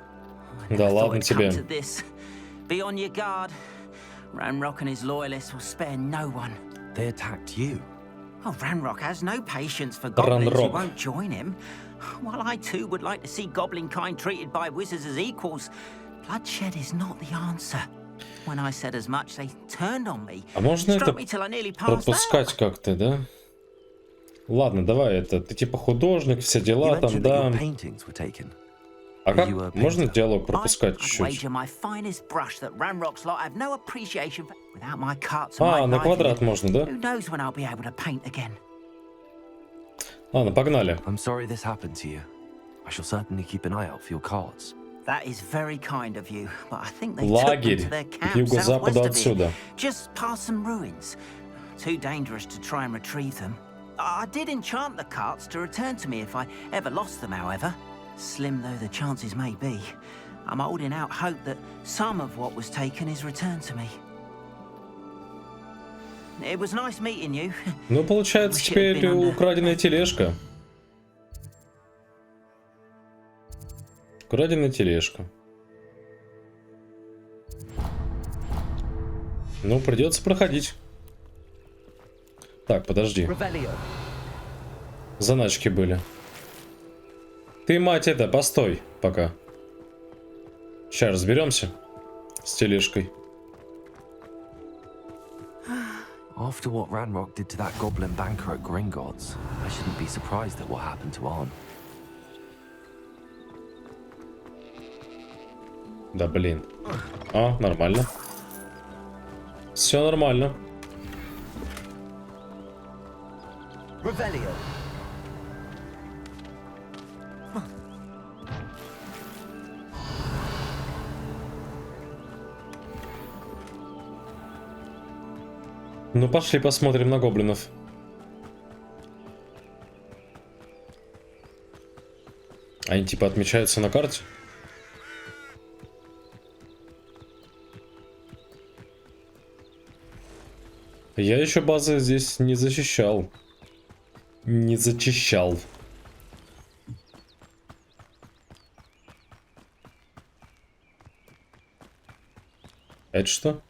Да ладно тебе. Be on your guard. Ranrock and his loyalists will spare no one. They attacked you. Oh, Ranrock has no patience for goblins who won't join him. While I too would like to see goblin kind treated by wizards as equals, bloodshed is not the answer. When I said as much, they turned on me. А можно это пропускать как-то, да? Ладно, давай это. Ты типа художник, все дела там, да. А как можно диалог пропускать чуть-чуть? А, на квадрат можно, да? Ладно, погнали. Лагерь к юго-западу отсюда. Too dangerous to try and retrieve them. I did enchant the carts to return to me if I ever lost them, however. Slim though the chances may be, I'm holding out hope that some of what was taken is returned to me. It was nice meeting you. Ну, получается, теперь украденная тележка. Украденная тележка. Ну, придется проходить. Так, подожди. Заначки были. Ты, мать, это, постой пока. Сейчас разберемся с тележкой. After what Ranrock did to that goblin banker at Gringotts, I shouldn't be surprised at what happened to Arn. Да блин. А, нормально. Все нормально. Ну пошли посмотрим на гоблинов. Они типа отмечаются на карте. Я еще базы здесь не защищал. Не зачищал. Это что?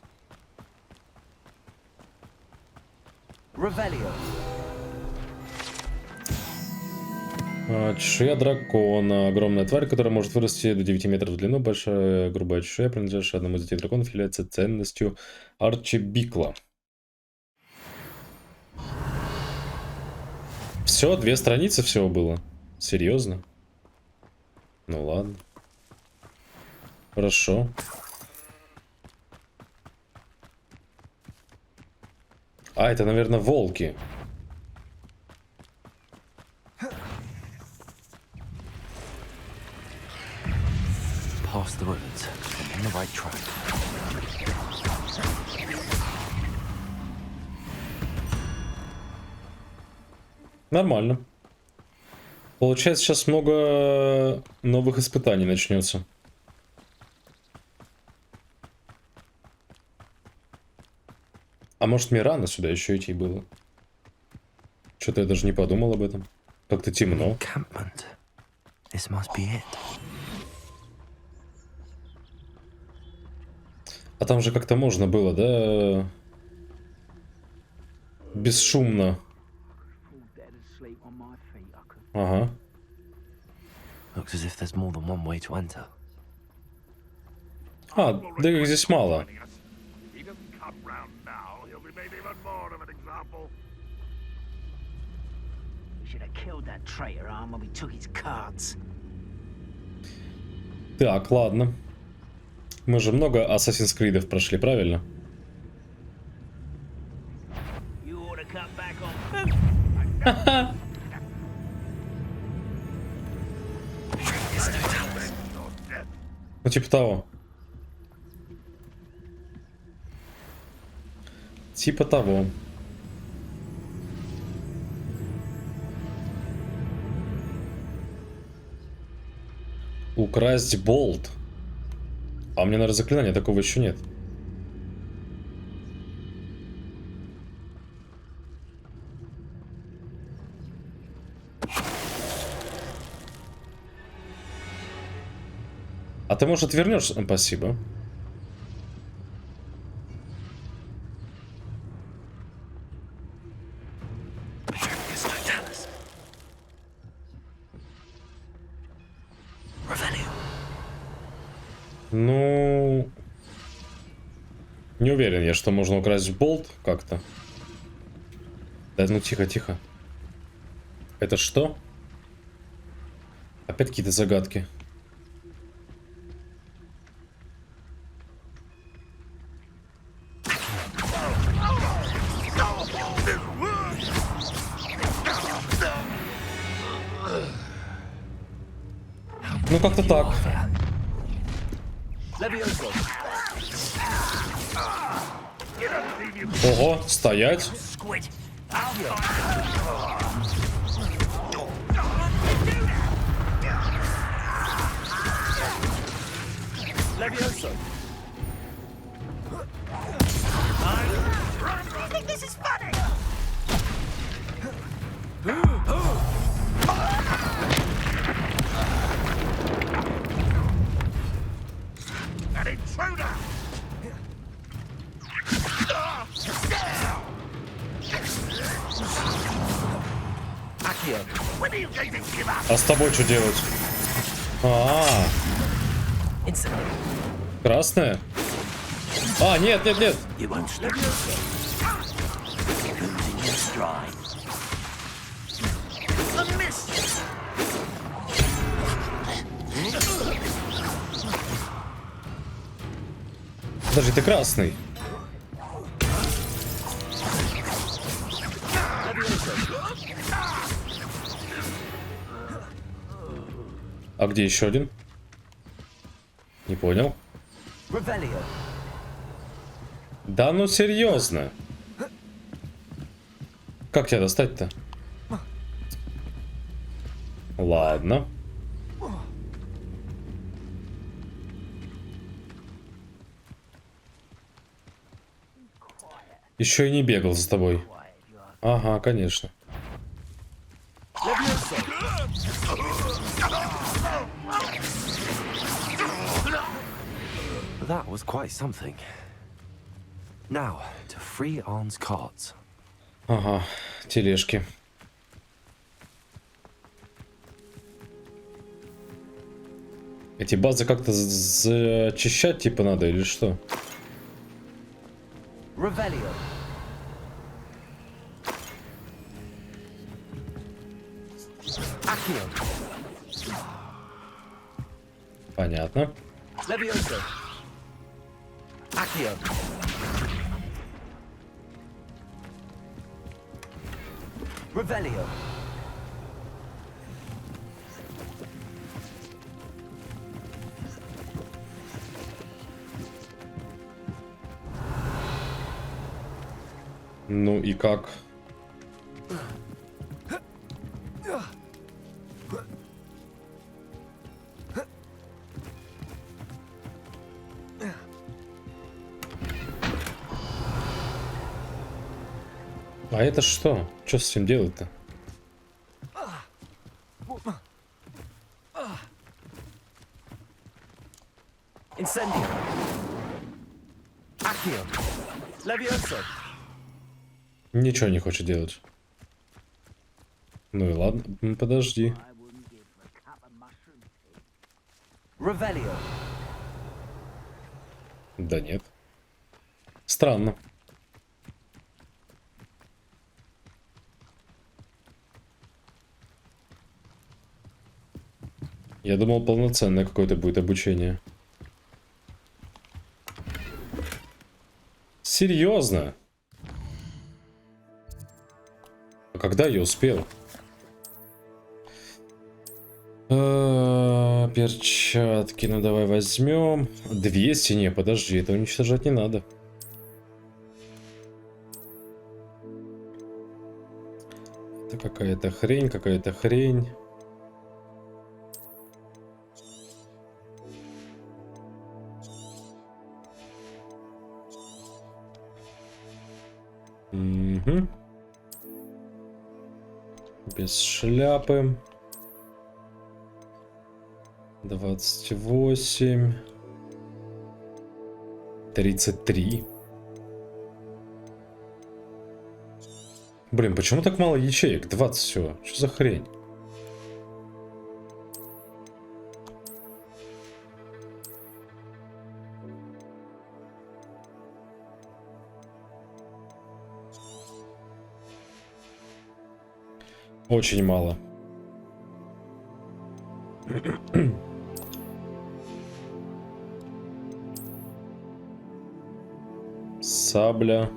Чешуя дракона. Огромная тварь, которая может вырасти до 9 метров в длину. Большая грубая чешуя, принадлежащая одному из детей драконов, является ценностью арчибикла. Все, 2 страницы всего было. Серьезно? Ну ладно. Хорошо. А, это, наверное, волки. Past the ruins. I'm on the right track. Нормально. Получается, сейчас много новых испытаний начнется. А может, мне рано сюда еще идти было? Что-то я даже не подумал об этом. Как-то темно. А там же как-то можно было, да? Бесшумно. Ага. А, да их здесь мало. Так, ладно. Мы же много Assassin's Creed'ов прошли, правильно? Ну, типа того. Типа того. Украсть болт. А у меня, наверное, заклинания такого еще нет. А ты, может, вернешь? Спасибо. Ну, не уверен я, что можно украсть болт как-то. Да, ну тихо, тихо. Это что? Опять какие-то загадки. Ну, как-то так. Ого, стоять. А с тобой что делать? Красная? А, нет, нет, нет. Подожди, ты красный. А где еще один? Не понял. Да ну серьезно. Как тебя достать-то? Ладно. Еще и не бегал за тобой. Ага, конечно. That was quite something. Now, to free Arn's carts. Ага, тележки. Эти базы как-то зачищать типа надо или что? Понятно. Ну и как? А это что? Что с этим делать-то? Ничего не хочет делать. Ну и ладно, подожди. Да нет. Странно. Я думал, полноценное какое-то будет обучение. Серьезно? А когда я успел? Перчатки, ну давай возьмем. 200, не, подожди, это уничтожать не надо. Это какая-то хрень, какая-то хрень. Угу. Без шляпы. 28. 33. Блин, почему так мало ячеек? 20 всего. Что за хрень? Очень мало. Сабля.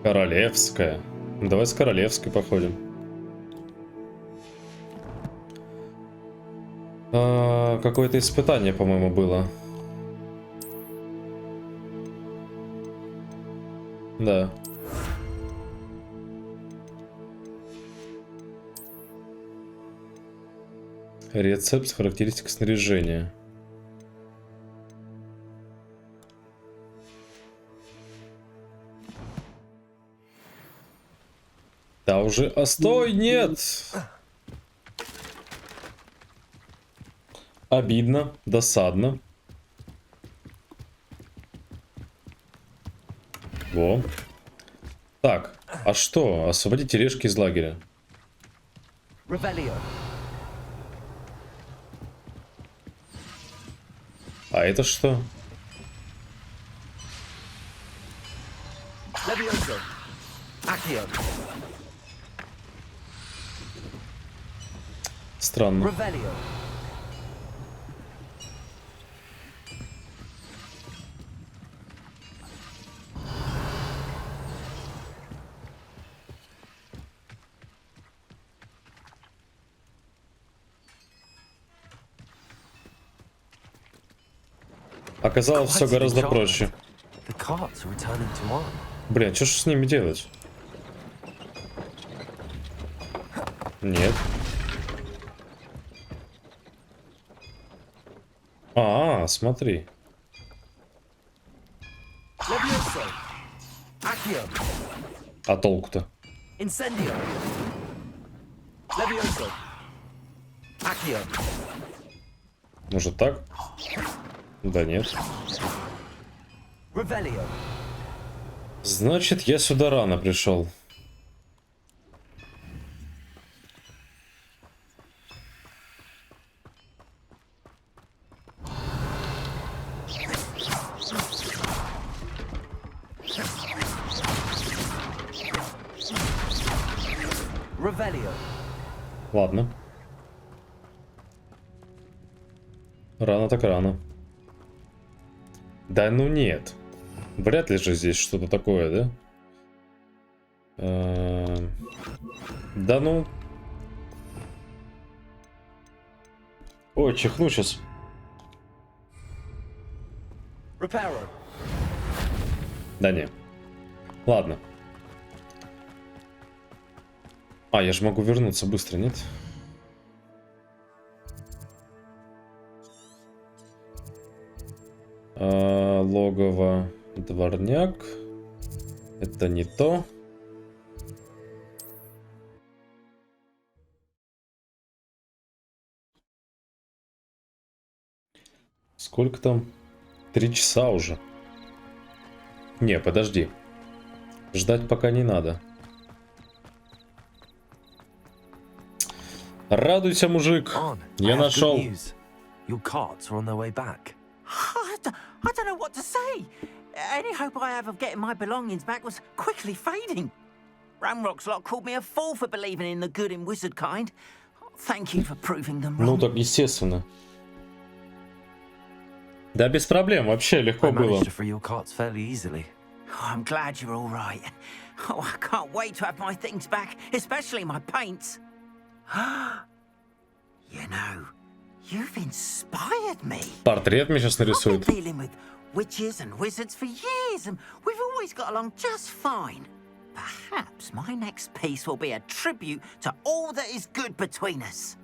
Королевская. Давай с королевской походим. Какое-то испытание, по-моему, было. Да. Рецепт с характеристикой снаряжения. Да уже... А стой, нет! Обидно, досадно. Во. Так, а что? Освободить тележки из лагеря. А это что? Странно. Оказалось, все гораздо проще. Блин, что ж с ними делать? Нет. Смотри. А толку-то? Может так? Да нет. Значит, я сюда рано пришел. Ладно. Рано так рано. Да ну нет. Вряд ли же здесь что-то такое, да? Да ну. Ой, чихну сейчас. Да не. Ладно. Я же могу вернуться быстро, нет? Логово дворняк. Это не то. Сколько там? 3 часа уже. Не, подожди. Ждать пока не надо. Радуйся, мужик. Я нашел. I don't know what to say. Any hope I have of getting my belongings back was quickly fading. Ramrock's lot called me a fool for believing in the good in wizard kind. Thank you for proving them wrong. Ну так, естественно. Да без проблем, вообще легко было. I'm glad you're all right. Oh, I can't wait to have my things back, especially my paints. You know, you've inspired me. Портрет мне сейчас нарисует. I've been dealing with witches and wizards for years, and we've always got along just fine. Perhaps my next piece will be a tribute to all that is good between us.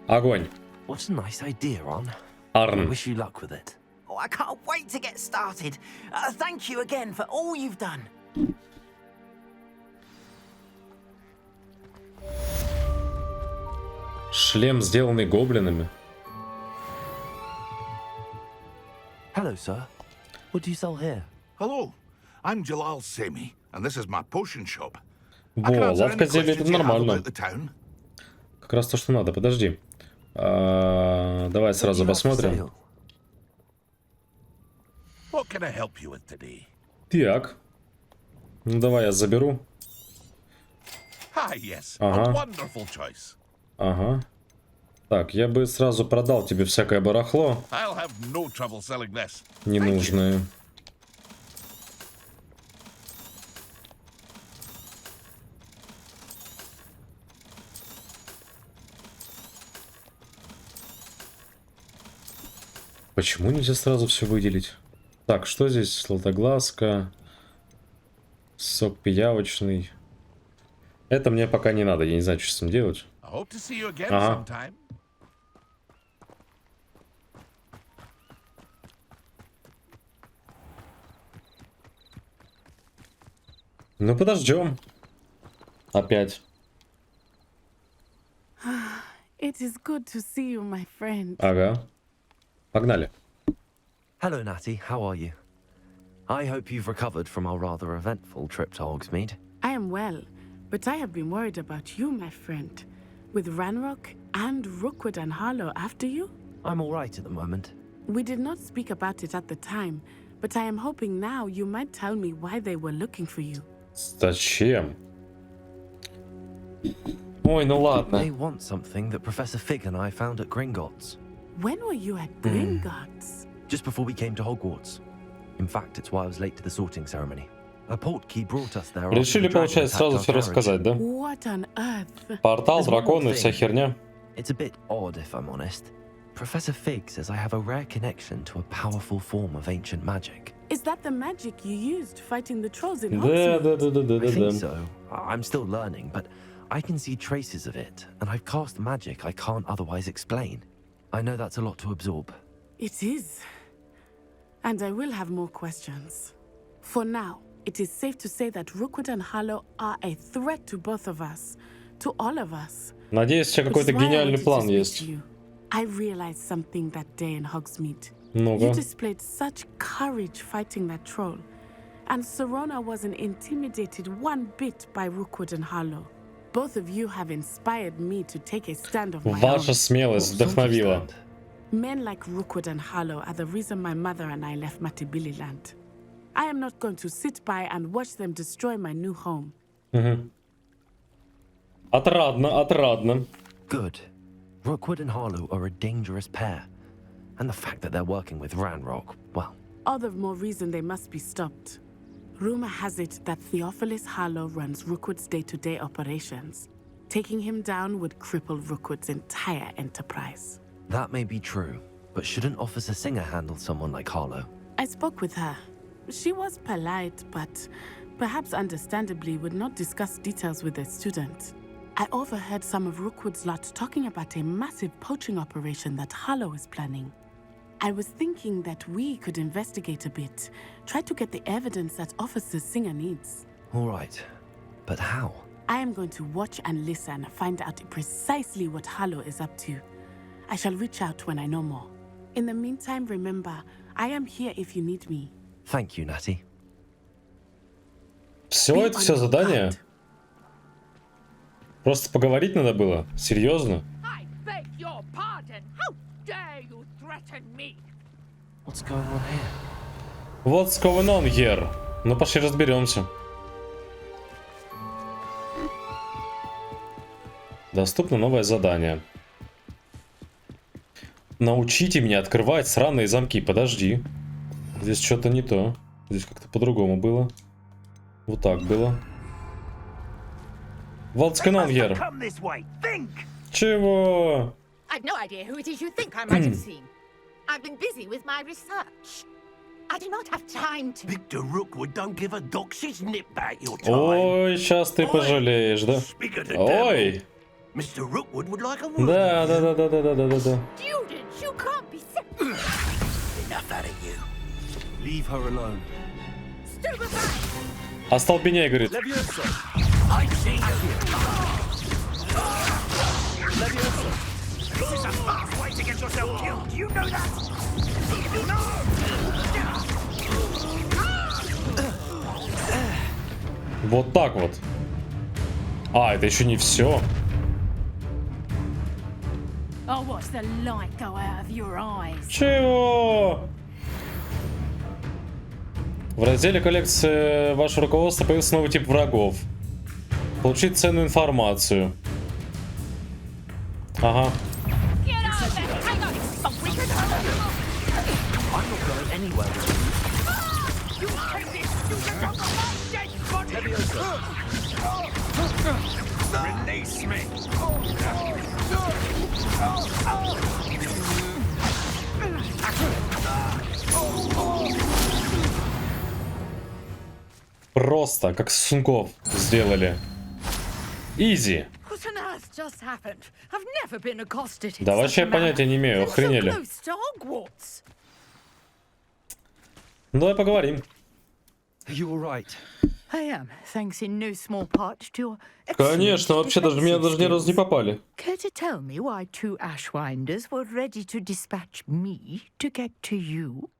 Огонь. What a nice idea, Ron. Arn. I wish you luck with it. Oh, I can't wait to get started. Thank you again for all you've done. Шлем, сделанный гоблинами. Hello, sir. What do you sell here? Hello, I'm Jalal Semi, and this is my potion shop. Во, лавка зелья, это нормально. Как раз то, что надо. Подожди. Давай сразу посмотрим. Так. Ну давай я заберу. Ah, yes. Ага. A wonderful choice. Ага. Так, я бы сразу продал тебе всякое барахло. I'll have no trouble selling this. Ненужное. Почему нельзя сразу все выделить? Так, что здесь? Златоглазка. Сок пиявочный. Это мне пока не надо, я не знаю, что с ним делать. I hope to see you again Ага. sometime. Ну, подождем. Опять. It is good to see you, my friend. Ага. Погнали. Hello, Natty. How are you? I hope you've recovered from our rather eventful trip to Hogsmeade. I am well, but I have been worried about you, my friend. With Ranrock and Rookwood and Harlow after you? I'm all right at the moment. We did not speak about it at the time, but I am hoping now you might tell me why they were looking for you. Зачем? Ой, ну ладно. They want something that Professor Fig and I found at Gringotts. When were you at Gringotts? Just before we came to Hogwarts. In fact, it's why I was late to the sorting ceremony. A portkey brought us there. Решили, получается, сразу все рассказать, да? What on earth? Портал, драконы, вся херня. It's a bit odd, if I'm honest. Professor Fig says I have a rare connection to a powerful form of ancient magic. Is that the magic you used fighting the trolls in Да, Hogsmeade? I think so. I'm still learning, but I can see traces of it, and I've cast magic I can't otherwise explain. I know that's a lot to absorb. It is. And I will have more questions. For now, it is safe to say that Rookwood and Harlow are a threat to both of us, to all of us. Надеюсь, у тебя какой-то гениальный план есть. I realized something that day in Hogsmeade. Ну-ка. You displayed such courage fighting that troll. And Serona wasn't intimidated one bit by Rookwood and Harlow. Both of you have inspired me to take a stand of my own. Ваша смелость вдохновила. Men like Rookwood and Harlow are the reason my mother and I left Mattibilliland. I am not going to sit by and watch them destroy my new home. Отрадно, отрадно. Good. Rookwood and Harlow are a dangerous pair. And the fact that they're working with Ranrock, well... All the more reason they must be stopped. Rumor has it that Theophilus Harlow runs Rookwood's day-to-day operations. Taking him down would cripple Rookwood's entire enterprise. That may be true, but shouldn't Officer Singer handle someone like Harlow? I spoke with her. She was polite, but perhaps understandably would not discuss details with a student. I overheard some of Rookwood's lot talking about a massive poaching operation that Harlow is planning. I was thinking that we could investigate a bit, try to get the evidence that Officer Singer needs. All right, but how? I am going to watch and listen, find out precisely what Harlow is up to. I shall reach out when I know more. In the meantime, remember, I am here if you need me. Thank you, Natty. Все, это все задание? Просто поговорить надо было? Серьезно? I beg your pardon. How dare you threaten me? What's going on here? What's going on here? Ну, пошли разберемся. Доступно новое задание. Научите меня открывать сраные замки. Подожди. Здесь что-то не то. Здесь как-то по-другому было. Вот так было. What's going on here? Чего? I've no idea who it is you think I might have seen. I've been busy with my research. I do not have time to... Victor Rookwood don't give a doxy's nip back your time. Ой, сейчас ты пожалеешь, да? Ой! Mr. Rookwood would like a word. Да. Students, you can't be serious. Enough out of you. Leave her alone. Остолбеней, говорит. I see you. Leviosa. This is a fast way to get yourself killed. You know that? Вот так вот. А, это еще не все. I'll watch the light go out of your eyes. Чего? В разделе коллекции вашего руководства появился новый тип врагов. Получить ценную информацию. Ага. Просто, как сунков сделали. Изи. Да вообще понятия не имею, охренели. Ну давай поговорим. Конечно, вообще даже меня даже ни разу не попали.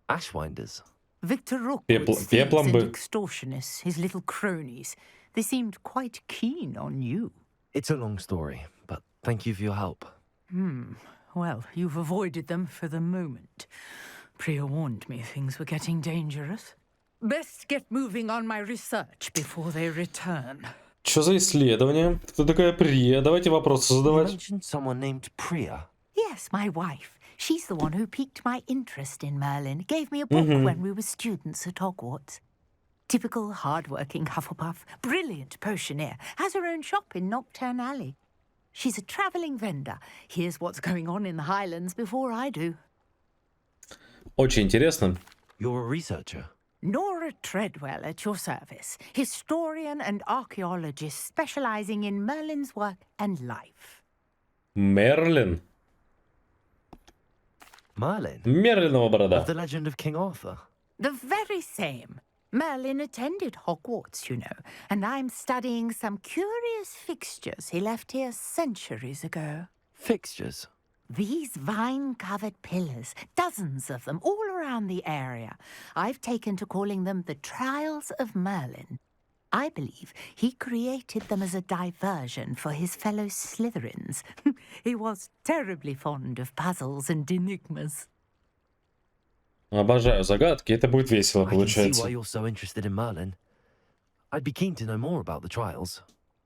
Ashwinders? Victor Rook, Пеплом and бы. extortionists, his little cronies. They seemed quite keen on you. It's a long story, but thank you for your help. Well, you've avoided them for the moment. Priya warned me things were getting dangerous. Best get moving on my research before they return. Что за исследование? Кто такая Прия? Давайте вопросы задавать. You mentioned someone named Priya. Yes, my wife. She's the one who piqued my interest in Merlin. Gave me a book when we were students at Hogwarts. Typical hard-working Hufflepuff, brilliant potioneer, has her own shop in Nocturne Alley. She's a traveling vendor. Hears what's going on in the Highlands before I do. Очень интересно. You're a researcher. Nora Treadwell at your service, historian and archaeologist specializing in Merlin's work and life. Мерлин. Merlin? Мерлинова борода. Of the legend of King Arthur? The very same. Merlin attended Hogwarts, you know, and I'm studying some curious fixtures he left here centuries ago. Fixtures? These vine-covered pillars, dozens of them, all around the area. I've taken to calling them the Trials of Merlin. I believe he created them as a diversion for his fellow Slytherins. He was terribly fond of puzzles and enigmas. Обожаю загадки, это будет весело, I can see получается. why you're so interested in Merlin. I'd be keen to know more about the trials.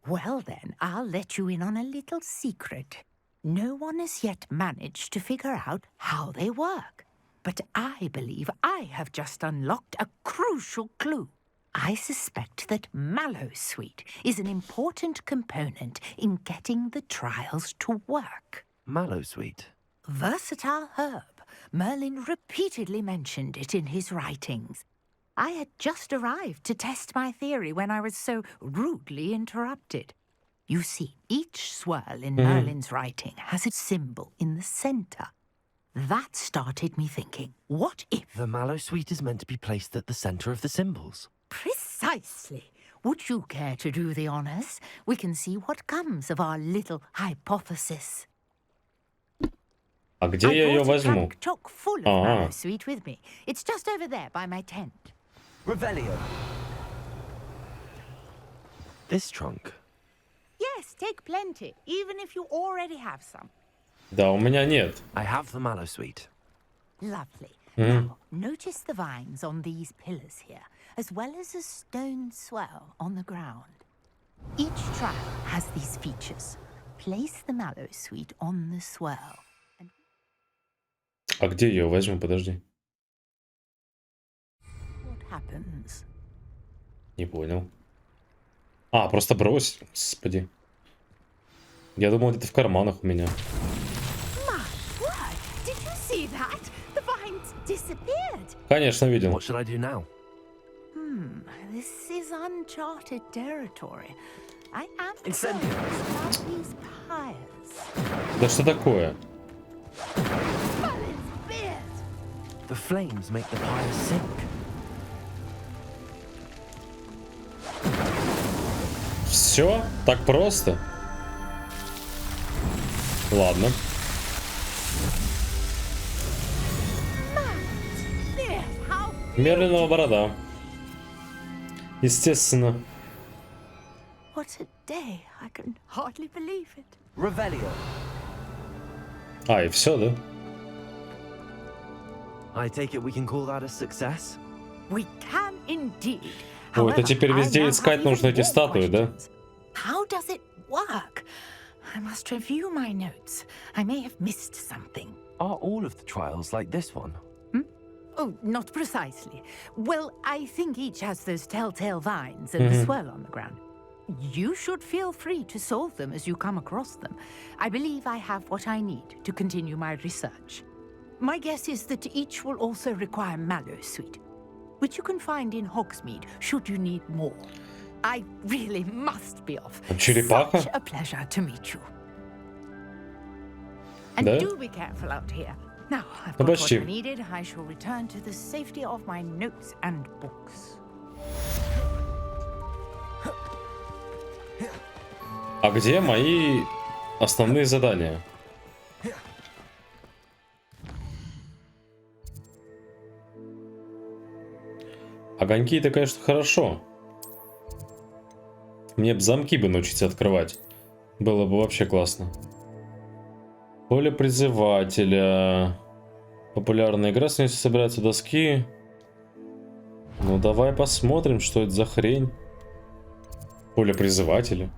Well then, I'll let you in on a little secret. No one has yet managed to figure out how they work. But I believe I have just unlocked a crucial clue. I suspect that Mallowsweet is an important component in getting the trials to work. Mallowsweet? Versatile herb. Merlin repeatedly mentioned it in his writings. I had just arrived to test my theory when I was so rudely interrupted. You see, each swirl in Merlin's writing has a symbol in the center. That started me thinking, what if... The Mallowsweet is meant to be placed at the center of the symbols. Precisely. Would you care to do the honors? We can see what comes of our little hypothesis. А где я ее возьму? Chock full of Mallowsweet with me. It's just over there by my tent. Revelio. This trunk? Yes, take plenty, even if you already have some. Да, у меня нет. I have the Mallowsweet. Lovely. Now, notice the vines on these pillars here, as well as a stone swell on the ground. Each trial has these features. Place the Mallowsweet on the swell. А где я ее возьму? Подожди. What happens? Не понял. А, просто брось. Господи. Я думал, где-то в карманах у меня. Did you see that? The vines disappeared. Конечно, видел. What should I do now? This is uncharted territory. I am curious about these pyres. Да что такое? The flames make the pyre sink. Все? Так просто? Ладно. Мерлинова борода. Естественно. What a day. I can hardly believe it. Revelio. А, и все, да? I take it we can call that a success? We can indeed. О, это теперь везде искать нужно эти статуи, да? How how does it work? I must review my notes. I may have missed something. Are all of the trials like this one? Oh, not precisely. Well, I think each has those telltale vines and the swirl on the ground. You should feel free to solve them as you come across them. I believe I have what I need to continue my research. My guess is that each will also require mallow sweet, which you can find in Hogsmeade should you need more. I really must be off. Such a pleasure to meet you. And do be careful out here. Now, I've got what I needed. I shall return to the safety of my notes and books. А где мои основные задания? Огоньки это, конечно, хорошо. Мне бы замки бы научиться открывать. Было бы вообще классно. Поле призывателя. Популярная игра, с ней собираются доски. Ну давай посмотрим, что это за хрень. Поле призывателя.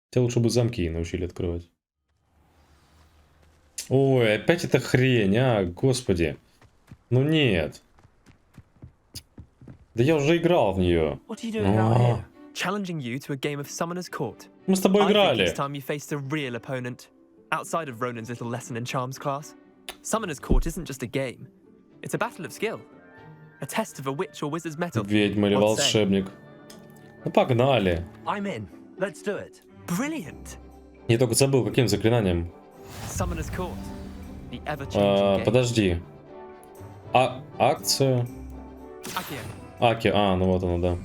Хотя лучше бы замки научили открывать. Ой, опять эта хрень, а, господи. Ну нет. Да я уже играл в нее. Challenging you to a game of Summoner's Court. Мы с тобой играли. It's time you faced a real opponent, outside of Ronan's little lesson in charms class. Summoner's Court isn't just a game. It's a battle of skill. A test of a witch or wizard's mettle. Ведьма или волшебник. Ну погнали. I'm in. Let's do it. Brilliant. Я только забыл, каким заклинанием. Summoner's Court. The ever-changing game. Подожди. Акция. Аки. Ну вот оно, да.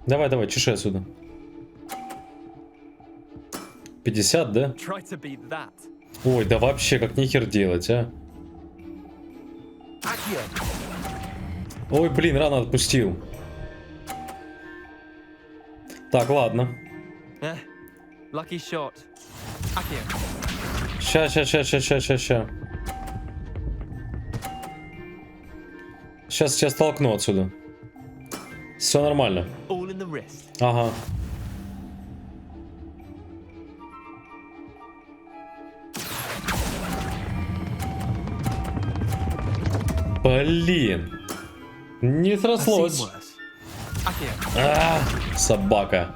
Давай, чеши отсюда. 50, да? Ой, да вообще, как нихер делать, а? Ой, блин, рано отпустил. Так, ладно. Lucky shot. Ща. Сейчас толкну отсюда. Все нормально. Ага. Блин. Не срослось. Собака.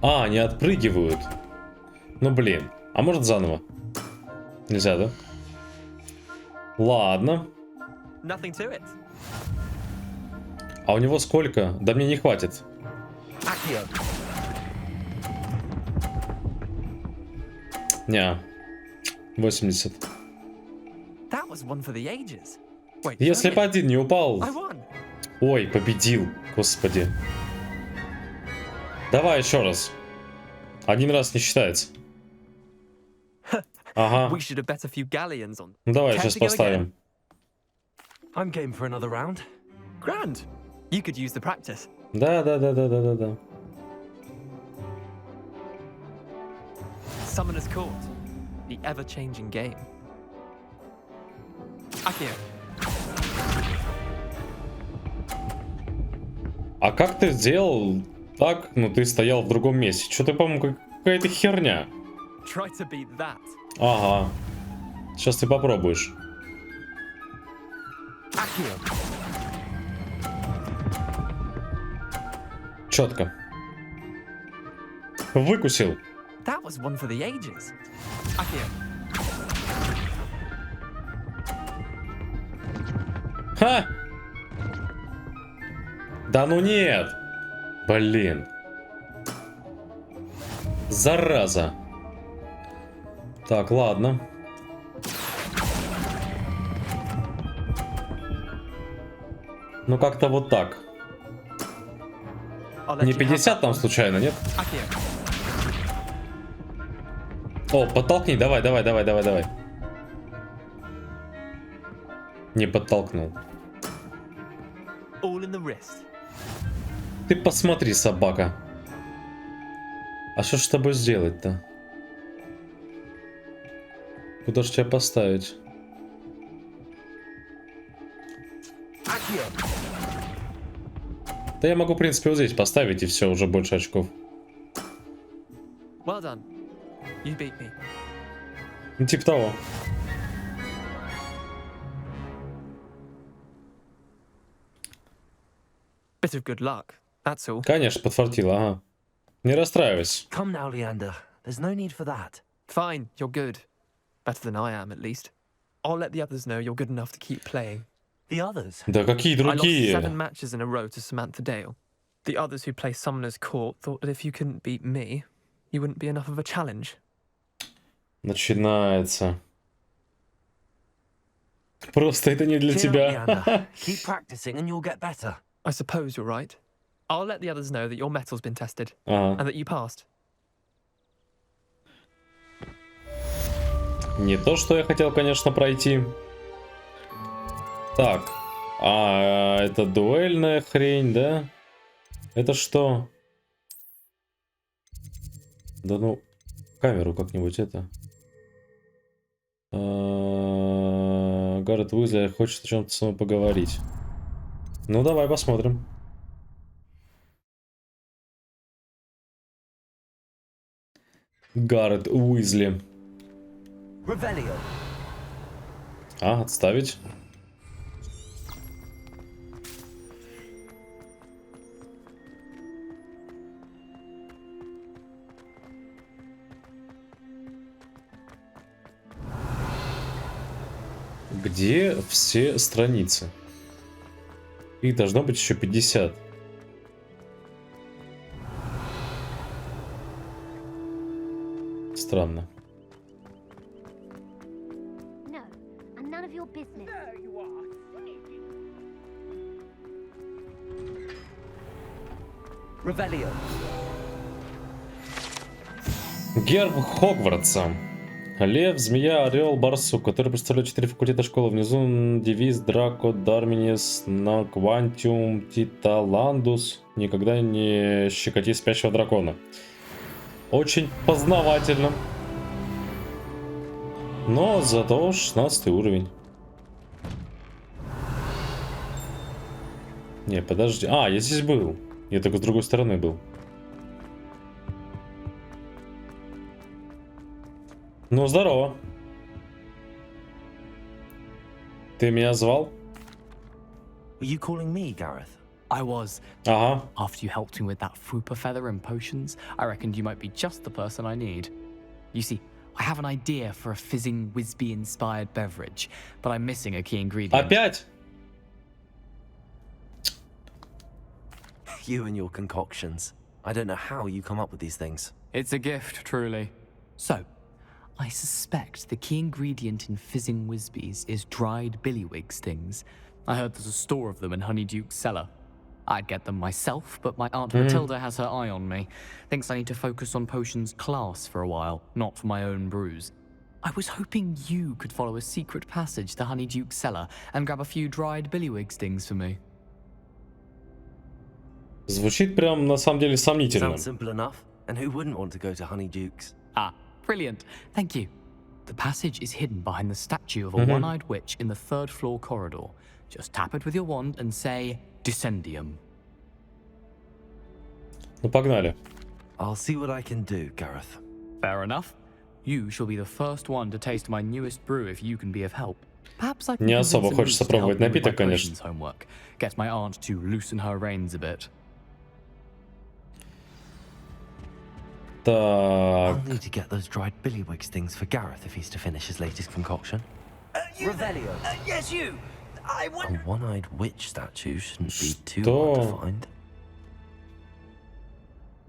Не отпрыгивают. Ну блин. А может заново? Нельзя, да? Ладно. А у него сколько? Да мне не хватит. Не. 80. Если бы один не упал. Ой, победил. Господи. Давай еще раз. Один раз не считается. Ага. Давай сейчас поставим. I'm game for another round. Grand. You could use the practice. Да. Summoner's Court. The ever-changing game. Akio. А как ты сделал так? Ну ты стоял в другом месте. Что-то, по-моему, какая-то херня. Try to beat that. Ага. Сейчас ты попробуешь. Четко. Выкусил. That was one for the ages. Akio. Ха! Да ну нет! Блин. Зараза. Так, ладно. Ну как-то вот так. Не 50 там случайно, нет? О, подтолкни, давай. Не подтолкнул. Ты посмотри, собака. А что ж с тобой сделать-то? Куда же тебя поставить? Да я могу, в принципе, вот здесь поставить, и все, уже больше очков. Well done. You beat me. Ну, типа того. Bit of good luck, that's all. Конечно, подфартило, ага. Не расстраивайся. Come now, Leander. There's no need for that. Fine, you're good. Better than I am, at least. I'll let the others know you're good enough to keep playing. The others? Да какие I lost другие? 7 matches in a row to Samantha Dale. The others who play Summoner's Court thought that if you couldn't beat me, you wouldn't be enough of a challenge. Начинается. Просто это не для тебя. Keep practicing and you'll get better. I suppose you're right. I'll let the others know that your metal's been tested Ага. and that you passed. Не то, что я хотел, конечно, пройти. Так. А, это дуэльная хрень, да? Это что? Да ну, камеру как-нибудь это. Гаррет Уизли хочет о чем-то со мной поговорить. Ну, давай посмотрим. Гаррет Уизли. А, отставить. Где все страницы? Их должно быть еще 50. Странно. No, and none of your business. There you are. Revelio. Герб Хогвартса. Лев, змея, орел, барсук, который представляет 4 факультета школы. Внизу девиз Драко, Дарминис, Наквантиум, Титаландус. Никогда не щекоти спящего дракона. Очень познавательно. Но зато 16 уровень. Не, подожди. А, я здесь был. Я только с другой стороны был. Ну, здорово. Ты меня звал? Were you calling me, Gareth? I was. Ага. After you helped me with that Fupa feather and potions, I reckoned you might be just the person I need. You see, I have an idea for a fizzing Whizbee-inspired beverage, but I'm missing a key ingredient. Опять? You and your concoctions. I don't know how you come up with these things. It's a gift, truly. So, I suspect the key ingredient in fizzing Whizbees is dried billywig stings. I heard there's a store of them in Honeyduke's cellar. I'd get them myself, but my Aunt Matilda has her eye on me. Thinks I need to focus on potions class for a while, not for my own brews. I was hoping you could follow a secret passage to Honeyduke's cellar and grab a few dried billywig stings for me. Звучит прям на самом деле сомнительно. Sounds simple enough. And who wouldn't want to go to Honeyduke's? Ah, brilliant. Thank you. The passage is hidden behind the statue of a one-eyed witch in the 3rd floor corridor. Just tap it with your wand and say, Descendium. Ну, погнали. I'll see what I can do, Gareth. Fair enough. You shall be the first one to taste my newest brew if you can be of help. Perhaps I can Не особо convince хочется Elise to help пробовать me with my напиток, конечно. potions homework. Get my aunt to loosen her reins a bit. Так. I'll need to get those dried billywig stings for Gareth if he's to finish his latest concoction. Revelio. Yes, you. I A wonder. one-eyed witch statue shouldn't be too hard to Что? find.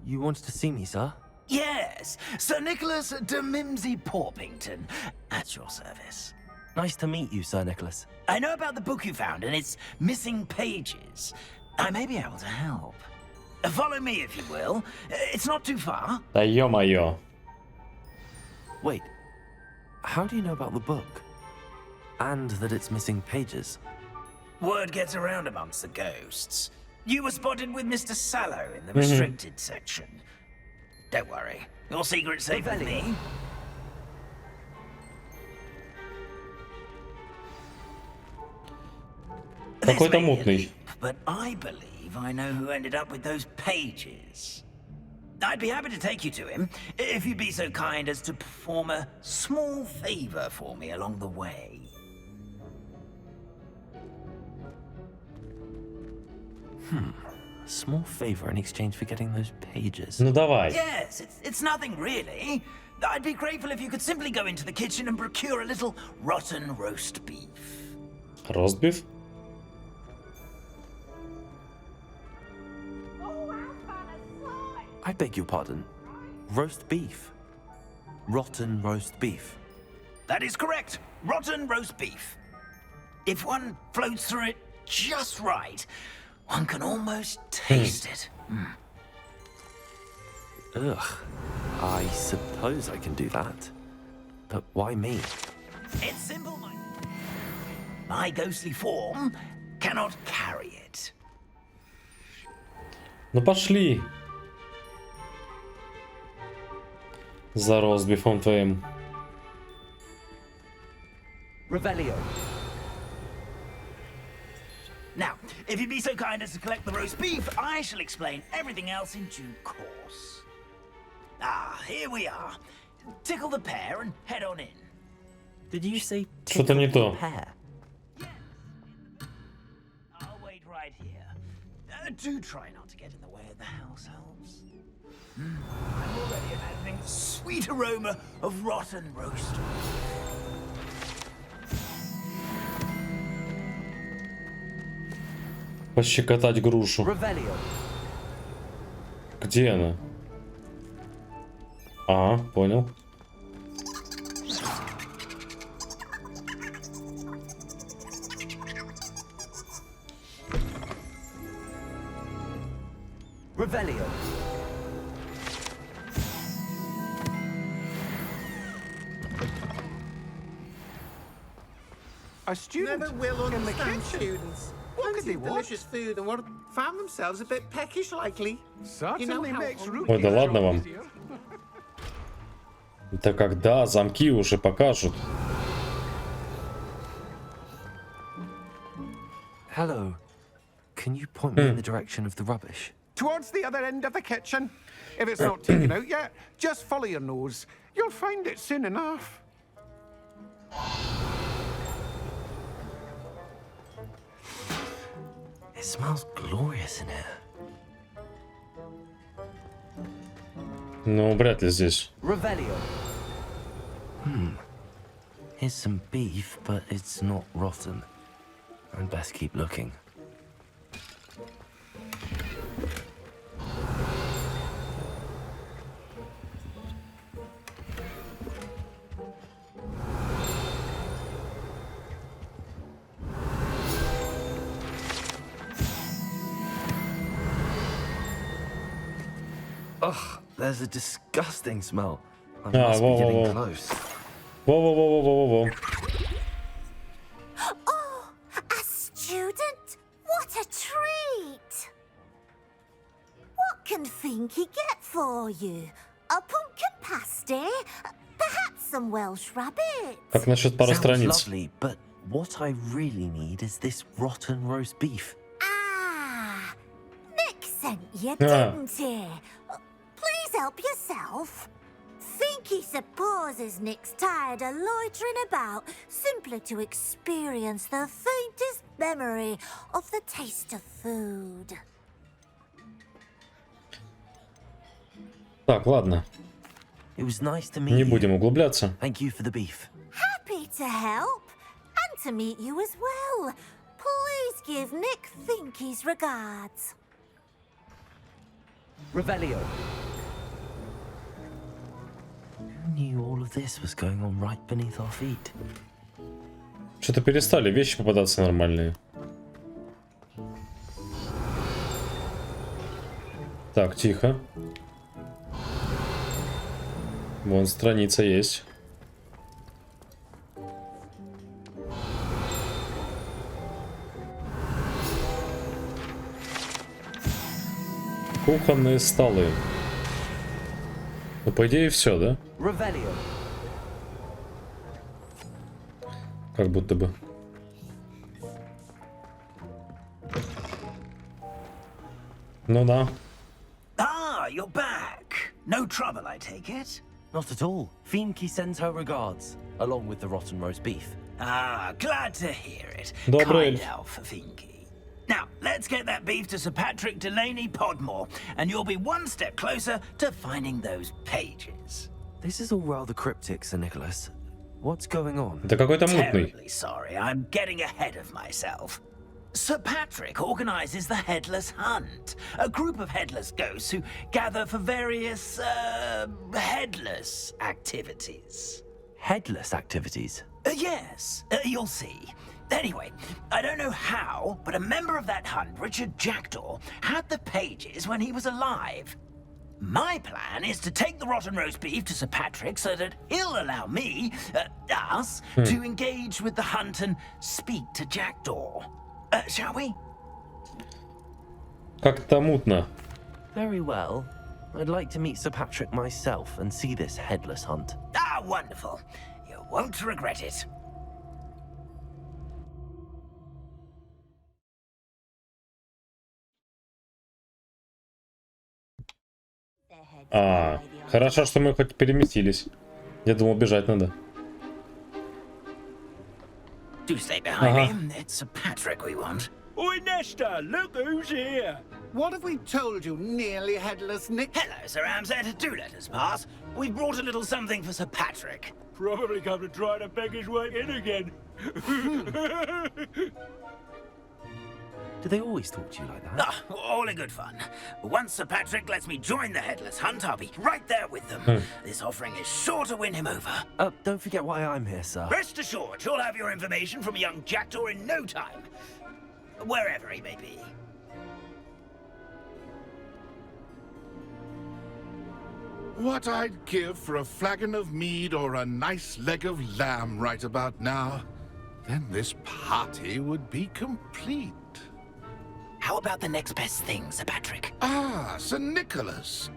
You wanted to see me, sir? Yes, Sir Nicholas de Mimsy Porpington. At your service. Nice to meet you, Sir Nicholas. I know about the book you found and its missing pages. I may be able to help. Follow me, if you will. It's not too far. Да ё-моё. Wait, how do you know about the book? And that it's missing pages? Word gets around amongst the ghosts. You were spotted with Mr. Sallow in the restricted section. Don't worry, your secret's safe with me. Какой-то мутный. But I believe I know who ended up with those pages. I'd be happy to take you to him, if you'd be so kind as to perform a small favor for me along the way. A small favor in exchange for getting those pages. Ну давай. Yes, it's nothing really. I'd be grateful if you could simply go into the kitchen and procure a little rotten roast beef. Roast beef? I beg your pardon. Roast beef. Rotten roast beef. That is correct. Rotten roast beef. If one floats through it just right, one can almost taste it. Ugh. I suppose I can do that. But why me? It's simple, my ghostly form cannot carry it. Ну пошли. За ростбифом твоим. Revelio. Now, if you'd be so kind as to collect the roast beef, I shall explain everything else in due course. Ah, here we are. Tickle the pear and head on in. Did you say Что-то не то. I'll wait right here. Do try not to get in the way of the house elves. I'm already imagining the sweet aroma of rotten roast. Пощекотать грушу. Где она? А, понял. Revelio. A student Never will in the understand kitchen. students. What could they want? Delicious food and found themselves a bit peckish likely. Certainly makes root Ой, да beer ладно all вам. easier. Это когда замки уже покажут. Hello. Can you point me in the direction of the rubbish? Towards the other end of the kitchen. If it's not taken out yet, just follow your nose. You'll find it soon enough. It smells glorious in here. Ну, вряд ли здесь. Revelio. Here's some beef, but it's not rotten. I'd best keep looking. Ugh, there's a disgusting smell. I must be getting close. Во-во-во-во-во-во. Oh, a student? What a treat! What can Finky get for you? A pumpkin pasty? Perhaps some Welsh rabbit? Как насчет пару Sounds страниц? lovely, but what I really need is this rotten roast beef. Ah, Nick sent you, Ah. didn't he? Please help yourself. Finky supposes Nick's tired of loitering about simply to experience the faintest memory of the taste of food. Так, ладно. It was nice to meet Не you. будем углубляться. Thank you for the beef. Happy to help and to meet you as well. Please give Nick Finky's regards. Revelio. Who knew all of this was going on right beneath our feet? Что-то перестали вещи попадаться нормальные. Так, тихо. Вон страница есть. Кухонные столы. Ну, по идее, все, да? Revelio. Как будто бы. Ну да. Ah, you're back. No trouble, I take it? Not at all. Fienke sends her regards, along with the rotten roast beef. Ah, glad to hear it. Добрый Kind elf, Fienke. Now, let's get that beef to Sir Patrick Delaney Podmore, and you'll be one step closer to finding those pages. This is all rather cryptic, Sir Nicholas. What's going on? Это какой-то мутный. Terribly sorry, I'm getting ahead of myself. Sir Patrick organizes the Headless Hunt, a group of headless ghosts who gather for various, headless activities. Headless activities? Yes, you'll see. Anyway, I don't know how, but a member of that hunt, Richard Jackdaw, had the pages when he was alive. My plan is to take the rotten roast beef to Sir Patrick so that he'll allow me, us, to engage with the hunt and speak to Jackdaw. Shall we? Как-то мутно. Very well. I'd like to meet Sir Patrick myself and see this headless hunt. Ah, wonderful. You won't regret it. А, хорошо, что мы хоть переместились. Я думал, бежать надо. Do stay behind me. It's Sir Patrick we want. Oi, Nesta, look who's here. What have we told you, nearly headless Nick? Hello, Sir Amzette. Do let us pass. We've brought a little something for Sir Patrick. Probably come to try to beg his way in again. Do they always talk to you like that? Ah, all in good fun. Once Sir Patrick lets me join the Headless Hunt, I'll be right there with them. This offering is sure to win him over. Don't forget why I'm here, sir. Rest assured, you'll have your information from a young Jackdaw in no time. Wherever he may be. What I'd give for a flagon of mead or a nice leg of lamb right about now. Then this party would be complete. How about the next best thing, Sir Patrick? Ah, Sir Nicholas.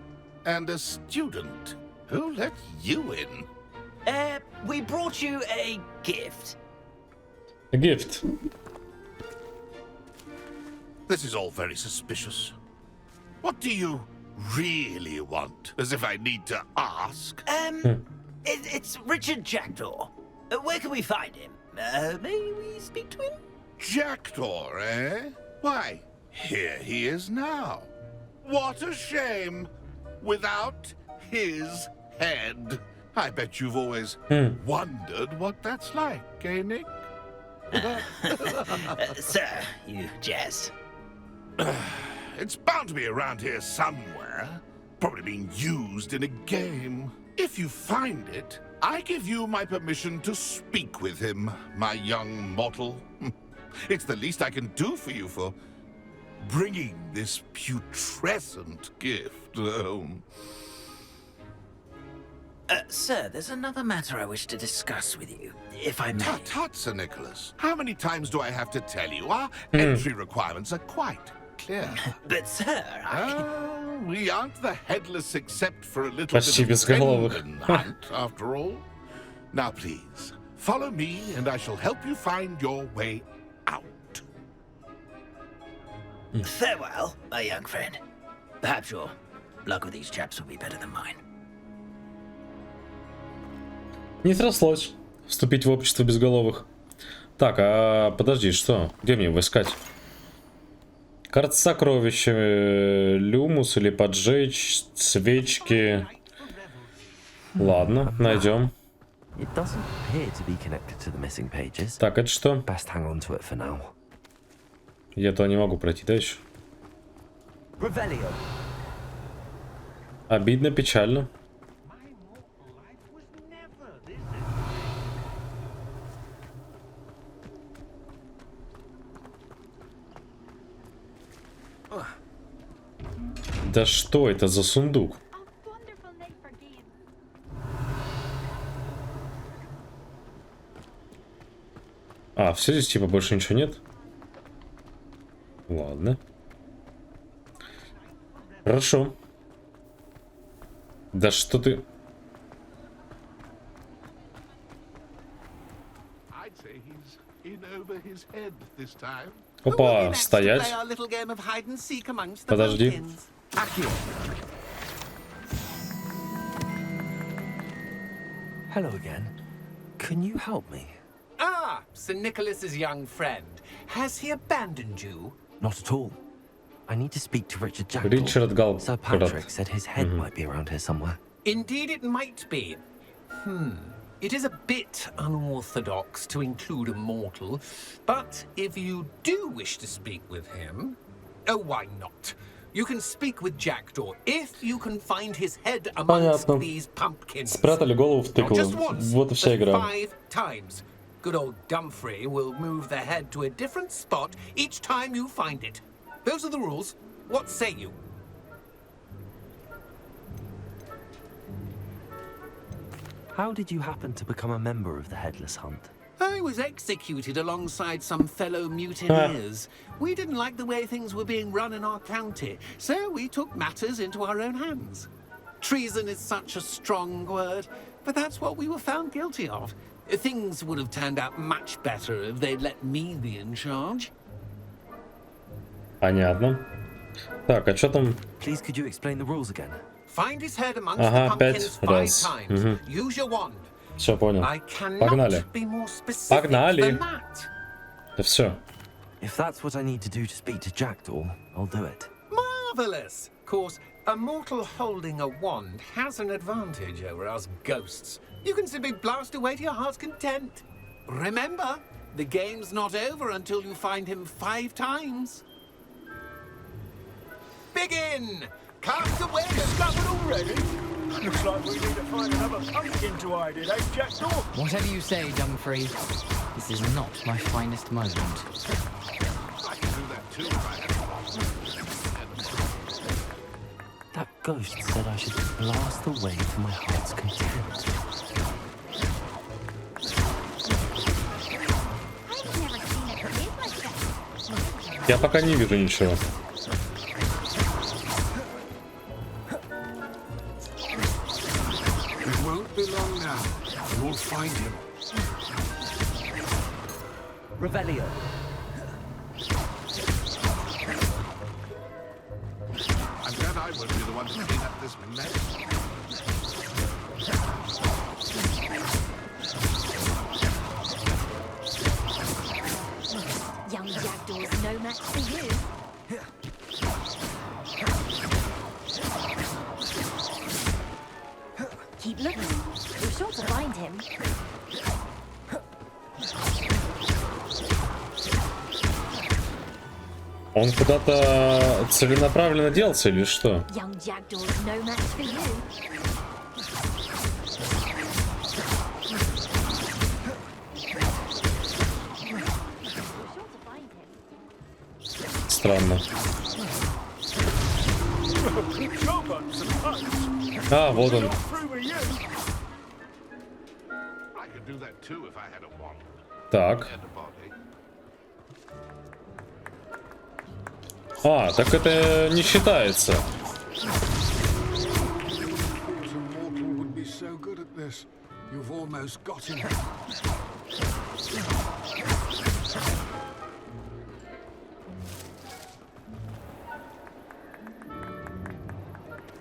And a student. Who let you in? We brought you a gift. A gift. This is all very suspicious. What do you really want? As if I need to ask. It's Richard Jackdaw. Where can we find him? May we speak to him? Jackdaw, eh? Why, here he is now. What a shame. Without his head. I bet you've always wondered what that's like, eh, Nick? Sir, you jest. It's bound to be around here somewhere. Probably being used in a game. If you find it, I give you my permission to speak with him, my young mortal. It's the least I can do for you for bringing this putrescent gift home. Sir, there's another matter I wish to discuss with you, if I may. Tut, Sir Nicholas. How many times do I have to tell you? Our entry requirements are quite clear. But, sir, we aren't the headless except for a little Почти bit of безголовых. penguin hunt, after all. Now, please, follow me, and I shall help you find your way out. Farewell, my young friend. Perhaps your luck with these chaps will be better than mine. Не срослось вступить в общество безголовых. Так, а подожди, что? Где мне его искать? Карта с сокровищами, люмус или поджечь, свечки. Ладно, найдем. It doesn't appear to be connected to the missing pages. Так, это что? Best hang on to it for now. Я то не могу пройти дальше. Revelio. Обидно, печально. Да что это за сундук? А, все здесь типа больше ничего нет? Ладно. Хорошо. Да что ты... I'd say he's in over his head this time. Опа, стоять. Подожди. Hello again. Can you help me? Ah, Sir Nicholas's young friend. Has he abandoned you? Not at all. I need to speak to Richard Jackdaw. Richard Gal. Sir Patrick said his head might be around here somewhere. Indeed it might be. It is a bit unorthodox to include a mortal, but if you do wish to speak with him, oh, why not? You can speak with Jackdaw if you can find his head amongst these pumpkins. Спрятали голову в тыкву. Вот и вся игра. 5 times. Good old Dumfrey will move the head to a different spot each time you find it. Those are the rules. What say you? How did you happen to become a member of the Headless Hunt? I was executed alongside some fellow mutineers. We didn't like the way things were being run in our county, so we took matters into our own hands. Treason is such a strong word, but that's what we were found guilty of. Things would have turned out much better if they'd let me be in charge. Понятно. Так, а что там? Please, could you explain the rules again? Find his head amongst the pumpkins 5 times. Use your wand. Все понял. I cannot Погнали. be more specific Погнали. than that. Да все. If that's what I need to do to speak to Jackdaw, I'll do it. Marvelous! Of course, a mortal holding a wand has an advantage over us ghosts. You can simply blast away to your heart's content. Remember, the game's not over until you find him 5 times. Begin! Cast away! Discovered already? Looks like we need to find another pumpkin to hide in, eh, Jackdaw? Whatever you say, Dumfrey. This is not my finest moment. I can do that too if I had That ghost said I should blast away to my heart's content. Я пока не вижу ничего. It won't be long now. You'll find him. Revelio. I'm glad I won't be the one to clean up this mess. Young Jackdaw's no match for you. Keep looking. You're sure to find him. Он куда-то целенаправленно делся или что? Young Jackdaw's no match for you. Странно. А, вот он. I could do that too if I had a wand. Так. А, так это не считается. Mortal would be so good at this. You've almost got him.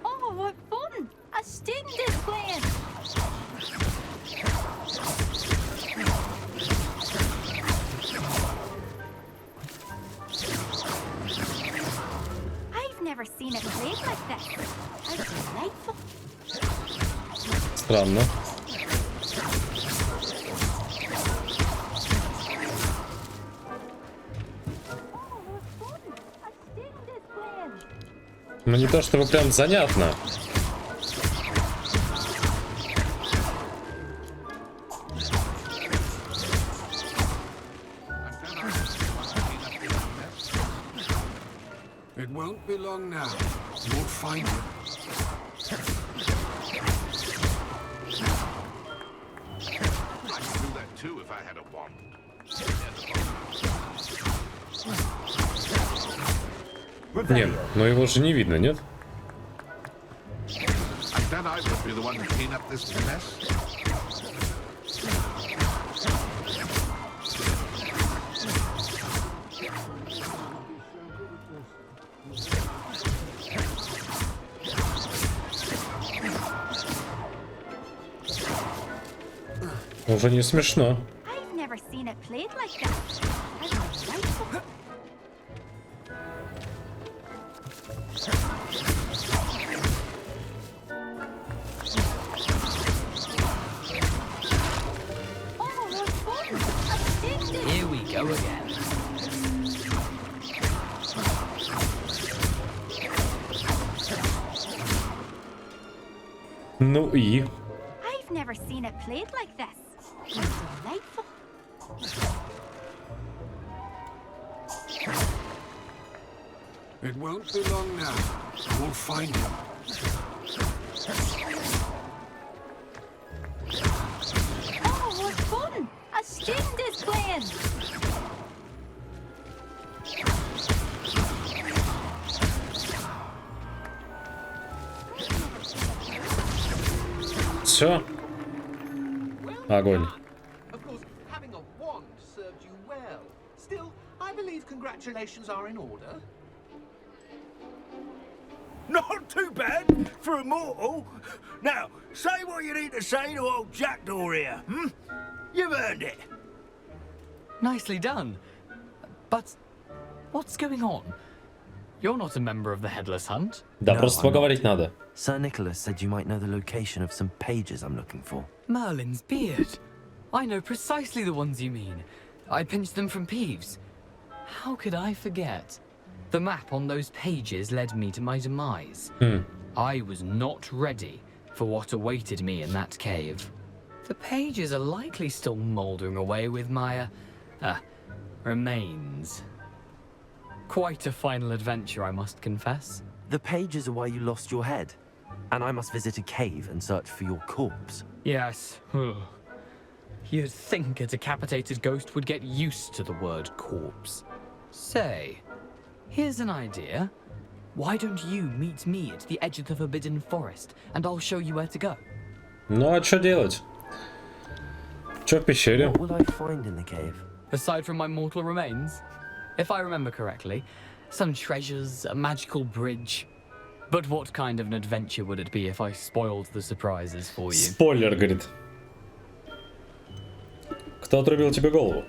Oh, what fun! A student is playing! I've never seen it played like this. How delightful! Странно. Ну не то чтобы прям занятно. It won't be long now. You'll find him. I could do that too if I had a wand. Нет, но его же не видно, нет? I'm glad I would be the one to clean up this mess. Уже не смешно. I've never seen it played like that. How delightful. Oh, what fun! A stage. Here we go again. Ну и? I've never seen it played like this. How delightful. It won't be long now. We'll find him. Oh, what fun! A student is playing. Все. Огонь. Of course, having a wand served you well. Still, I believe congratulations are in order. Not too bad for a mortal. Now, say what you need to say to old Jackdaw here, hmm? You've earned it. Nicely done. But what's going on? You're not a member of the Headless Hunt. Да, No, просто I'm поговорить not. надо. Sir Nicholas said you might know the location of some pages I'm looking for. Merlin's beard. I know precisely the ones you mean. I pinched them from Peeves. How could I forget? The map on those pages led me to my demise. I was not ready for what awaited me in that cave. The pages are likely still mouldering away with my, remains. Quite a final adventure, I must confess. The pages are why you lost your head, and I must visit a cave and search for your corpse. Yes. You'd think a decapitated ghost would get used to the word corpse. Say, here's an idea. Why don't you meet me at the edge of the Forbidden Forest, and I'll show you where to go? Ну а что делать? Что в пещере? What will I find in the cave? Aside from my mortal remains, if I remember correctly, some treasures, a magical bridge. But what kind of an adventure would it be if I spoiled the surprises for you? Спойлер, говорит. Кто отрубил тебе голову?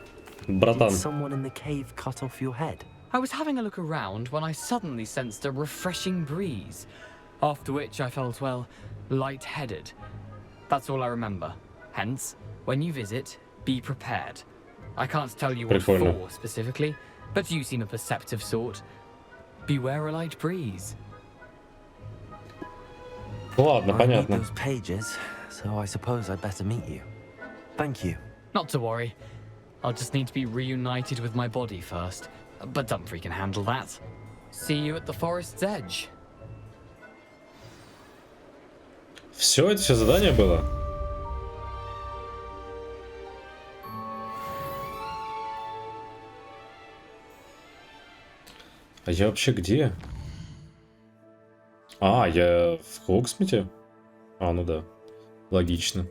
Братан. Did someone in the cave cut off your head? I was having a look around when I suddenly sensed a refreshing breeze, after which I felt, well, lightheaded. That's all I remember. Hence, when you visit, be prepared. I can't tell you what Прикольно. for specifically, but you seem a perceptive sort. Beware a light breeze. Ладно, I понятно. need those pages, so I suppose I'd better meet you. Thank you. Not to worry. I'll just need to be reunited with my body first. But Dumfries can handle that. See you at the forest's edge. Все, это все задание было? А я вообще где? А, я в Хогсмите? А, ну да. Логично.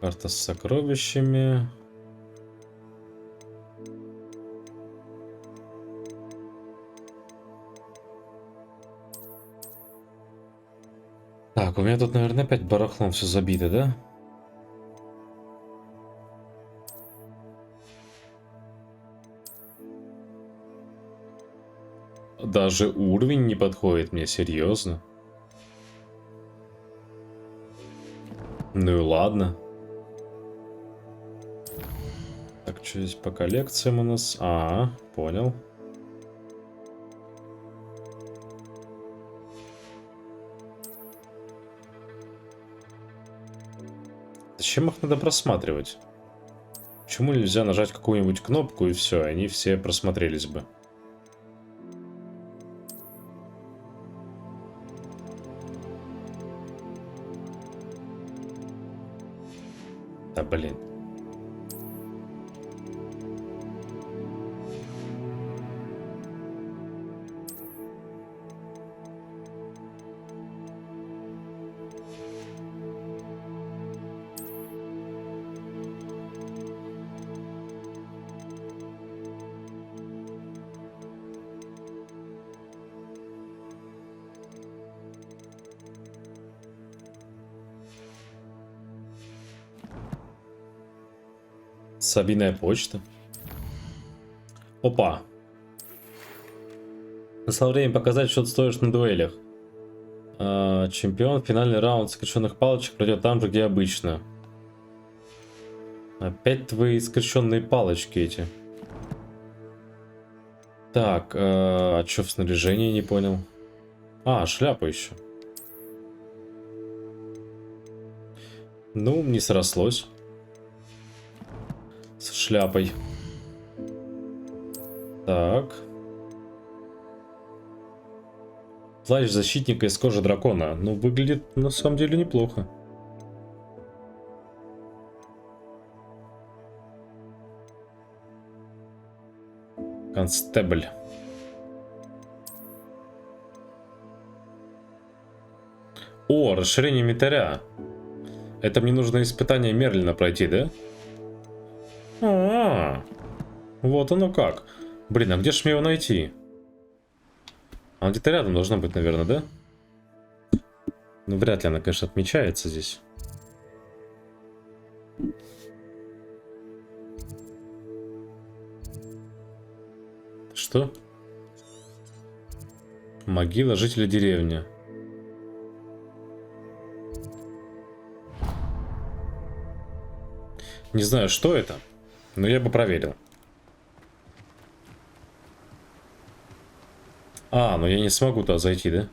Карта с сокровищами. Так, у меня тут, наверное, опять барахлом все забито, да? Даже уровень не подходит мне, серьезно. Ну и ладно. Так, что здесь по коллекциям у нас? А, понял. Зачем их надо просматривать? Почему нельзя нажать какую-нибудь кнопку и все, они все просмотрелись бы? Да блин. Сабиная почта. Опа. Настало время показать, что ты стоишь на дуэлях. Чемпион, финальный раунд скрещенных палочек пройдет там же, где обычно. Опять твои скрещенные палочки эти. Так, а что в снаряжении, не понял. А, шляпа еще. Ну, не срослось. С шляпой. Так. Плащ защитника из кожи дракона. Ну, выглядит на самом деле неплохо. Констебль. О, расширение инвентаря. Это мне нужно испытание Мерлина пройти, да? Вот оно как. Блин, а где ж мне его найти? Она где-то рядом должна быть, наверное, да? Ну, вряд ли она, конечно, отмечается здесь. Что? Могила жителя деревни. Не знаю, что это, но я бы проверил. А, ну я не смогу туда зайти, да?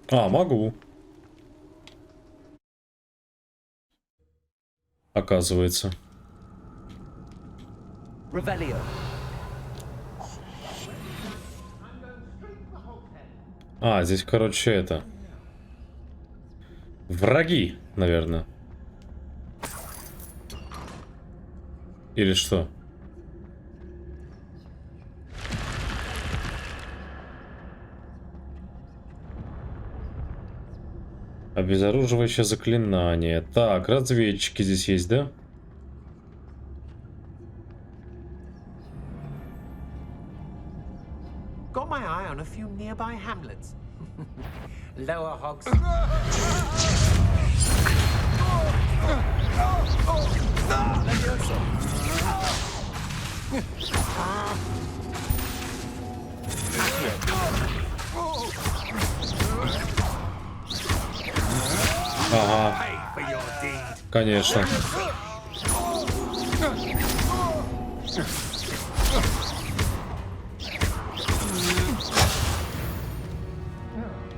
А, могу. Оказывается. А, здесь, короче, это... Враги, наверное. Или что? Обезоруживающее заклинание. Так, разведчики здесь есть, да? Got my eye on a few nearby hamlets. Lower Hogs. Ага. Конечно.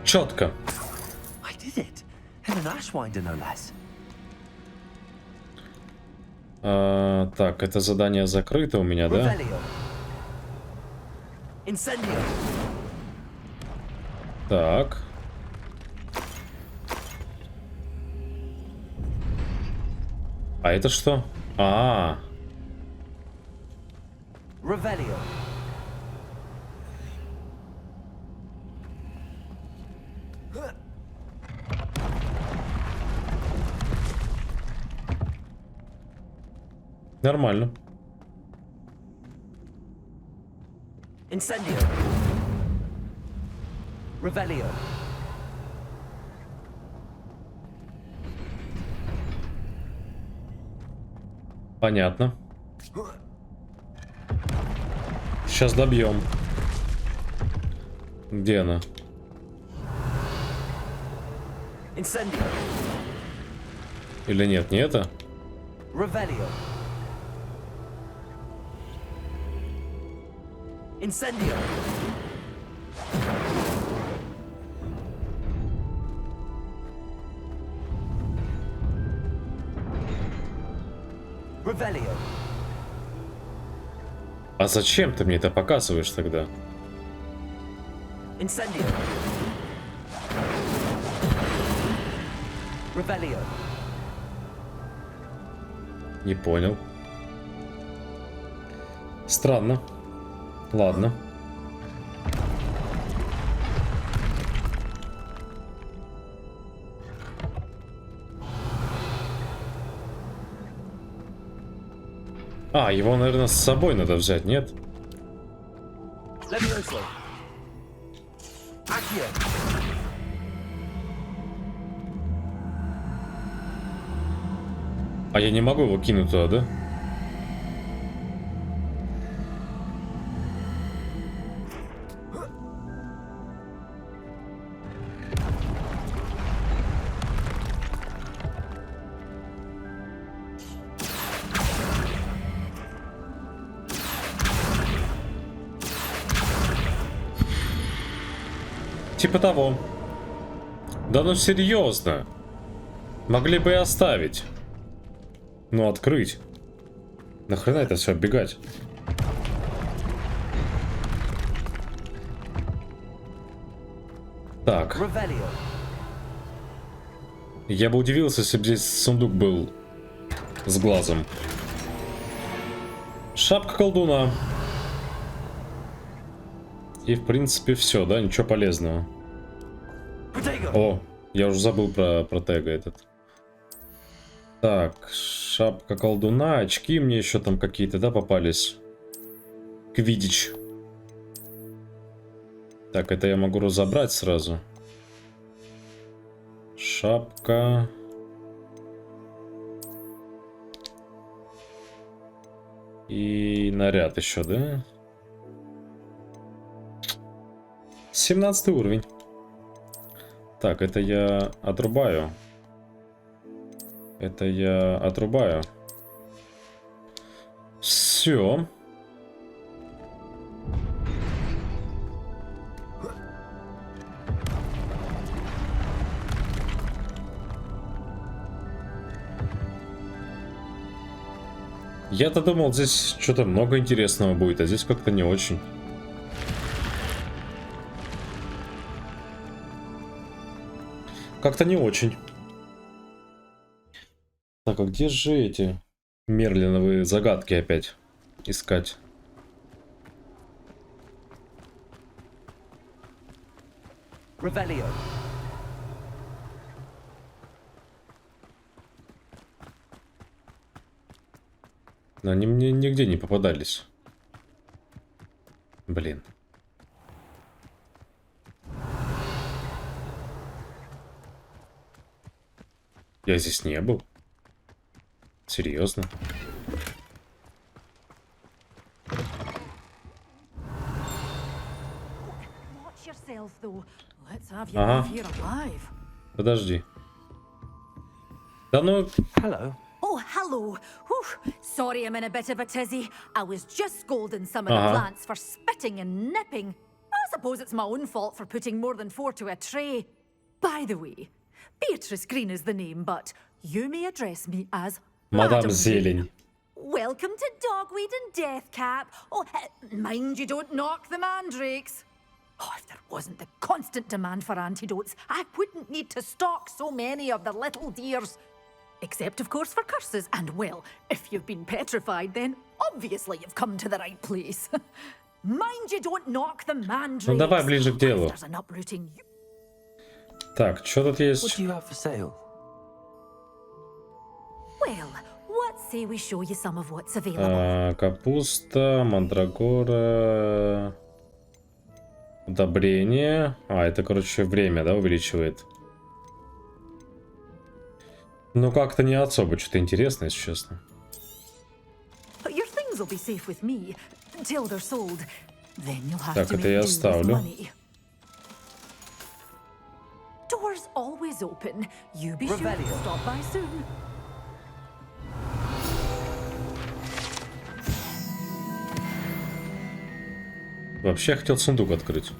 Четко. Так, это задание закрыто у меня, да? Так. А это что? Нормально. Incendio. Revelio. Понятно. Сейчас добьем. Где она? Incendio. Или нет, не это? Revelio. Incendio. Revelio. А зачем ты мне это показываешь тогда? Incendio. Revelio. Не понял. Странно. Ладно. А, его, наверное, с собой надо взять, нет? А я не могу его кинуть туда, да? Типа того. Да ну серьезно. Могли бы и оставить. Ну открыть. Нахрена это все оббегать? Так. Я бы удивился, если бы здесь сундук был с глазом. Шапка колдуна. И в принципе все, да? Ничего полезного. О, я уже забыл про тега этот. Так, шапка колдуна, очки мне еще там какие-то, да, попались. Квидич. Так, это я могу разобрать сразу. Шапка. И наряд еще, да? 17 уровень. Так, это я отрубаю. Это я отрубаю. Все. Я-то думал, здесь что-то много интересного будет, а здесь как-то не очень. Как-то не очень. Так, а где же эти мерлиновые загадки опять искать? Revelio. Они мне нигде не попадались. Блин. Я здесь не был. Серьезно? Ага. Подожди. Да ну... Hello. Oh, hello. Whew. Sorry I'm in a bit of a tizzy. I was just scolding some of the plants for spitting and nipping. I suppose it's my own fault for putting more than 4 to a tray. By the way, Beatrice Green is the name, but you may address me as Madame Зелень. Welcome to Dogweed and Deathcap. Oh, mind you don't knock the mandrakes. Oh, if there wasn't the constant demand for antidotes, I wouldn't need to stock so many of the little dears. Except, of course, for curses. And, well, if you've been petrified, then obviously you've come to the right place. Mind you don't knock the mandrakes. Ну, давай ближе к делу. Так, что тут есть? What do you have for sale? Well, what say we show you some of what's available? Капуста, мандрагора, удобрение. А, это, короче, время, да, увеличивает. Ну, как-то не особо что-то интересное, если честно. Your things will be safe with me till they're sold. Then you'll have Так, to это make я do with оставлю. money. Doors always open. You be sure to stop by soon. Вообще я хотел сундук открыть.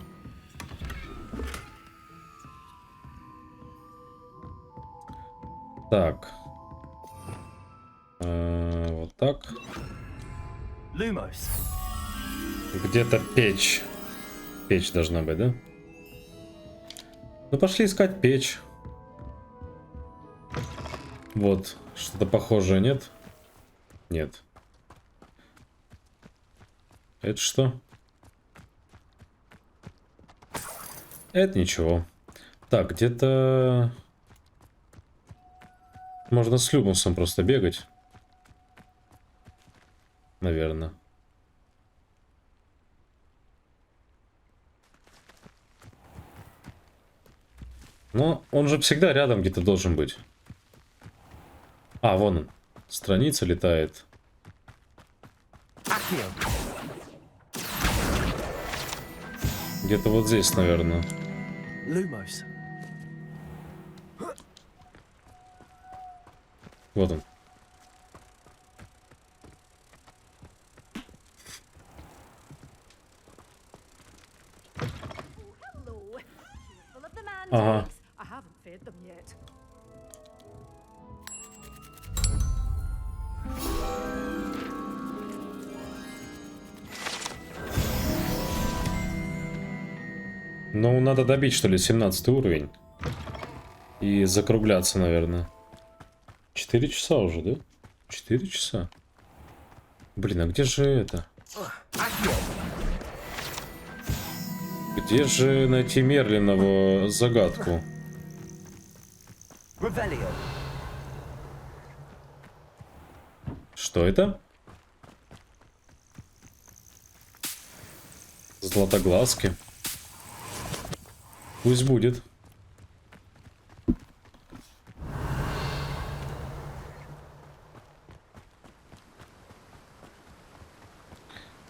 Так. Вот так. Где-то печь. Печь должна быть, да? Ну пошли искать печь. Вот. Что-то похожее, нет? Нет. Это что? Это ничего. Так, где-то... Можно с люмусом просто бегать. Наверное. Но он же всегда рядом где-то должен быть. А, вон он. Страница летает. Где-то вот здесь, наверное. Вот он. Ага. Ну, надо добить, что ли, 17 уровень. И закругляться, наверное. 4 часа уже, да? 4 часа. Блин, а где же это? Где же найти Мерлинову загадку? Что это? Златоглазки. Пусть будет.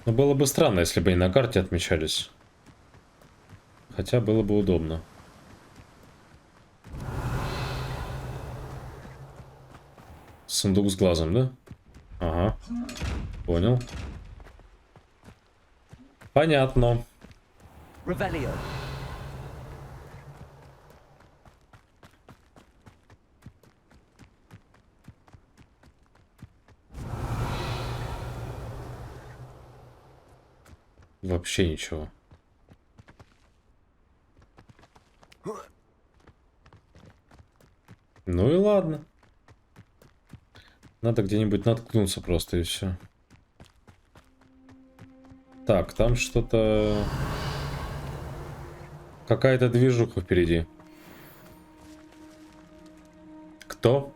Но было бы странно, если бы и на карте отмечались. Хотя было бы удобно. Сундук с глазом, да? Ага. Понял. Понятно. Вообще ничего. Ну и ладно. Надо где-нибудь наткнуться просто и все. Так, там что-то... Какая-то движуха впереди. Кто?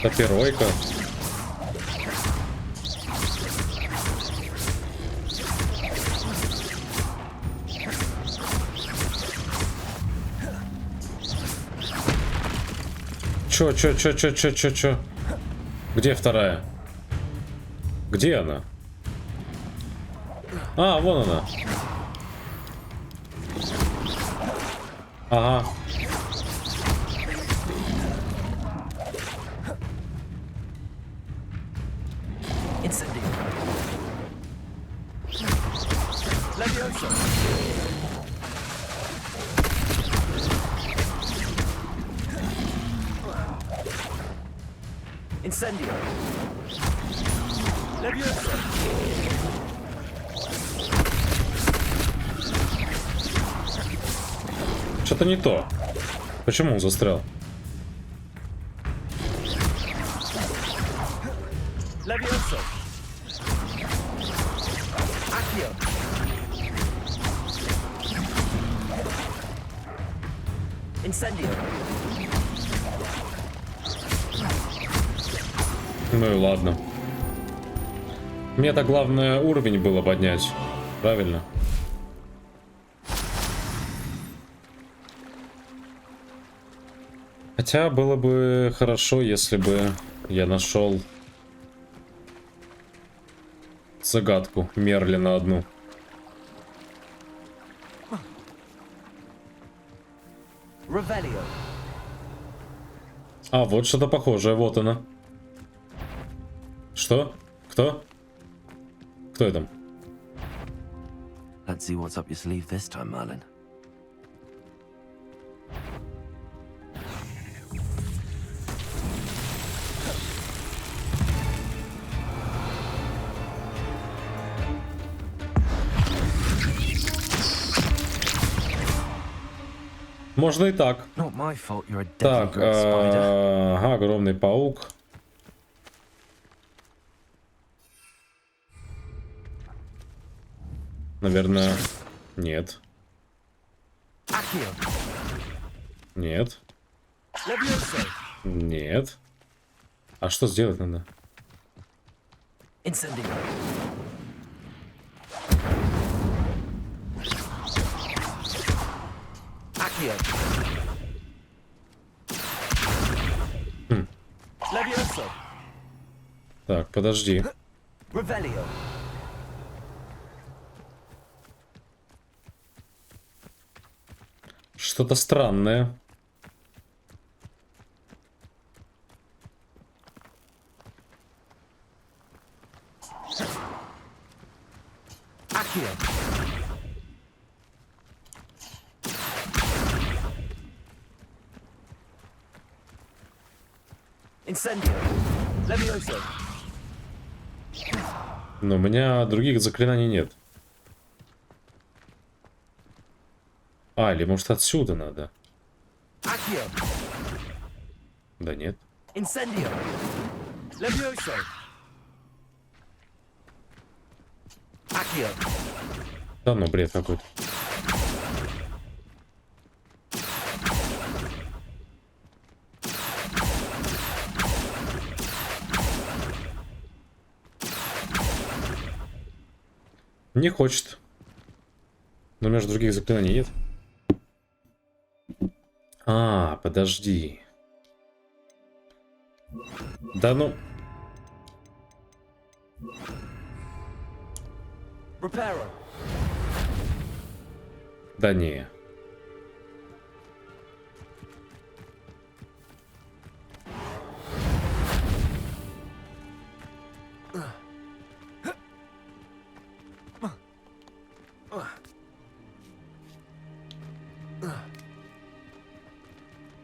Топеройка. Чё? Где вторая? Где она? А, вон она. Ага. Что-то не то. Почему он застрял? Ну и ладно. Мне-то главное уровень было поднять. Правильно? Хотя было бы хорошо, если бы я нашел загадку Мерлина одну. А, вот что-то похожее, вот она. Что? Кто? Кто это? Let's see what's up your sleeve this time, Merlin. Можно и так. Так, ага, огромный паук. Наверное, нет. Нет. Нет. А что сделать надо? Incendio. Accio. Levioso. Так, подожди. Revelio. Что-то странное. Accio. Incendio. Levioso. Но у меня других заклинаний нет. А, или может отсюда надо? Accio. Да нет. Incendio. Levioso. Accio. Да ну, бред какой-то. Не хочет. Но между других заклинаний нет. А, подожди. Да ну... Reparo. Да не.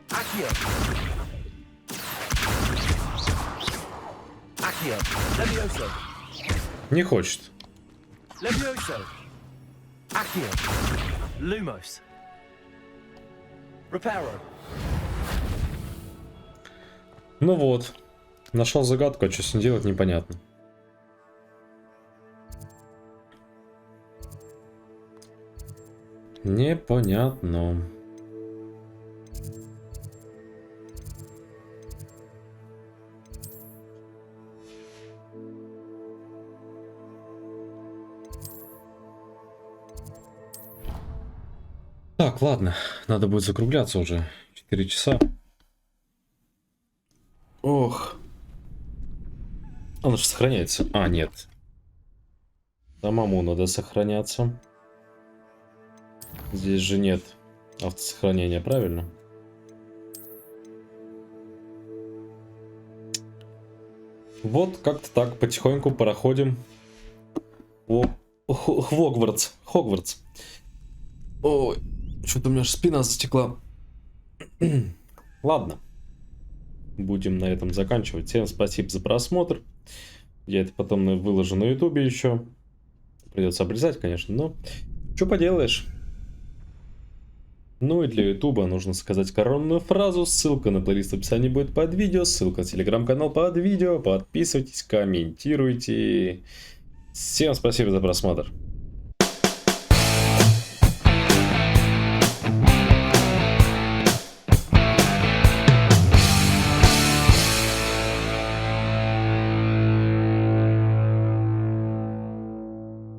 Accio. Accio. Levioso. Не хочет. Levioso. Accio. Lumos. Reparo. Ну вот. Нашел загадку, а что с ней делать, непонятно. Непонятно. Так, ладно. Надо будет закругляться уже. 4 часа. Ох. Оно же сохраняется. А, нет. Самому надо сохраняться. Здесь же нет автосохранения, правильно? Вот как-то так потихоньку проходим. Хогвартс. Ой, что-то у меня аж спина затекла. Ладно. Будем на этом заканчивать. Всем спасибо за просмотр. Я это потом выложу на ютубе еще. Придется обрезать, конечно, но что поделаешь. Ну и для ютуба нужно сказать коронную фразу. Ссылка на плейлист в описании будет под видео. Ссылка на телеграм-канал под видео. Подписывайтесь, комментируйте. Всем спасибо за просмотр.